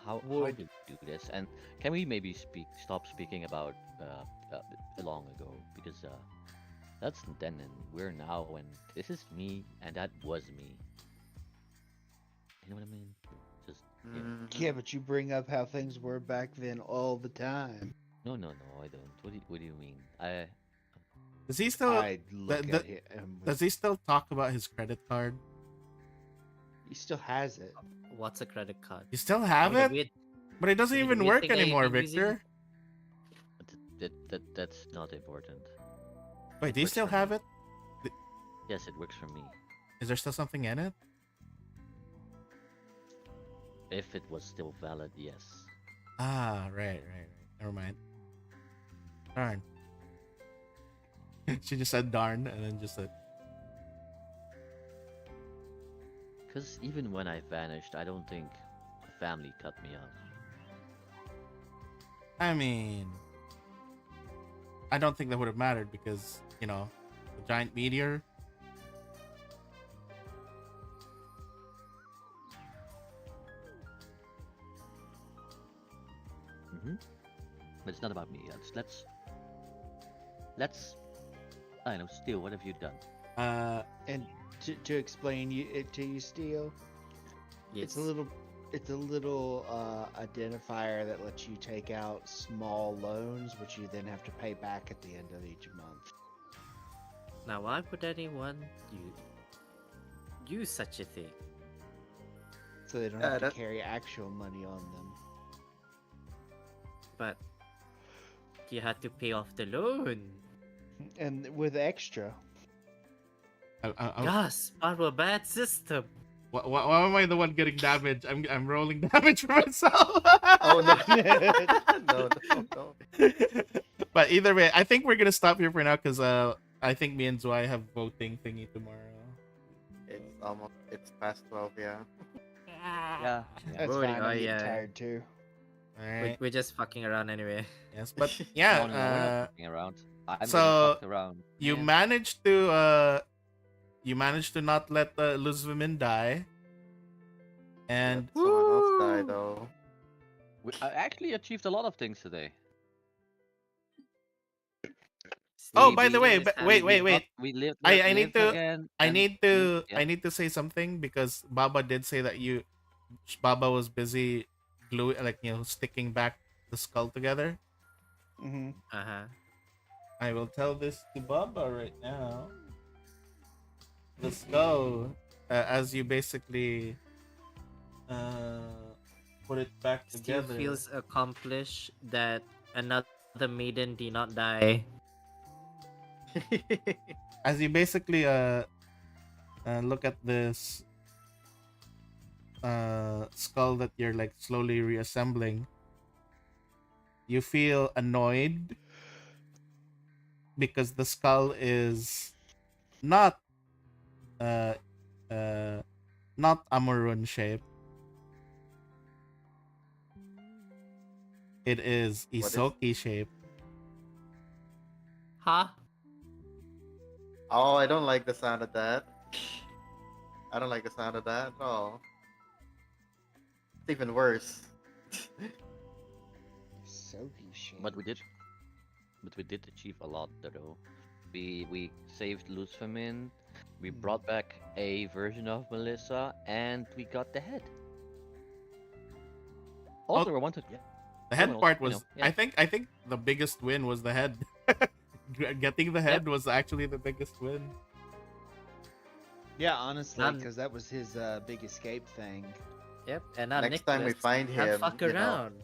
how Would did we do this? And can we maybe stop speaking about long ago, because that's then and we're now, and this is me and that was me. You know what I mean? Just yeah. yeah, but you bring up how things were back then all the time. No, no, no, I don't. What do you mean? Does he still I look the- at him. does he still talk about his credit card? He still has it. What's a credit card? You still have The it? weird- But it doesn't the even weird work thing that you've anymore, been using? Victor. that's not important. Wait, do you Works still for me. have it? Yes, it works for me. Is there still something in it? If it was still valid, yes. Ah, right. Never mind. Darn. She just said darn and then just said, Because even when I vanished, I don't think the family cut me off. I mean, I don't think that would have mattered because, you know, the giant meteor. But it's not about me. Let's. I don't know. Still, what have you done? And to explain it to you, Steel, it's a little identifier that lets you take out small loans, which you then have to pay back at the end of each month. Now, why would anyone use such a thing? So they don't have to carry actual money on them. But you had to pay off the loan. And with extra. Yes, our bad system. Why am I the one getting damage? I'm rolling damage for myself. Oh no. no. But either way, I think we're gonna stop here for now because I think me and Zwei have voting thingy tomorrow. It's past 12, yeah. Yeah. That's Voting, fine. oh, I'm getting yeah. tired too. Alright. We're just fucking around anyway. Yes, but No, no, we're yeah. not fucking around. I'm so getting fucked around. You Yeah. managed to not let Luz women die, and Someone else died though. I actually achieved a lot of things today. oh, Steve, by the we way, just had- wait. We lived. I need to again, I and need to yeah. I need to say something because Baba did say that Baba was busy gluing, like, you know, sticking back the skull together. Mm-hmm. Uh-huh. I will tell this to Baba right now. The skull, as you basically put it back Steve together. feels accomplished that another maiden did not die. As you basically look at this skull that you're like slowly reassembling, you feel annoyed because the skull is not not Amurun shape. It is What is- Isoki shape. Huh? Oh, I don't like the sound of that. I don't like the sound of that at all. It's even worse. So shame. But we did achieve a lot though. We saved Luzfamin, we brought back a version of Melissa, and we got the head. Also, I wanted The head criminals, part you was, know, yeah. I think the biggest win was the head. Getting the head was actually the biggest win. Yeah, honestly, None- because that was his big escape thing. Yep, and now Next time we Nicholas find can't him, fuck you know. around.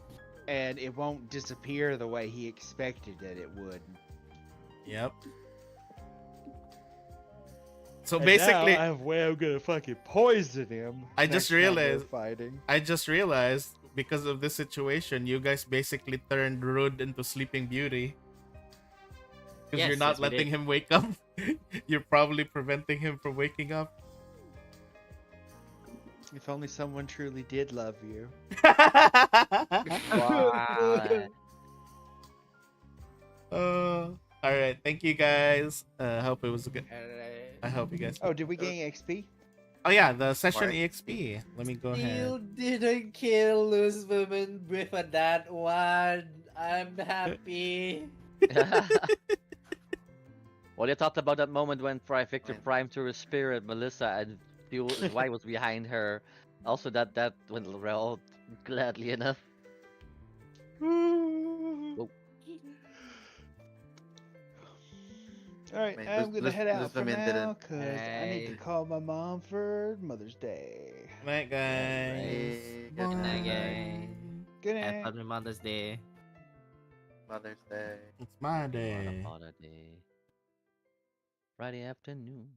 And it won't disappear the way he expected that it would. Yep. So And basically, now I have a way I'm gonna fucking poison him. I next just time we're realized- fighting. I just realized because of this situation, you guys basically turned Rude into Sleeping Beauty. Because Yes, you're not yes, we letting did. him wake up. You're probably preventing him from waking up. If only someone truly did love you. Wow. All right. Thank you guys. Hope it was good. I hope you guys. Oh, did we gain XP? Oh yeah, the session Mark. EXP. Let me go ahead. You didn't kill Loose Women with that one. I'm happy. Well, you talked about that moment when Victor primed to her spirit, Melissa, and Zwei was behind her. Also, that went well, gladly enough. Oh. All right, Man, I'm gonna head out for Luzman now didn't. because I need to Hey. call my mom for Mother's Day. Night, guys. Hey, Good night, night. guys. Good Have night. fun with Mother's Day. Mother's Day. It's my On day. a day. Friday afternoon.